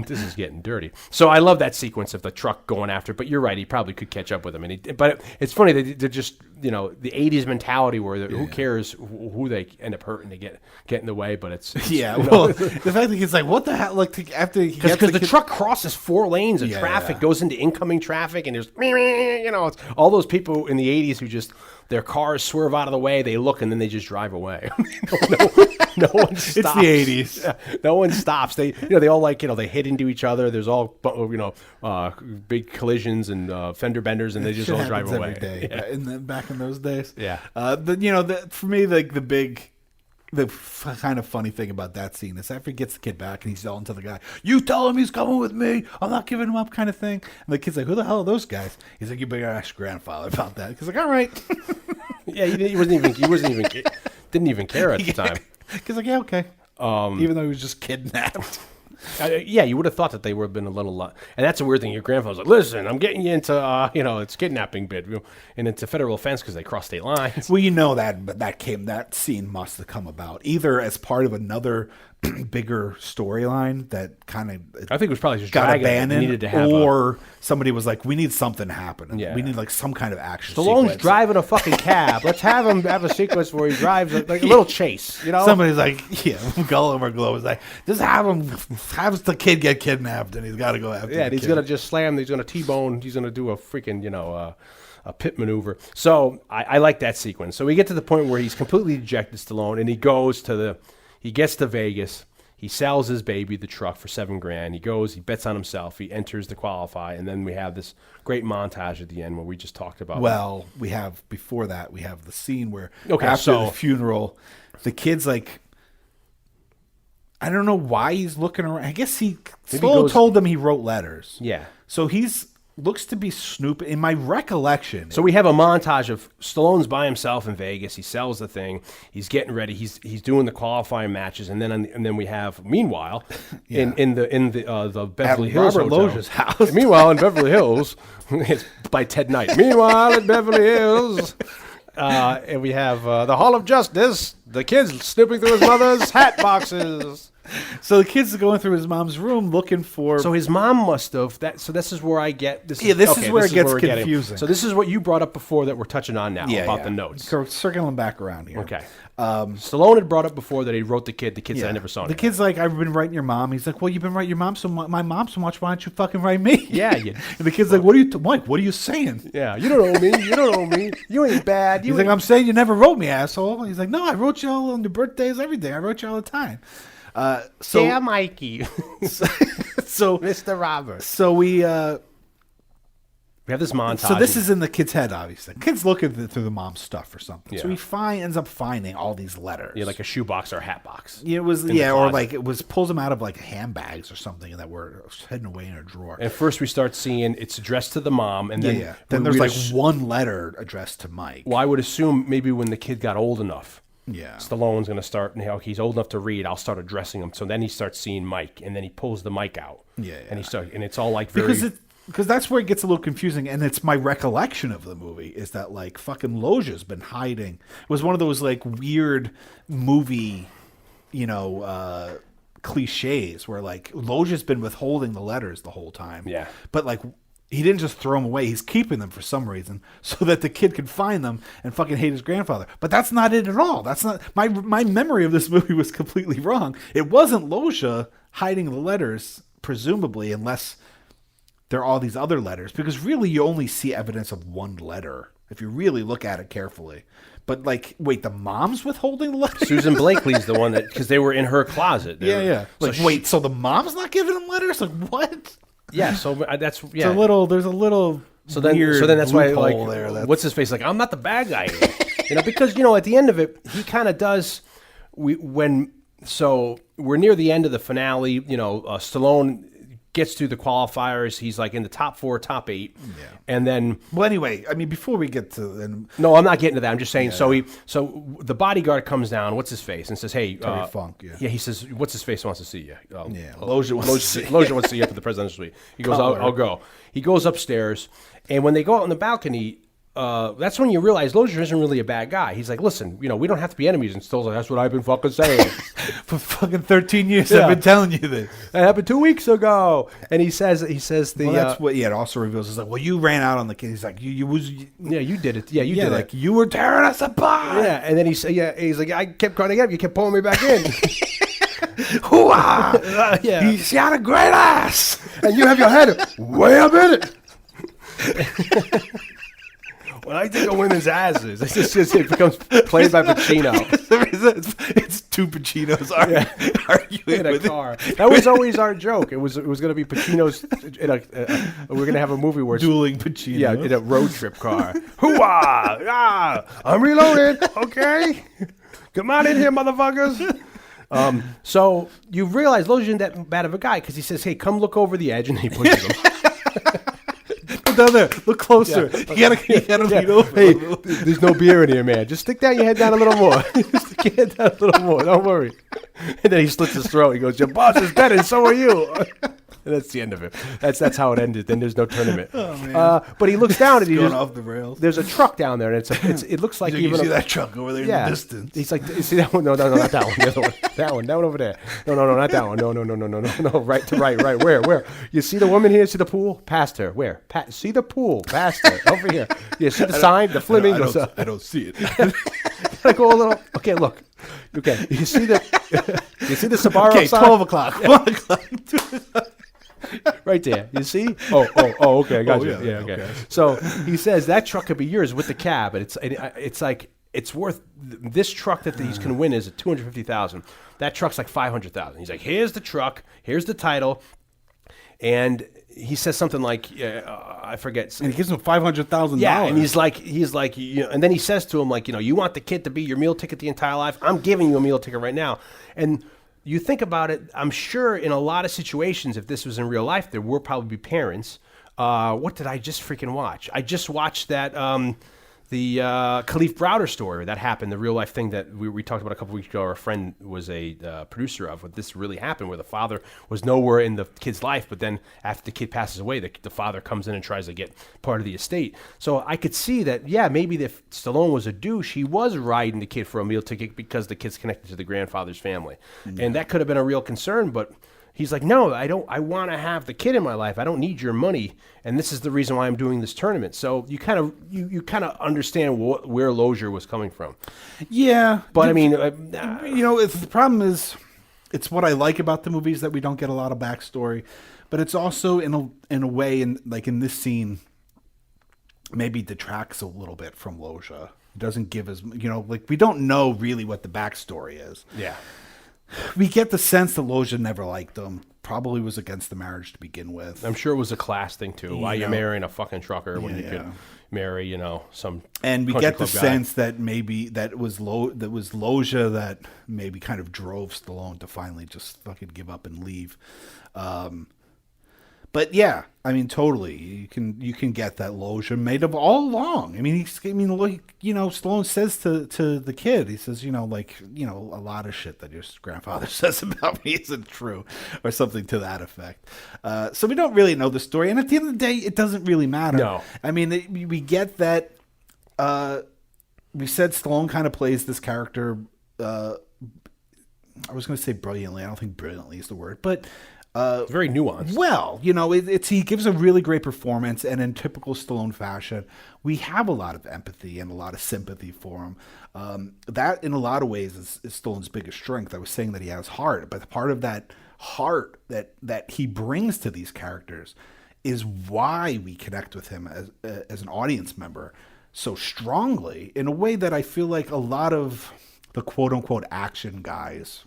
This is getting dirty. So I love that sequence of the truck going after. But you're right. He probably could catch up with him. But it's funny. They're just the 80s mentality where who cares who they end up hurting to get in the way. But it's well, the fact that he's like, what the hell? Like after because the truck crosses 4 lanes of traffic, goes into incoming traffic, and there's it's all those people in the 80s who just their cars swerve out of the way. They look and then they just drive away. No one stops. It's the 80s. Yeah, no one stops. They all they hit into each other. There's all big collisions and fender benders, and they just all drive away every day. Yeah. Back in those days. Yeah. For me, like the kind of funny thing about that scene is after he gets the kid back and he's yelling to the guy, "You tell him he's coming with me. I'm not giving him up," kind of thing. And the kid's like, "Who the hell are those guys?" He's like, "You better ask your grandfather about that." He's like, "All right." Yeah, he didn't even care at the time. He's like, "Yeah, okay." Even though he was just kidnapped. You would have thought that they would have been a little, and that's a weird thing. Your grandfather's like, "Listen, I'm getting you into, it's kidnapping bid, and it's a federal offense because they cross state lines." Well, but that scene must have come about either as part of another bigger storyline that kind of I think it was probably just got abandoned, needed to have or somebody was like, "We need something to happen. Yeah. We need like some kind of action." Stallone's sequence. driving a fucking cab. Let's have him have a sequence where he drives like a little chase. Somebody's like, Gulliver Glow is like, just have the kid get kidnapped, and he's got to go after. Yeah, and he's gonna just slam. He's gonna T-bone. He's gonna do a freaking a pit maneuver. So I like that sequence. So we get to the point where he's completely dejected, Stallone, and he gets to Vegas. He sells his baby, the truck, for $7,000. He goes, he bets on himself. He enters the qualify, and then we have this great montage at the end where we just talked about. Well, before that, we have the scene where after the funeral, the kid's like, I don't know why he's looking around. I guess Stallone told them he wrote letters. Yeah. So looks to be snooping, in my recollection. So we have a montage of Stallone's by himself in Vegas. He sells the thing. He's getting ready. He's doing the qualifying matches, and then we have meanwhile in the Beverly Hills Robert Hotel. Loge's house. Meanwhile in Beverly Hills, it's by Ted Knight. Meanwhile in Beverly Hills. And we have the Hall of Justice. The kid's snooping through his mother's hat boxes. So the kid's going through his mom's room looking for. So his mom must have that. So this is where I get this. This is where it gets confusing. So this is what you brought up before that we're touching on now about the notes. Circling back around here. Okay. Stallone had brought up before that he wrote the kid. The kid said, "I never saw it." The kid's like, "I've been writing your mom." He's like, "Well, you've been writing your mom my mom so much. Why don't you fucking write me?" Yeah. And the kid's like, "What are you, Mike? What are you saying?" Yeah. You don't know me. You don't know me. You ain't bad. He's like, "I'm saying you never wrote me, asshole." He's like, "No, I wrote you all on your birthdays, everything. I wrote you all the time." Yeah, Mikey. So Mr. Roberts. So we have this montage. So this is in the kid's head, obviously. The kid's looking through the mom's stuff or something. Yeah. So he ends up finding all these letters. Yeah, like a shoebox or a hat box. Yeah, it was. Yeah, or like pulls them out of like handbags or something that were hidden away in a drawer. And first we start seeing it's addressed to the mom, and then then there's like one letter addressed to Mike. Well, I would assume maybe when the kid got old enough. Yeah, Stallone's going to start. He's old enough to read. I'll start addressing him. So then he starts seeing Mike, and then he pulls the mic out. Yeah, and it's all like very because that's where it gets a little confusing. And it's my recollection of the movie is that like fucking Loja's been hiding. It was one of those like weird movie, cliches where like Loja's been withholding the letters the whole time. Yeah, but like. He didn't just throw them away. He's keeping them for some reason so that the kid can find them and fucking hate his grandfather. But that's not it at all. That's not my memory of this movie was completely wrong. It wasn't Loja hiding the letters presumably, unless there are all these other letters, because really you only see evidence of one letter if you really look at it carefully. But like, wait, the mom's withholding the letter? Susan Blakely's the one that, because they were in her closet. Yeah. Like, So wait, so the mom's not giving him letters? Like, what? Yeah, so that's There's a little So then weird that's why, like, loophole there. what's his face? Like, I'm not the bad guy here. Because at the end of it, he kind of does. So we're near the end of the finale. Stallone gets through the qualifiers. He's like in the top 4, top 8, and then. Well, anyway, I mean, before we get to no, I'm not getting to that. I'm just saying. So the bodyguard comes down. What's his face? And says, "Hey, Terry Funk." Yeah. He says, "What's his face wants to see you." Loja wants to see you. Loja wants to see you up at the presidential suite. He goes, I'll go. He goes upstairs, and when they go out on the balcony, that's when you realize Loja isn't really a bad guy. He's like, listen, we don't have to be enemies. And Still's like, that's what I've been fucking saying. For fucking 13 years, I've been telling you this. That happened 2 weeks ago. And he says the. Well, that's what. Yeah, it also reveals. It's like, well, you ran out on the kid. He's like, you did it. Yeah, you did like, it. you were tearing us apart. Yeah, and then he said, he's like, I kept cutting up. You kept pulling me back in. Hoo-ah! He's got a great ass, and you have your head way up in it. When I think of women's asses, it becomes played by Pacino. It's two Pacinos arguing in a with car. That was always our joke. It was going to be Pacino's. We're going to have a movie where dueling Pacinos. Yeah, in a road trip car. Hoo-ah! Ah! I'm reloaded. Okay, come on in here, motherfuckers. So you realize Loja isn't that bad of a guy because he says, "Hey, come look over the edge," and he pushes him. Down there, look closer. You gotta lean over. Hey, there's no beer in here, man. Just stick down your head down a little more. Stick your head down a little more. Don't worry. And then he slits his throat. He goes, "Your boss is dead, and so are you." And that's the end of it. That's how it ended. Then there's no tournament. Oh, man. But he looks down and he's going off the rails. There's a truck down there, and it looks like you see that truck over there in the distance. He's like, you see that one? No, not that one. The other one. That one over there. No, not that one. No. Right to right. Where? You see the woman here? See the pool? Past her. Where? See the pool? Past her. Over here. You see the sign? The flamingos. I don't see it. I go a little. Okay, look. Okay, you see the Sbarro okay, sign? 12 o'clock. 1 o'clock. Right there. You see? Oh, okay. I got you. Yeah, okay. So he says that truck could be yours with the cab, and it's like it's worth this truck that these can win is at $250,000. That truck's like $500,000. He's like, here's the truck, here's the title, and he says something like, I forget. And he gives him $500,000. Yeah, and he's like, and then he says to him like, you want the kid to be your meal ticket the entire life? I'm giving you a meal ticket right now, and. You think about it, I'm sure in a lot of situations, if this was in real life, there will probably be parents. What did I just freaking watch? I just watched that, the Khalif Browder story that happened, the real life thing that we talked about a couple weeks ago. Our friend was a producer of, what this really happened, where the father was nowhere in the kid's life, but then after the kid passes away, the father comes in and tries to get part of the estate. So I could see that, maybe if Stallone was a douche, he was riding the kid for a meal ticket because the kid's connected to the grandfather's family. Mm-hmm. And that could have been a real concern, but he's like, no, I don't. I want to have the kid in my life. I don't need your money, and this is the reason why I'm doing this tournament. So you kind of understand where Loja was coming from. Yeah, but I mean, the problem is, it's what I like about the movies that we don't get a lot of backstory, but it's also in a way, in this scene, maybe detracts a little bit from Loja. It doesn't give us, we don't know really what the backstory is. Yeah. We get the sense that Loja never liked him. Probably was against the marriage to begin with. I'm sure it was a class thing too. Why are you marrying a fucking trucker when you could marry, some? And we get the sense that maybe that was Loja that maybe kind of drove Stallone to finally just fucking give up and leave. But yeah, I mean, totally. You can get that Loja made of all along. I mean, Stallone says to the kid, he says, a lot of shit that your grandfather says about me isn't true, or something to that effect. So we don't really know the story, and at the end of the day, it doesn't really matter. No, I mean, we get that. We said Stallone kind of plays this character. I was going to say brilliantly. I don't think brilliantly is the word, but. It's very nuanced. Well, he gives a really great performance, and in typical Stallone fashion, we have a lot of empathy and a lot of sympathy for him. That, in a lot of ways, is Stallone's biggest strength. I was saying that he has heart, but part of that heart that he brings to these characters is why we connect with him as an audience member so strongly, in a way that I feel like a lot of the quote-unquote action guys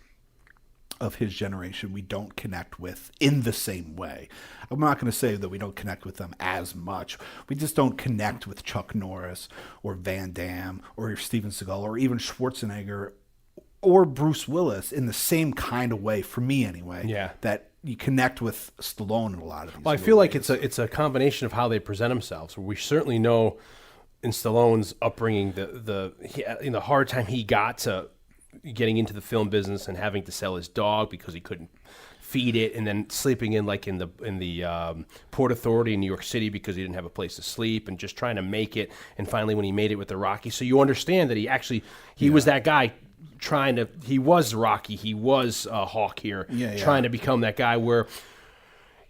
of his generation we don't connect with in the same way. I'm not going to say that we don't connect with them as much. We just don't connect with Chuck Norris or Van Damme or Steven Seagal or even Schwarzenegger or Bruce Willis in the same kind of way, for me anyway. Yeah. That you connect with Stallone in a lot of these Well, I feel like movies. it's a combination of how they present themselves. We certainly know in Stallone's upbringing the hard time he got to getting into the film business and having to sell his dog because he couldn't feed it, and then sleeping in the Port Authority in New York City because he didn't have a place to sleep, and just trying to make it. And finally, when he made it with the Rocky, so you understand that he was that guy he was Rocky, he was Hawk here, trying to become that guy where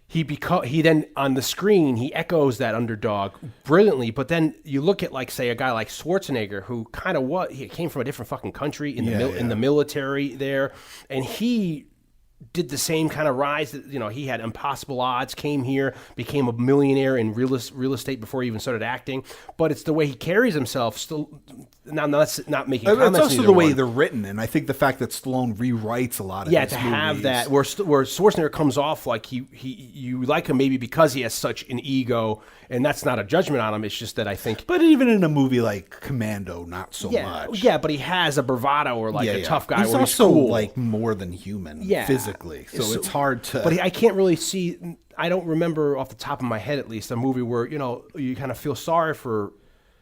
he then on the screen he echoes that underdog brilliantly. But then you look at, like, say, a guy like Schwarzenegger, who kind of he came from a different fucking country in the military there, and he did the same kind of rise. He had impossible odds, came here, became a millionaire in real estate before he even started acting. But it's the way he carries himself. Still, that's not making comments. It's also the way they're written, and I think the fact that Stallone rewrites a lot of these have movies. that where Schwarzenegger comes off like you like him maybe because he has such an ego, and that's not a judgment on him. It's just that I think. But even in a movie like Commando, not so much. Yeah, but he has a bravado or a tough guy. He's where also he's cool. like more than human physically, so it's hard to. But I can't really see. I don't remember off the top of my head, at least, a movie where you kind of feel sorry for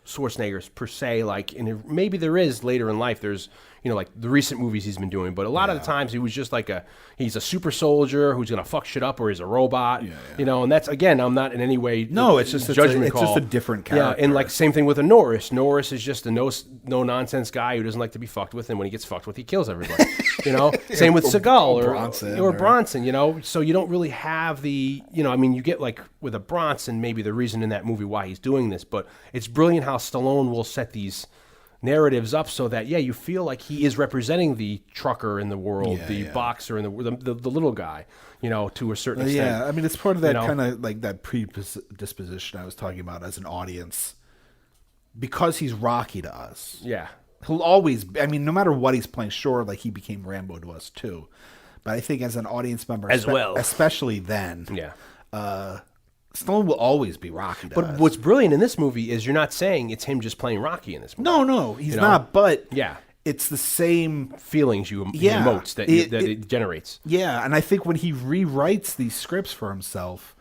Schwarzenegger per se. Like, and maybe there is later in life. There's like the recent movies he's been doing, but a lot of the times he was just like he's a super soldier who's gonna fuck shit up, or he's a robot. And that's, again, I'm not in any way it's just judgment call. It's just a different character. Yeah, and like same thing with a Norris. Norris is just a no nonsense guy who doesn't like to be fucked with, and when he gets fucked with, he kills everybody. Same with Seagal or Bronson. So you don't really have the you get like with a Bronson, maybe the reason in that movie why he's doing this, but it's brilliant how Stallone will set these narratives up so that you feel like he is representing the trucker in the world, the boxer and the little guy, to a certain extent. Yeah, I mean, it's part of that kind of like that predisposition I was talking about as an audience, because he's Rocky to us. Yeah, he'll always. I mean, no matter what he's playing, sure, like he became Rambo to us too, but I think as an audience member, especially then, Stallone will always be Rocky to us. But what's brilliant in this movie is you're not saying it's him just playing Rocky in this movie. No, he's not. But yeah, it's the same feelings he emotes that it generates. Yeah, and I think when he rewrites these scripts for himself,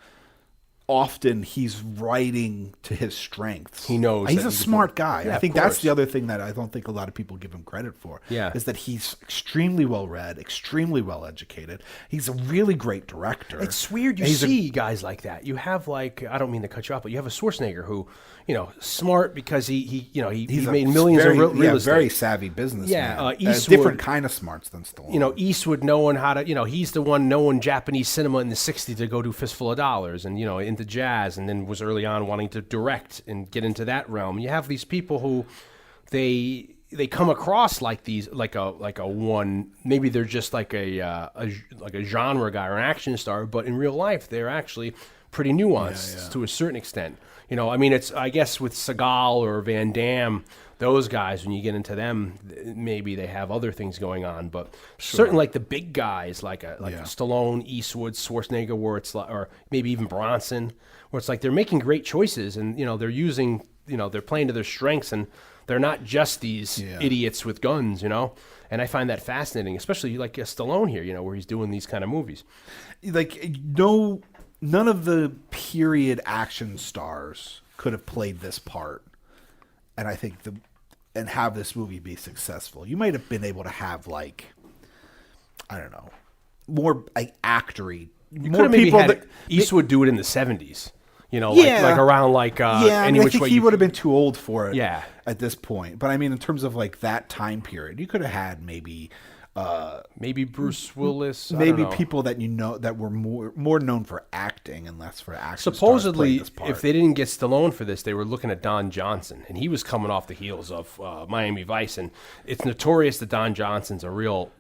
often he's writing to his strengths. He knows he's a smart guy. Yeah, I think that's the other thing that I don't think a lot of people give him credit for. Yeah, is that he's extremely well read, extremely well educated. He's a really great director. It's weird you see guys like that. You have, like, I don't mean to cut you off, but you have a Schwarzenegger who, smart because he made millions of real estate. Very savvy businessman. Yeah, Eastwood, different kind of smarts than Stallone. Eastwood knowing how to, he's the one knowing Japanese cinema in the '60s to go do Fistful of Dollars, and into jazz, and then was early on wanting to direct and get into that realm. You have these people who they come across like these, like a one, maybe they're just like a genre guy or an action star, but in real life they're actually pretty nuanced to a certain extent. I mean, it's, I guess with Seagal or Van Damme, those guys, when you get into them, maybe they have other things going on, but certainly like the big guys, like Stallone, Eastwood, Schwarzenegger, where it's like, or maybe even Bronson, where it's like they're making great choices, and they're using, they're playing to their strengths, and they're not just these idiots with guns, And I find that fascinating, especially like Stallone here, where he's doing these kind of movies. Like none of the period action stars could have played this part. And I think and have this movie be successful. You might have been able to have, like, I don't know, more like actory. You could have maybe had Eastwood do it in the '70s, like around like I think he would have been too old for it. Yeah. At this point, but I mean, in terms of like that time period, you could have had maybe Bruce Willis, maybe people that that were more known for acting and less for action. Supposedly, if they didn't get Stallone for this, they were looking at Don Johnson, and he was coming off the heels of Miami Vice, and it's notorious that Don Johnson's a real.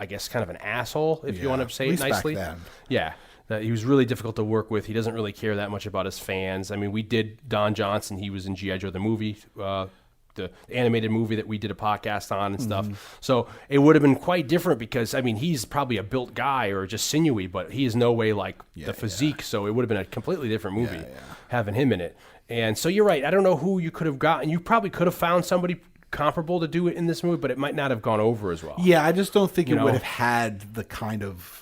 I guess, kind of an asshole, if you want to say at it least nicely. back then. Yeah. That he was really difficult to work with. He doesn't really care that much about his fans. I mean, we did Don Johnson. He was in G.I. Joe, the movie, the animated movie that we did a podcast on and stuff. So it would have been quite different because, I mean, he's probably a built guy or just sinewy, but he is no way like the physique. So it would have been a completely different movie having him in it. And so you're right. I don't know who you could have gotten. You probably could have found somebody comparable to do it in this movie, but it might not have gone over as well. Yeah, I just don't think it would have had the kind of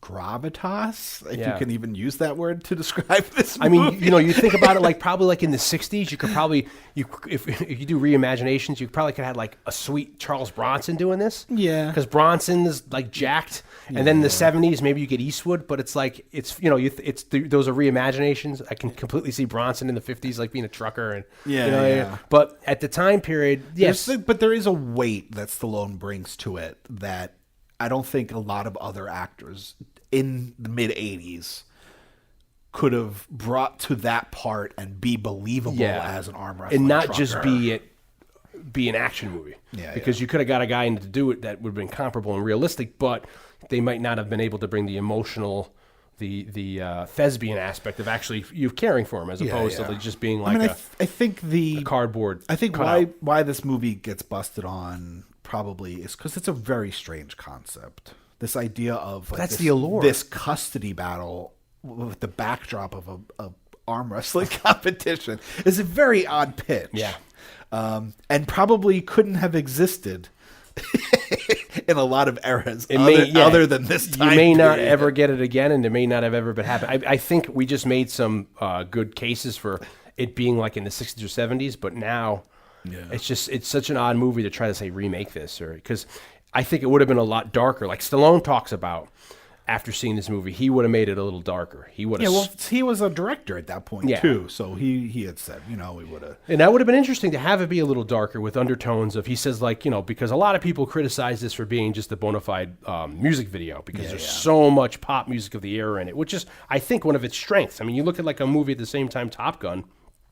gravitas, if you can even use that word to describe this movie. I mean, you think about it, like probably like in the 60s, you could probably, if you do reimaginations, you probably could have had like a sweet Charles Bronson doing this. Yeah. Because Bronson is like jacked. And then in the 70s, maybe you get Eastwood, but it's like, those are reimaginations. I can completely see Bronson in the 50s, like being a trucker. And But at the time period, yes. But there is a weight that Stallone brings to it that I don't think a lot of other actors in the mid 80s could have brought to that part and be believable as an arm wrestling and not trucker. just be an action movie. Because you could have got a guy in to do it that would have been comparable and realistic, but they might not have been able to bring the emotional, the thespian aspect of actually you caring for him as opposed to just being like I think a cardboard. I think cutout. why this movie gets busted on probably is because it's a very strange concept. This idea of like, that's the allure. This custody battle with the backdrop of a arm wrestling competition is a very odd pitch. Yeah. And probably couldn't have existed in a lot of eras other than this time. You may not ever get it again, and it may not have ever been happened. I think we just made some good cases for it being like in the 60s or 70s, but now it's such an odd movie to try to say remake this, or because I think it would have been a lot darker. Like Stallone talks about after seeing this movie, he would have made it a little darker. He would have. Yeah, well, he was a director at that point too, so he had said, we would have. And that would have been interesting to have it be a little darker with undertones of. He says like because a lot of people criticize this for being just a bona fide music video because there's so much pop music of the era in it, which is I think one of its strengths. I mean, you look at like a movie at the same time, Top Gun.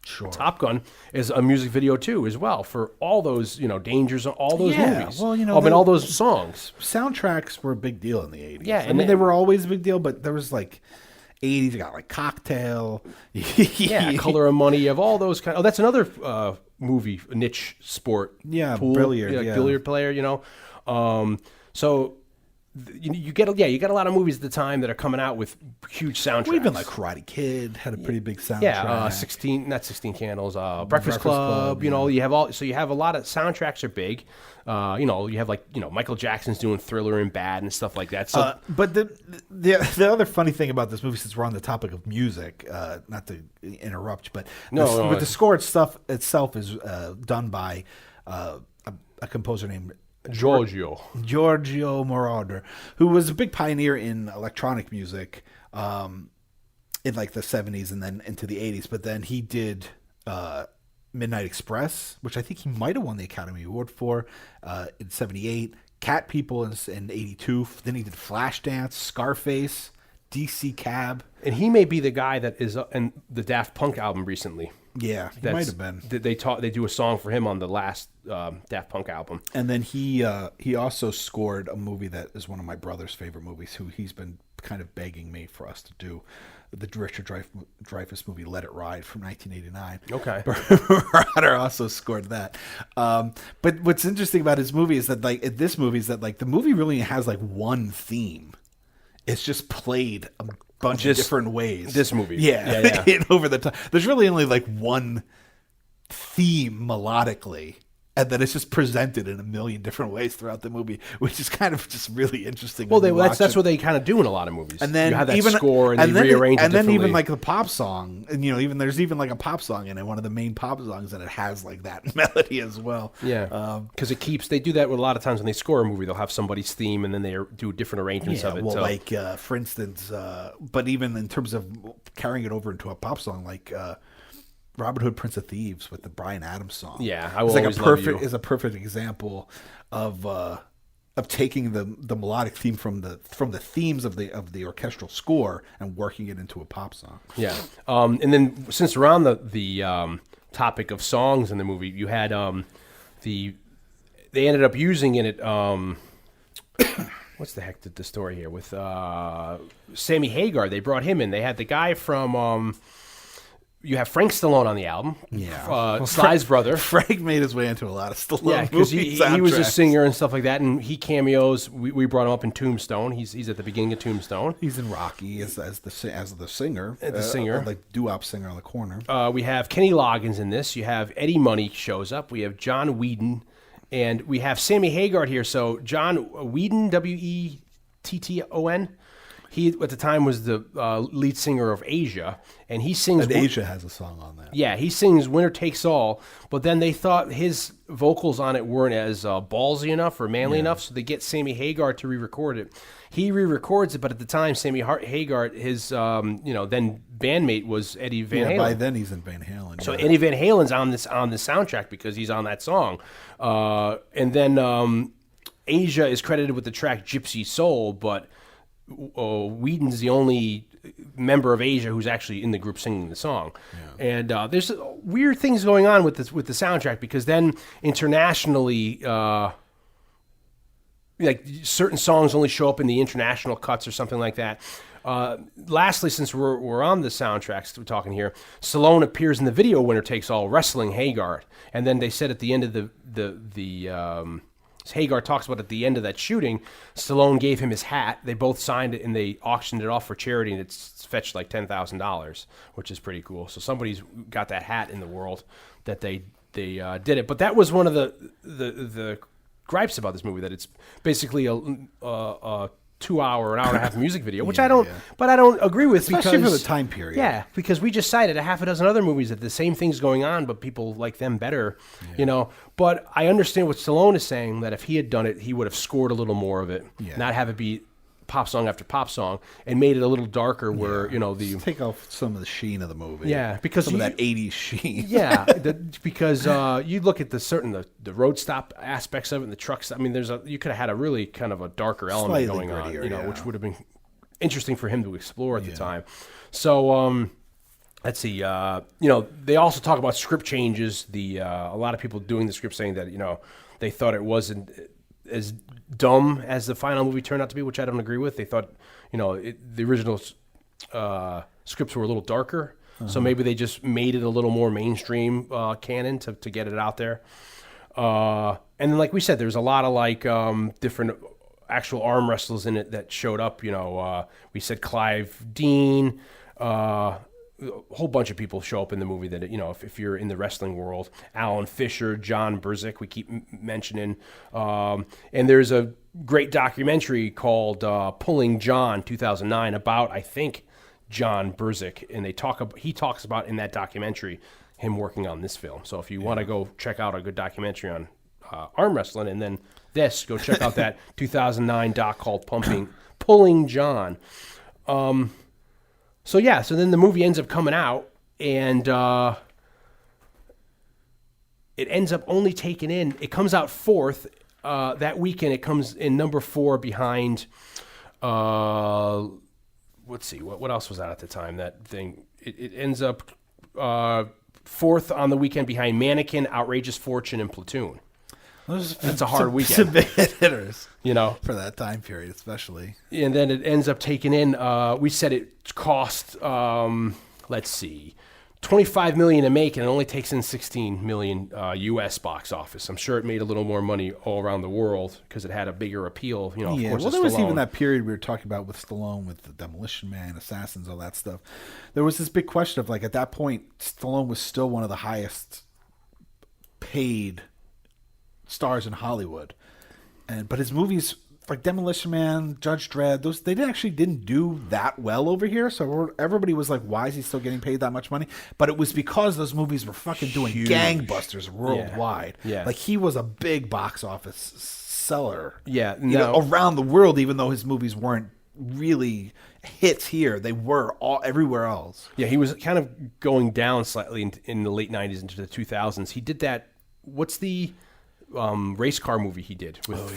Sure. Top Gun is a music video too, as well, for all those dangers, all those movies. Well, all those songs. Soundtracks were a big deal in the 80s. Yeah, I mean they were always a big deal, but there was like 80s. You got like Cocktail. Color of Money. You have all those kind. Oh, that's another movie niche sport. Yeah, pool, billiard. Billiard player. So. You get a lot of movies at the time that are coming out with huge soundtracks. Well, even like Karate Kid had a pretty big soundtrack. Yeah, 16 Candles, Breakfast Club. You have a lot of soundtracks are big. You have like Michael Jackson's doing Thriller and Bad and stuff like that. So, but the other funny thing about this movie, since we're on the topic of music, not to interrupt, but the score itself is done by a composer named Giorgio Moroder, who was a big pioneer in electronic music in like the 70s and then into the 80s. But then he did Midnight Express, which I think he might have won the Academy Award for in 78, Cat People in 82. Then he did Flashdance, Scarface, DC Cab. And he may be the guy that is in the Daft Punk album recently. Yeah, he might have been. They do a song for him on the last Daft Punk album. And then he also scored a movie that is one of my brother's favorite movies, who he's been kind of begging me for us to do, the Richard Dreyfuss movie Let It Ride from 1989. Okay. Moroder also scored that. But what's interesting about his movie is that the movie really has like one theme. It's just played a bunch of different ways. This movie. Yeah. Over the time. There's really only like one theme melodically, and then it's just presented in a million different ways throughout the movie, which is kind of just really interesting. Well, that's what they kind of do in a lot of movies. And then you have that score and they rearrange it and then differently. even like the pop song, and there's even like a pop song in it, one of the main pop songs, and it has like that melody as well. Yeah, because they do that with a lot of times when they score a movie, they'll have somebody's theme and then they do different arrangements of it. Well, like for instance, but even in terms of carrying it over into a pop song, like Robin Hood, Prince of Thieves with the Bryan Adams song. Yeah, I will always love you. Is a perfect example of taking the melodic theme from the themes of the orchestral score and working it into a pop song. Yeah, and then since we're on the topic of songs in the movie, you had they ended up using in it what's the heck the story here with Sammy Hagar? They brought him in. They had the guy from. You have Frank Stallone on the album. Yeah. Sly's brother. Frank made his way into a lot of Stallone Yeah, because he was a soundtracks. singer and stuff like that, and he cameos. We brought him up in Tombstone. He's at the beginning of Tombstone. He's in Rocky as the singer. Like doo-wop singer on the corner. We have Kenny Loggins in this. You have Eddie Money shows up. We have John Whedon, and we have Sammy Hagar here. So John Whedon, Wetton. He, at the time, was the lead singer of Asia, and he sings... And Asia has a song on that. Yeah, he sings Winner Takes All, but then they thought his vocals on it weren't as ballsy enough or manly enough, so they get Sammy Hagar to re-record it. He re-records it, but at the time, Sammy Hagar, his then bandmate was Eddie Van Halen. By then, he's in Van Halen. So Eddie Van Halen's on the soundtrack because he's on that song. And then Asia is credited with the track Gypsy Soul, but... Whedon's the only member of Asia who's actually in the group singing the song, and there's weird things going on with the soundtrack because then internationally, like certain songs only show up in the international cuts or something like that. Lastly, since we're on the soundtracks we're talking here, Stallone appears in the video Winner Takes All wrestling Hagar, and then they said at the end of the Hagar talks about at the end of that shooting, Stallone gave him his hat. They both signed it and they auctioned it off for charity, and it's fetched like $10,000, which is pretty cool. So somebody's got that hat in the world that they did it. But that was one of the gripes about this movie, that it's basically a 2 hour, an hour and a half music video, which I don't agree with, especially because for the time period. Yeah, because we just cited a half a dozen other movies that the same thing's going on, but people like them better, But I understand what Stallone is saying, that if he had done it, he would have scored a little more of it, not have it be pop song after pop song, and made it a little darker where, Just take off some of the sheen of the movie. Yeah, because some of that 80s sheen. Yeah, because you look at the road stop aspects of it and the trucks. I mean, you could have had a really kind of a darker element Slightly going on, grittier, which would have been interesting for him to explore at the time. So, let's see. They also talk about script changes. A lot of people doing the script saying that they thought it wasn't as dumb as the final movie turned out to be, which I don't agree with. They thought, the original scripts were a little darker, so maybe they just made it a little more mainstream canon to get it out there. And then, like we said, there's a lot of different actual arm wrestlers in it that showed up. We said Clive Dean. A whole bunch of people show up in the movie that, if you're in the wrestling world. Alan Fisher, John Berzik, we keep mentioning. And there's a great documentary called Pulling John, 2009, about, I think, John Berzik. And he talks about in that documentary him working on this film. So if you want to go check out a good documentary on arm wrestling and then go check out that 2009 doc called Pulling John. So then the movie ends up coming out, and it ends up only taking in. It comes out fourth that weekend. It comes in number 4 behind. Let's see, what else was out at the time? That thing. It ends up fourth on the weekend behind Mannequin, Outrageous Fortune, and Platoon. That's a hard weekend. Some big hitters, for that time period, especially. And then it ends up taking in. We said it cost, let's see, $25 million to make, and it only takes in $16 million U.S. box office. I'm sure it made a little more money all around the world because it had a bigger appeal. Of course, well, there was even that period we were talking about with Stallone, with the Demolition Man, Assassins, all that stuff. There was this big question of, at that point, Stallone was still one of the highest paid stars in Hollywood, but his movies like Demolition Man, Judge Dredd, they didn't do that well over here. So everybody was like, "Why is he still getting paid that much money?" But it was because those movies were fucking doing gangbusters worldwide. Yeah. Like he was a big box office seller. Yeah, around the world, even though his movies weren't really hits here, they were all everywhere else. Yeah, he was kind of going down slightly in the late 90s into the 2000s. He did that. What's the race car movie he did with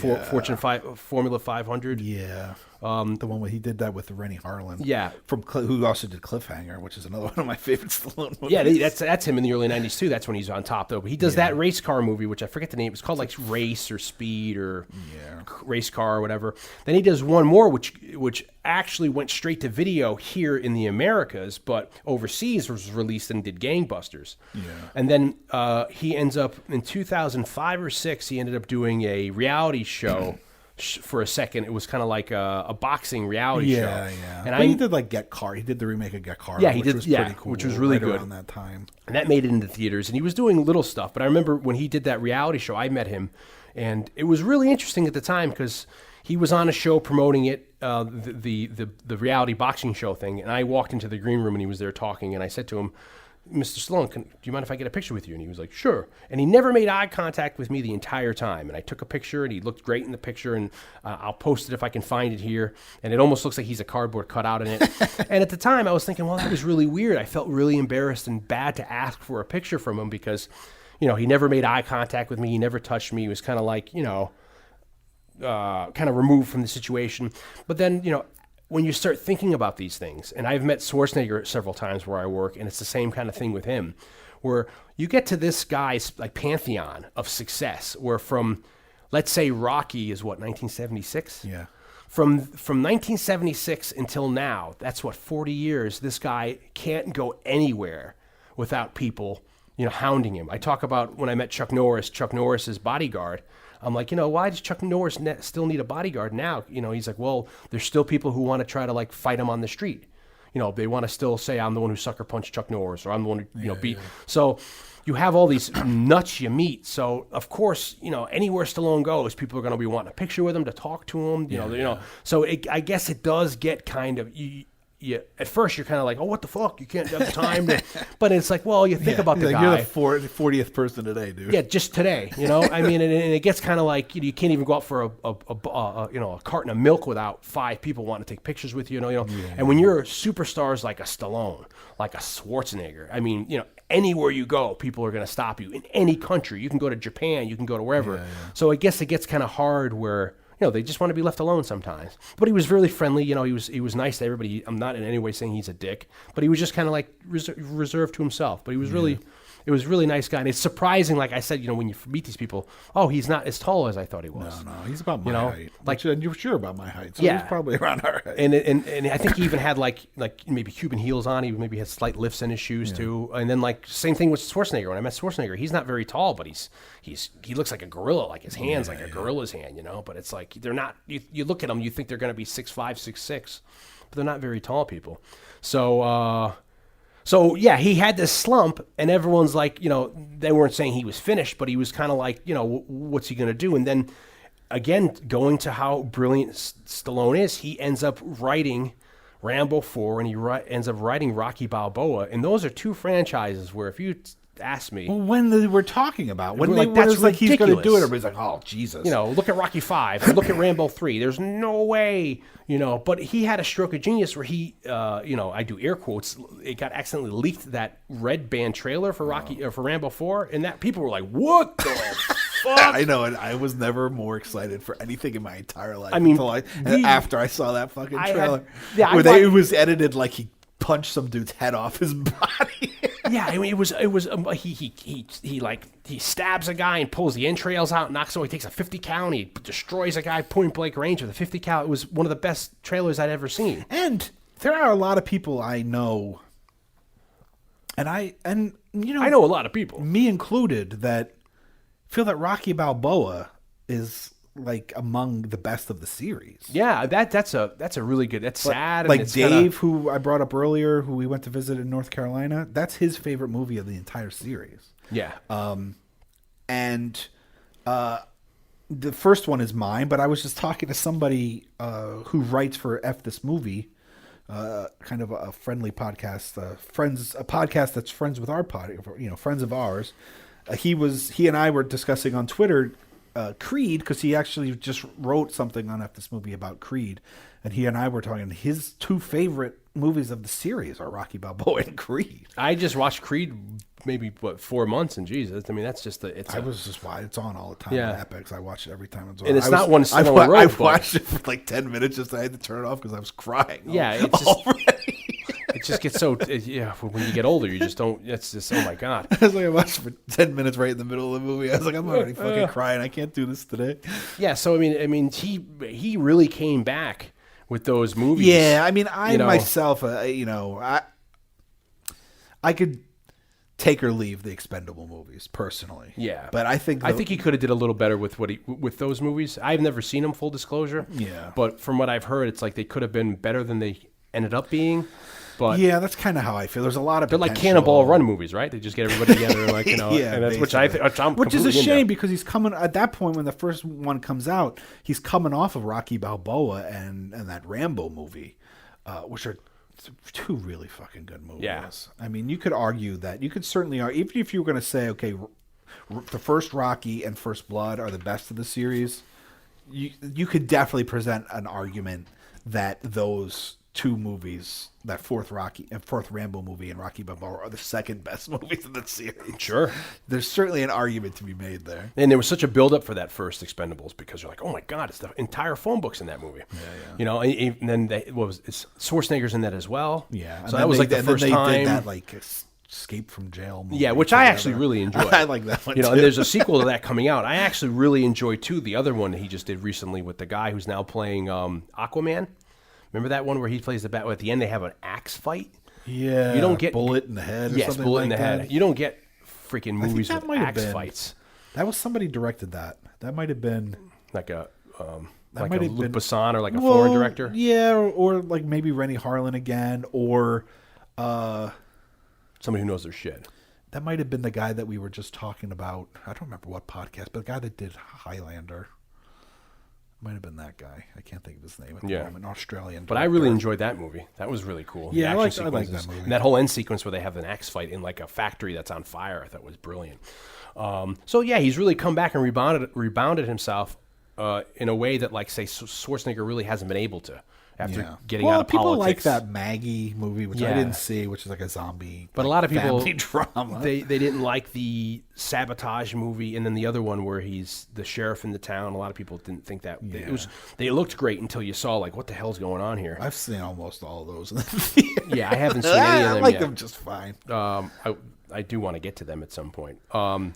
Formula 500? Yeah. The one where he did that with Rennie Harlan. Yeah. Who also did Cliffhanger, which is another one of my favorite Stallone movies. Yeah, that's him in the early 90s, too. That's when he's on top, though. But he does that race car movie, which I forget the name. It's called, like, Race or Speed or Race Car or whatever. Then he does one more, which actually went straight to video here in the Americas, but overseas was released and did gangbusters. Yeah. And then he ends up, in 2005 or 6, he ended up doing a reality show. For a second, it was kind of like a boxing reality show. Yeah. And he did like Get Car. He did the remake of Get Car. Yeah, he which did. Was pretty cool, which was really good around that time. And that made it into theaters. And he was doing little stuff. But I remember when he did that reality show, I met him, and it was really interesting at the time because he was on a show promoting it, the reality boxing show thing. And I walked into the green room and he was there talking, and I said to him, Mr. Stallone, do you mind if I get a picture with you? And he was like, sure. And he never made eye contact with me the entire time. And I took a picture, and he looked great in the picture, and I'll post it if I can find it here. And it almost looks like he's a cardboard cutout in it. And at the time, I was thinking, well, that was really weird. I felt really embarrassed and bad to ask for a picture from him because, he never made eye contact with me. He never touched me. He was kind of like, kind of removed from the situation. But then, when you start thinking about these things, and I've met Schwarzenegger several times where I work, and it's the same kind of thing with him, where you get to this guy's like pantheon of success, where from, let's say Rocky is 1976? Yeah. From 1976 until now, that's 40 years, this guy can't go anywhere without people, hounding him. I talk about when I met Chuck Norris's bodyguard. I'm like, why does Chuck Norris still need a bodyguard now? He's like, well, there's still people who want to try to like fight him on the street. They want to still say I'm the one who sucker punched Chuck Norris, or I'm the one who beat. Yeah. So you have all these nuts you meet. So of course, anywhere Stallone goes, people are going to be wanting a picture with him, to talk to him. So I guess it does get kind of. At first you're kind of like, oh, what the fuck? You can't have time to, but it's like, well, you think about the guy. You're the 40th person today, dude. Yeah, just today, I mean, and it gets kind of like, you can't even go out for a carton of milk without 5 people wanting to take pictures with you, And when you're superstars like a Stallone, like a Schwarzenegger, I mean, anywhere you go, people are going to stop you in any country. You can go to Japan, you can go to wherever. Yeah. So I guess it gets kind of hard where, they just want to be left alone sometimes. But he was really friendly. He was nice to everybody. I'm not in any way saying he's a dick, but he was just kind of like reserved to himself. But he was really, it was really nice guy. And it's surprising, like I said, when you meet these people, oh, he's not as tall as I thought he was. No, he's about my height. Like you're sure about my height, so yeah, he's probably around our height. And I think he even had like maybe Cuban heels on. He maybe had slight lifts in his shoes too. And then like same thing with Schwarzenegger. When I met Schwarzenegger, he's not very tall, but he looks like a gorilla, like his hands like a gorilla's hand, But it's like they're not. You look at them, you think they're going to be 6'5", 6'6", but they're not very tall people. So yeah, he had this slump, and everyone's like, they weren't saying he was finished, but he was kind of like, what's he going to do? And then again, going to how brilliant Stallone is, he ends up writing Rambo 4, and he ends up writing Rocky Balboa, and those are 2 franchises where if you ask me, well, when they were talking about when like, that's like he's going to do it, everybody's like, oh Jesus, look at Rocky 5, look at Rambo 3. There's no way, But he had a stroke of genius where he, I do air quotes. It got accidentally leaked, that red band trailer for for Rambo 4, and that people were like, what the fuck? I know, and I was never more excited for anything in my entire life. I mean, after I saw that fucking trailer, it was edited like he punched some dude's head off his body. Yeah, I mean, it was he stabs a guy and pulls the entrails out, knocks away, takes a 50 cal, and he destroys a guy point blank range with a 50 cal. It was one of the best trailers I'd ever seen. And there are a lot of people I know, and I know a lot of people, me included, that feel that Rocky Balboa is like among the best of the series. Yeah, that's a really good. That's sad. Like Dave, who I brought up earlier, who we went to visit in North Carolina, that's his favorite movie of the entire series. Yeah. And the first one is mine, but I was just talking to somebody who writes for F This Movie, kind of a friendly podcast, a podcast that's friends with our friends of ours. He and I were discussing on Twitter Creed, because he actually just wrote something on this movie about Creed, and he and I were talking. His two favorite movies of the series are Rocky Balboa and Creed. I just watched Creed maybe 4 months, and Jesus, I mean that's just it's on all the time. Yeah. On Epix, I watch it every time it's on. And it's not one Stallone wrote. I watched it for like 10 minutes, just I had to turn it off because I was crying. Yeah, it's just, already. It just gets so when you get older, you just don't. It's just, oh my God. I was like, I watched for 10 minutes right in the middle of the movie. I was like, I'm already fucking crying. I can't do this today. Yeah, so I mean, he really came back with those movies. Yeah, I mean, myself, I could take or leave the Expendable movies personally. Yeah, but I think he could have did a little better with those movies. I've never seen them, full disclosure. Yeah, but from what I've heard, it's like they could have been better than they ended up being. But yeah, that's kind of how I feel. There's a lot of they're like Cannonball Run movies, right? They just get everybody together, like yeah, and that's which is a shame because he's coming at that point when the first one comes out. He's coming off of Rocky Balboa and that Rambo movie, which are two really fucking good movies. Yeah. I mean, you could argue that. You could certainly argue, even if you were going to say, okay, the first Rocky and First Blood are the best of the series, you could definitely present an argument that those two movies, that fourth Rambo movie and Rocky Balboa, are the second best movies in the series. Sure. There's certainly an argument to be made there. And there was such a build-up for that first Expendables because you're like, oh my God, it's the entire phone books in that movie. Yeah. And then Schwarzenegger's in that as well. Yeah. So that was like the first time. They did that like Escape from Jail movie. Yeah, which I actually really enjoyed. I like that one too. And there's a sequel to that coming out. I actually really enjoyed too the other one that he just did recently with the guy who's now playing Aquaman. Remember that one where he plays the bat? At the end, they have an axe fight. Yeah, you don't get bullet in the head. Yes, bullet like in the head. You don't get freaking movies with axe fights. That was somebody directed that. That might have been like a Luc Besson or like a foreign director. Yeah, or like maybe Rennie Harlan again, or somebody who knows their shit. That might have been the guy that we were just talking about. I don't remember what podcast, but the guy that did Highlander. Might have been that guy. I can't think of his name at the moment. Australian. But I really enjoyed that movie. That was really cool. Yeah, I like that movie. And that whole end sequence where they have an axe fight in like a factory that's on fire, I thought was brilliant. So yeah, he's really come back and rebounded himself in a way that, like, say, Schwarzenegger really hasn't been able to. After getting out of people politics. like that Maggie movie, which I didn't see, which is like a zombie. But a lot of people family drama. They didn't like the Sabotage movie, and then the other one where he's the sheriff in the town. A lot of people didn't think that they looked great until you saw like what the hell's going on here. I've seen almost all of those. Yeah, I haven't seen any of them. I like yet. them just fine. I do want to get to them at some point.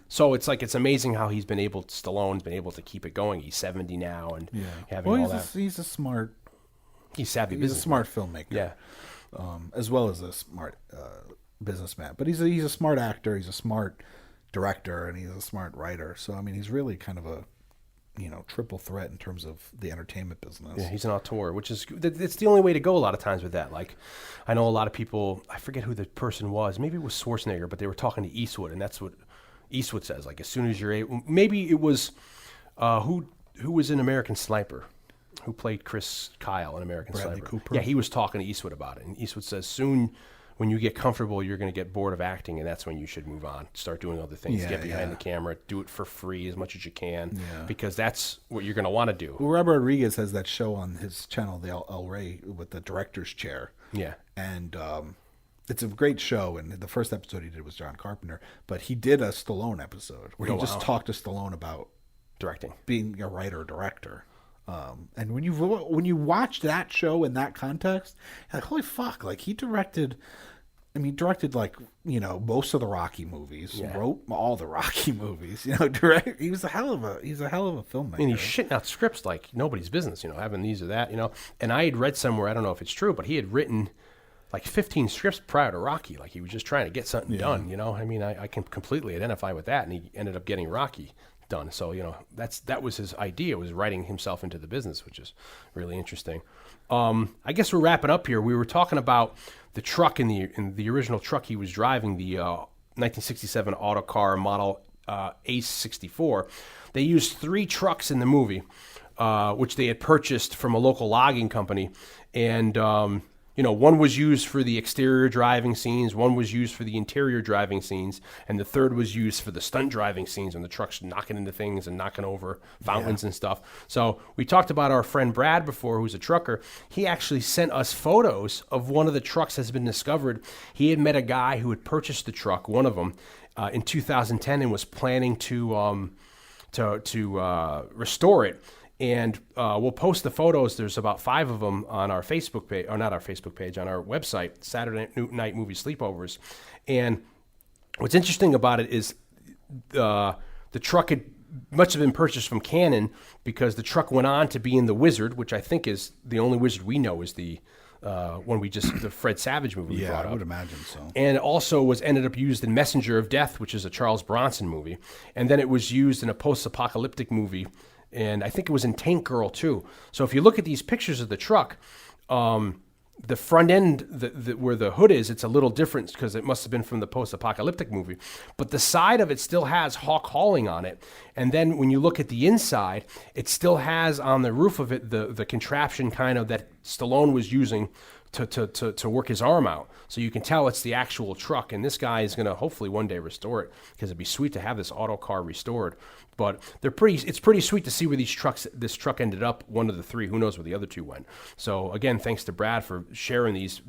So it's amazing how Stallone's been able to keep it going. He's 70 now and having all that. He's a smart. He's savvy. He's a smart filmmaker. Yeah, as well as a smart businessman. But he's a smart actor. He's a smart director, and he's a smart writer. So I mean, he's really kind of a triple threat in terms of the entertainment business. Yeah, he's an auteur, which is it's the only way to go a lot of times with that. Like, I know a lot of people. I forget who the person was. Maybe it was Schwarzenegger, but they were talking to Eastwood, and that's what Eastwood says. Like, as soon as you're able, maybe it was who was in American Sniper. Who played Chris Kyle in American Bradley Sniper? Cooper. Yeah, he was talking to Eastwood about it, and Eastwood says soon, when you get comfortable, you're going to get bored of acting, and that's when you should move on, start doing other things, get behind the camera, do it for free as much as you can, because that's what you're going to want to do. Well, Robert Rodriguez has that show on his channel, the El Rey, with the director's chair. Yeah, and it's a great show. And the first episode he did was John Carpenter, but he did a Stallone episode where he just talked to Stallone about directing, being a writer director. And when you watch that show in that context, you're like, holy fuck! Like he directed like most of the Rocky movies, wrote all the Rocky movies. He was a hell of a filmmaker. And he's shitting out scripts like nobody's business. Having these or that. And I had read somewhere, I don't know if it's true, but he had written like 15 scripts prior to Rocky. Like he was just trying to get something done. I mean, I can completely identify with that, and he ended up getting Rocky done. So that was his idea, was writing himself into the business, which is really interesting. I guess we're wrapping up here. We were talking about the truck in the original truck he was driving, the 1967 Autocar model Ace 64. They used 3 trucks in the movie, which they had purchased from a local logging company, and one was used for the exterior driving scenes, one was used for the interior driving scenes, and the third was used for the stunt driving scenes when the truck's knocking into things and knocking over fountains and stuff. So we talked about our friend Brad before, who's a trucker. He actually sent us photos of one of the trucks that's been discovered. He had met a guy who had purchased the truck, one of them, in 2010, and was planning to restore it. And we'll post the photos. There's about 5 of them on our Facebook page, or not our Facebook page, on our website, Saturday Night Movie Sleepovers. And what's interesting about it is the truck must have been purchased from Canon, because the truck went on to be in The Wizard, which I think is the only Wizard we know is the the Fred Savage movie we brought up. I would imagine so. And also ended up used in Messenger of Death, which is a Charles Bronson movie. And then it was used in a post-apocalyptic movie, and I think it was in Tank Girl too. So if you look at these pictures of the truck, the front end, where the hood is, it's a little different because it must have been from the post-apocalyptic movie. But the side of it still has Hawk Hauling on it. And then when you look at the inside, it still has on the roof of it the contraption kind of that Stallone was using to work his arm out. So you can tell it's the actual truck, and this guy is going to hopefully one day restore it, because it'd be sweet to have this auto car restored. But it's pretty sweet to see where this truck ended up, one of the 3. Who knows where the other 2 went. So again, thanks to Brad for sharing these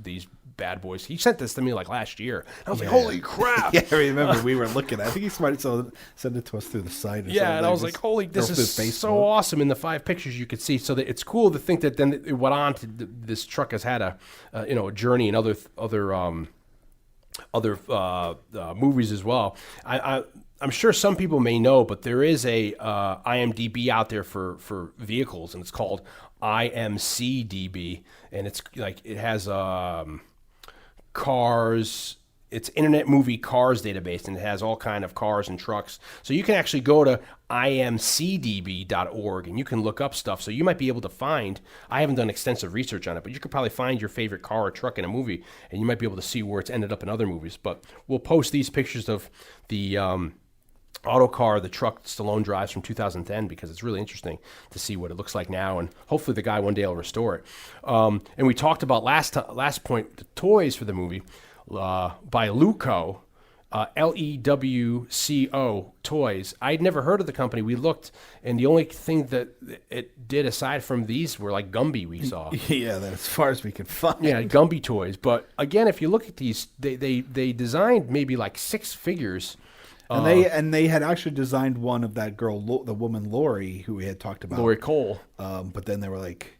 bad boys. He sent this to me like last year. I was like, holy crap. Yeah, I remember we were looking at it. I think he might have sent it to us through the site or something. Yeah, and I was like, this is so awesome. In the 5 pictures you could see. So that it's cool to think that then it went on to this truck has had a journey in other movies as well. I'm sure some people may know, but there is a IMDb out there for vehicles, and it's called IMCDB, and it's like it has cars. It's Internet Movie Cars database, and it has all kind of cars and trucks. So you can actually go to imcdb.org, and you can look up stuff. So you might be able to find, I haven't done extensive research on it, but you could probably find your favorite car or truck in a movie, and you might be able to see where it's ended up in other movies. But we'll post these pictures of the auto car, the truck Stallone drives from 2010, because it's really interesting to see what it looks like now, and hopefully the guy one day will restore it. And we talked about last point, the toys for the movie by Lewco, Lewco Toys. I'd never heard of the company. We looked, and the only thing that it did aside from these were like Gumby we saw. Yeah, that's as far as we could find. Yeah, Gumby toys. But again, if you look at these, they designed maybe like 6 figures. And they had actually designed one of that girl, the woman Lori, who we had talked about. Lori Cole. But then they were like,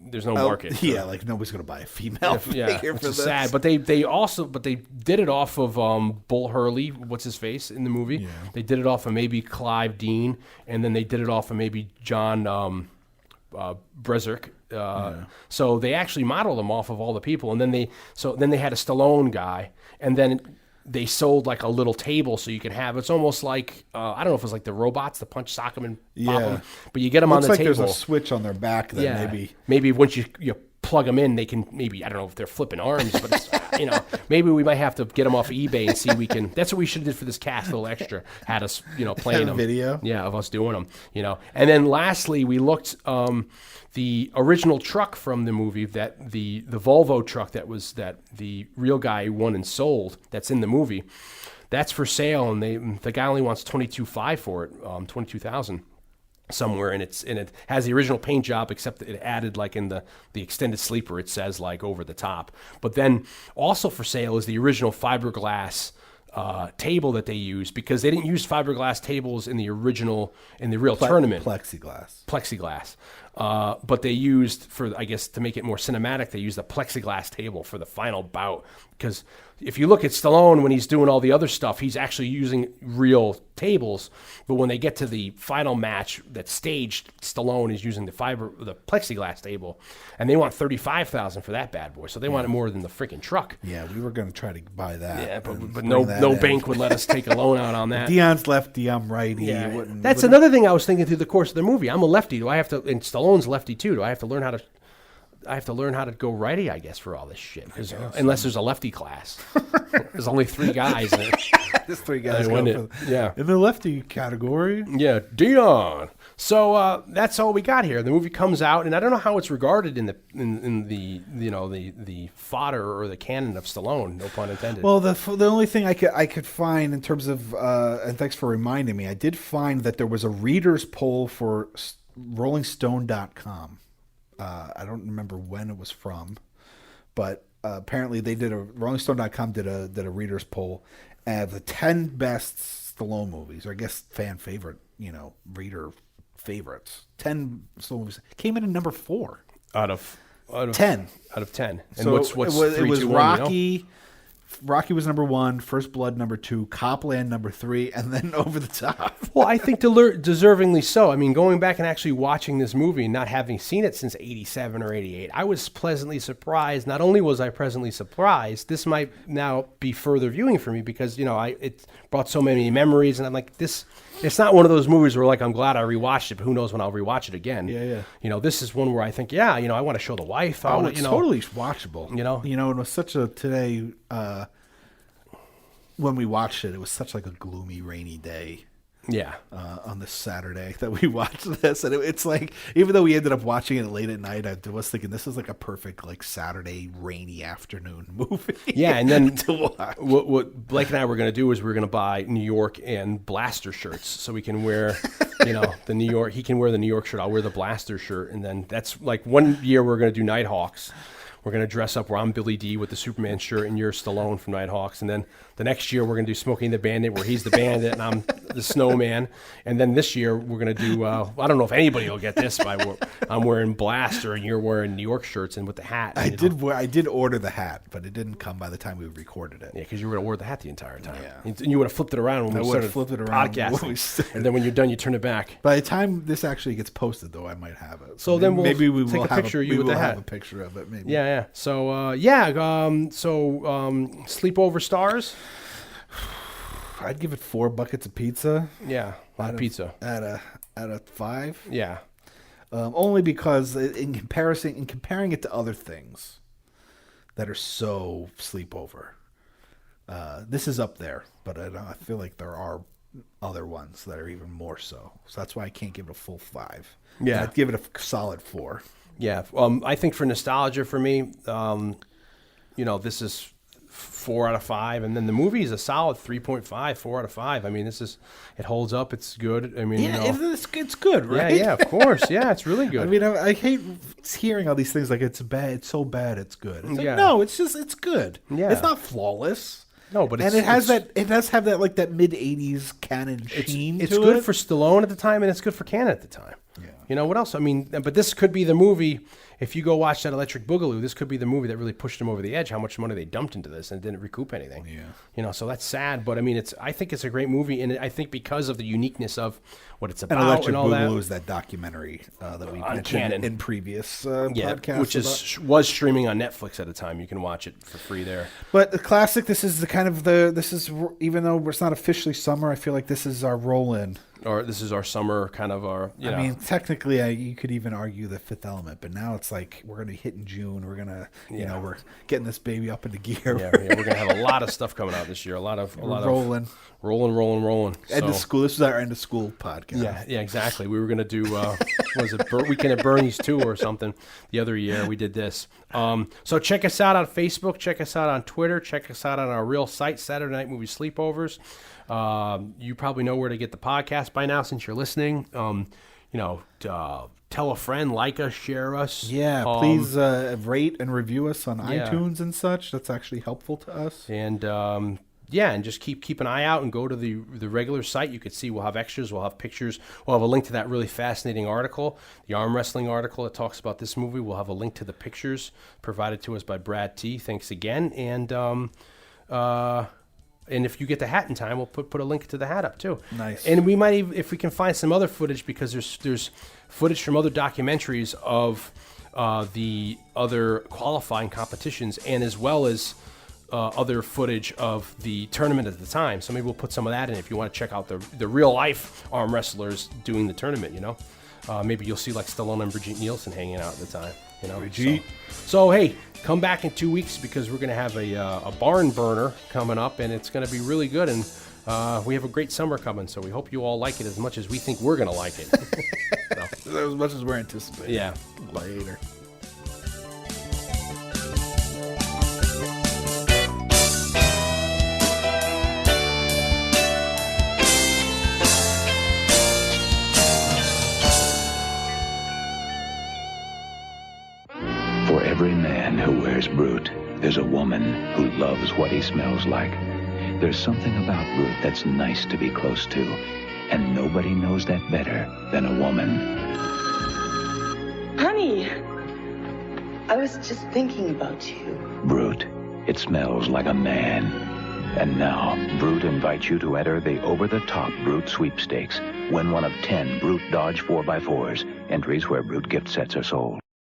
there's no market. Yeah, like nobody's going to buy a female figure for this. Sad. But they did it off of Bull Hurley, what's his face in the movie. Yeah. They did it off of maybe Clive Dean, and then they did it off of maybe John Brezirk. So they actually modeled them off of all the people, and then they had a Stallone guy, and then they sold like a little table so you can have. It's almost like I don't know if it's like the robots, the punch, sock them, and pop them, but you get them on the table. Looks like there's a switch on their back that maybe once you plug them in, they can maybe, I don't know if they're flipping arms, but it's, maybe we might have to get them off of eBay and see we can. That's what we should have did for this cast, a little extra. Had us playing them, video, of us doing them, And then lastly, we looked. The original truck from the movie, that the Volvo truck that the real guy won and sold, that's in the movie, that's for sale, and the guy only wants $22,500 for it, $22,000 somewhere, and it has the original paint job, except that it added like in the extended sleeper, it says like over the top. But then also for sale is the original fiberglass table that they use, because they didn't use fiberglass tables in the real tournament. Plexiglass. But they used, for, I guess, to make it more cinematic, they used a plexiglass table for the final bout. Because if you look at Stallone when he's doing all the other stuff, he's actually using real tables. But when they get to the final match that's staged, Stallone is using the plexiglass table, and they want $35,000 for that bad boy. So they want it more than the freaking truck. Yeah, we were going to try to buy that. Yeah, but no bank would let us take a loan out on that. Dion's lefty, I'm righty. Yeah, that's another thing I was thinking through the course of the movie. I'm a lefty. Do I have to? And Stallone's lefty too. Do I have to learn how to I have to learn how to go righty, I guess, for all this shit. Unless there's a lefty class. There's only 3 guys in it. There's 3 guys in the lefty category. Yeah, Dion. So that's all we got here. The movie comes out, and I don't know how it's regarded in the fodder or the canon of Stallone. No pun intended. Well, the only thing I could find in terms of and thanks for reminding me, I did find that there was a readers poll for RollingStone.com. I don't remember when it was from, but apparently they did RollingStone.com did a readers poll of the 10 best Stallone movies, or I guess fan favorite, reader favorites. 10 Stallone movies came in at number 4 out of 10. Out of 10. And so what's it was 3, 2, 1, Rocky. Rocky was number 1, First Blood number 2, Copland number 3, and then Over the Top. Well, I think deservingly so. I mean, going back and actually watching this movie and not having seen it since 87 or 88, I was pleasantly surprised. Not only was I pleasantly surprised, this might now be further viewing for me because, it brought so many memories, and I'm like, this... It's not one of those movies where, like, I'm glad I rewatched it, but who knows when I'll rewatch it again. Yeah. This is one where I think, I want to show the wife. It's totally watchable. It was such a, today, when we watched it, it was such like a gloomy, rainy day. Yeah. On this Saturday that we watched this. And it's like, even though we ended up watching it late at night, I was thinking this is like a perfect like Saturday rainy afternoon movie. Yeah, and then to watch. What Blake and I were going to do is we're going to buy New York and Blaster shirts so we can wear, the New York. He can wear the New York shirt. I'll wear the Blaster shirt. And then that's like one year we're going to do Nighthawks. We're going to dress up where I'm Billy D with the Superman shirt and you're Stallone from Nighthawks. And then the next year we're going to do Smokey and the Bandit where he's the bandit and I'm the snowman. And then this year we're going to do, I don't know if anybody will get this, but I'm wearing Blaster and you're wearing New York shirts and with the hat. I did order the hat, but it didn't come by the time we recorded it. Yeah, because you were going to wear the hat the entire time. Yeah. And you would have flipped it around when we started podcasting. And then when you're done, you turn it back. By the time this actually gets posted, though, I might have it. So then maybe we take will a picture of you with the hat. Have a picture of it, maybe. Yeah. So, sleepover stars? I'd give it 4 buckets of pizza. Yeah, a lot of pizza. At a 5. Yeah. Only because in comparing it to other things that are so sleepover, this is up there. But I feel like there are other ones that are even more so. So that's why I can't give it a full 5. Yeah, I'd give it a solid 4. Yeah, I think for nostalgia for me, this is 4 out of 5, and then the movie is a solid 3.5, 4 out of 5. I mean, it holds up. It's good. I mean, it's good, right? Yeah, of course. Yeah, it's really good. I mean, I hate hearing all these things like it's bad. It's so bad. It's good. It's like, yeah. No, it's good. Yeah, it's not flawless. No, but it does have that like that mid '80s canon sheen. It's good for Stallone at the time, and it's good for Cannon at the time. Yeah. What else? I mean, but this could be the movie. If you go watch that Electric Boogaloo, this could be the movie that really pushed him over the edge. How much money they dumped into this and didn't recoup anything. Yeah. So that's sad. But I mean, I think it's a great movie, and I think because of the uniqueness of what it's about and Electric and all Boogaloo that. is that documentary that we on mentioned Cannon. in previous podcasts, which was streaming on Netflix at the time. You can watch it for free there. But the classic. This is even though it's not officially summer, I feel like this is our roll in. Or this is our summer kind of our. I mean, technically, you could even argue the Fifth Element, but now it's like we're going to be hitting June. We're going to, we're getting this baby up into gear. Yeah, we're going to have a lot of stuff coming out this year. A lot of rolling. End of school. This was our end of school podcast. Yeah, exactly. We were going to do Weekend at Bernie's 2 or something the other year. We did this. So check us out on Facebook. Check us out on Twitter. Check us out on our real site, Saturday Night Movie Sleepovers. You probably know where to get the podcast by now since you're listening. Tell a friend, like us, share us. Yeah, please rate and review us on iTunes and such. That's actually helpful to us. And and just keep an eye out and go to the regular site. You could see we'll have extras, we'll have pictures, we'll have a link to that really fascinating article, the arm wrestling article that talks about this movie. We'll have a link to the pictures provided to us by Brad T. Thanks again. And if you get the hat in time, we'll put a link to the hat up too. Nice. And we might even, if we can find some other footage, because there's footage from other documentaries of the other qualifying competitions, and as well as other footage of the tournament at the time. So maybe we'll put some of that in if you want to check out the real life arm wrestlers doing the tournament. Maybe you'll see like Stallone and Brigitte Nielsen hanging out at the time. You know. Brigitte. So hey, come back in 2 weeks because we're going to have a barn burner coming up, and it's going to be really good. And we have a great summer coming, so we hope you all like it as much as we think we're going to like it. As much as we're anticipating. Yeah. Later. For every man who wears Brute, there's a woman who loves what he smells like. There's something about Brute that's nice to be close to, and nobody knows that better than a woman. Honey, I was just thinking about you. Brute. It smells like a man. And now, Brute invites you to enter the over-the-top Brute sweepstakes. Win one of 10 Brute Dodge 4x4s. Entries where Brute gift sets are sold.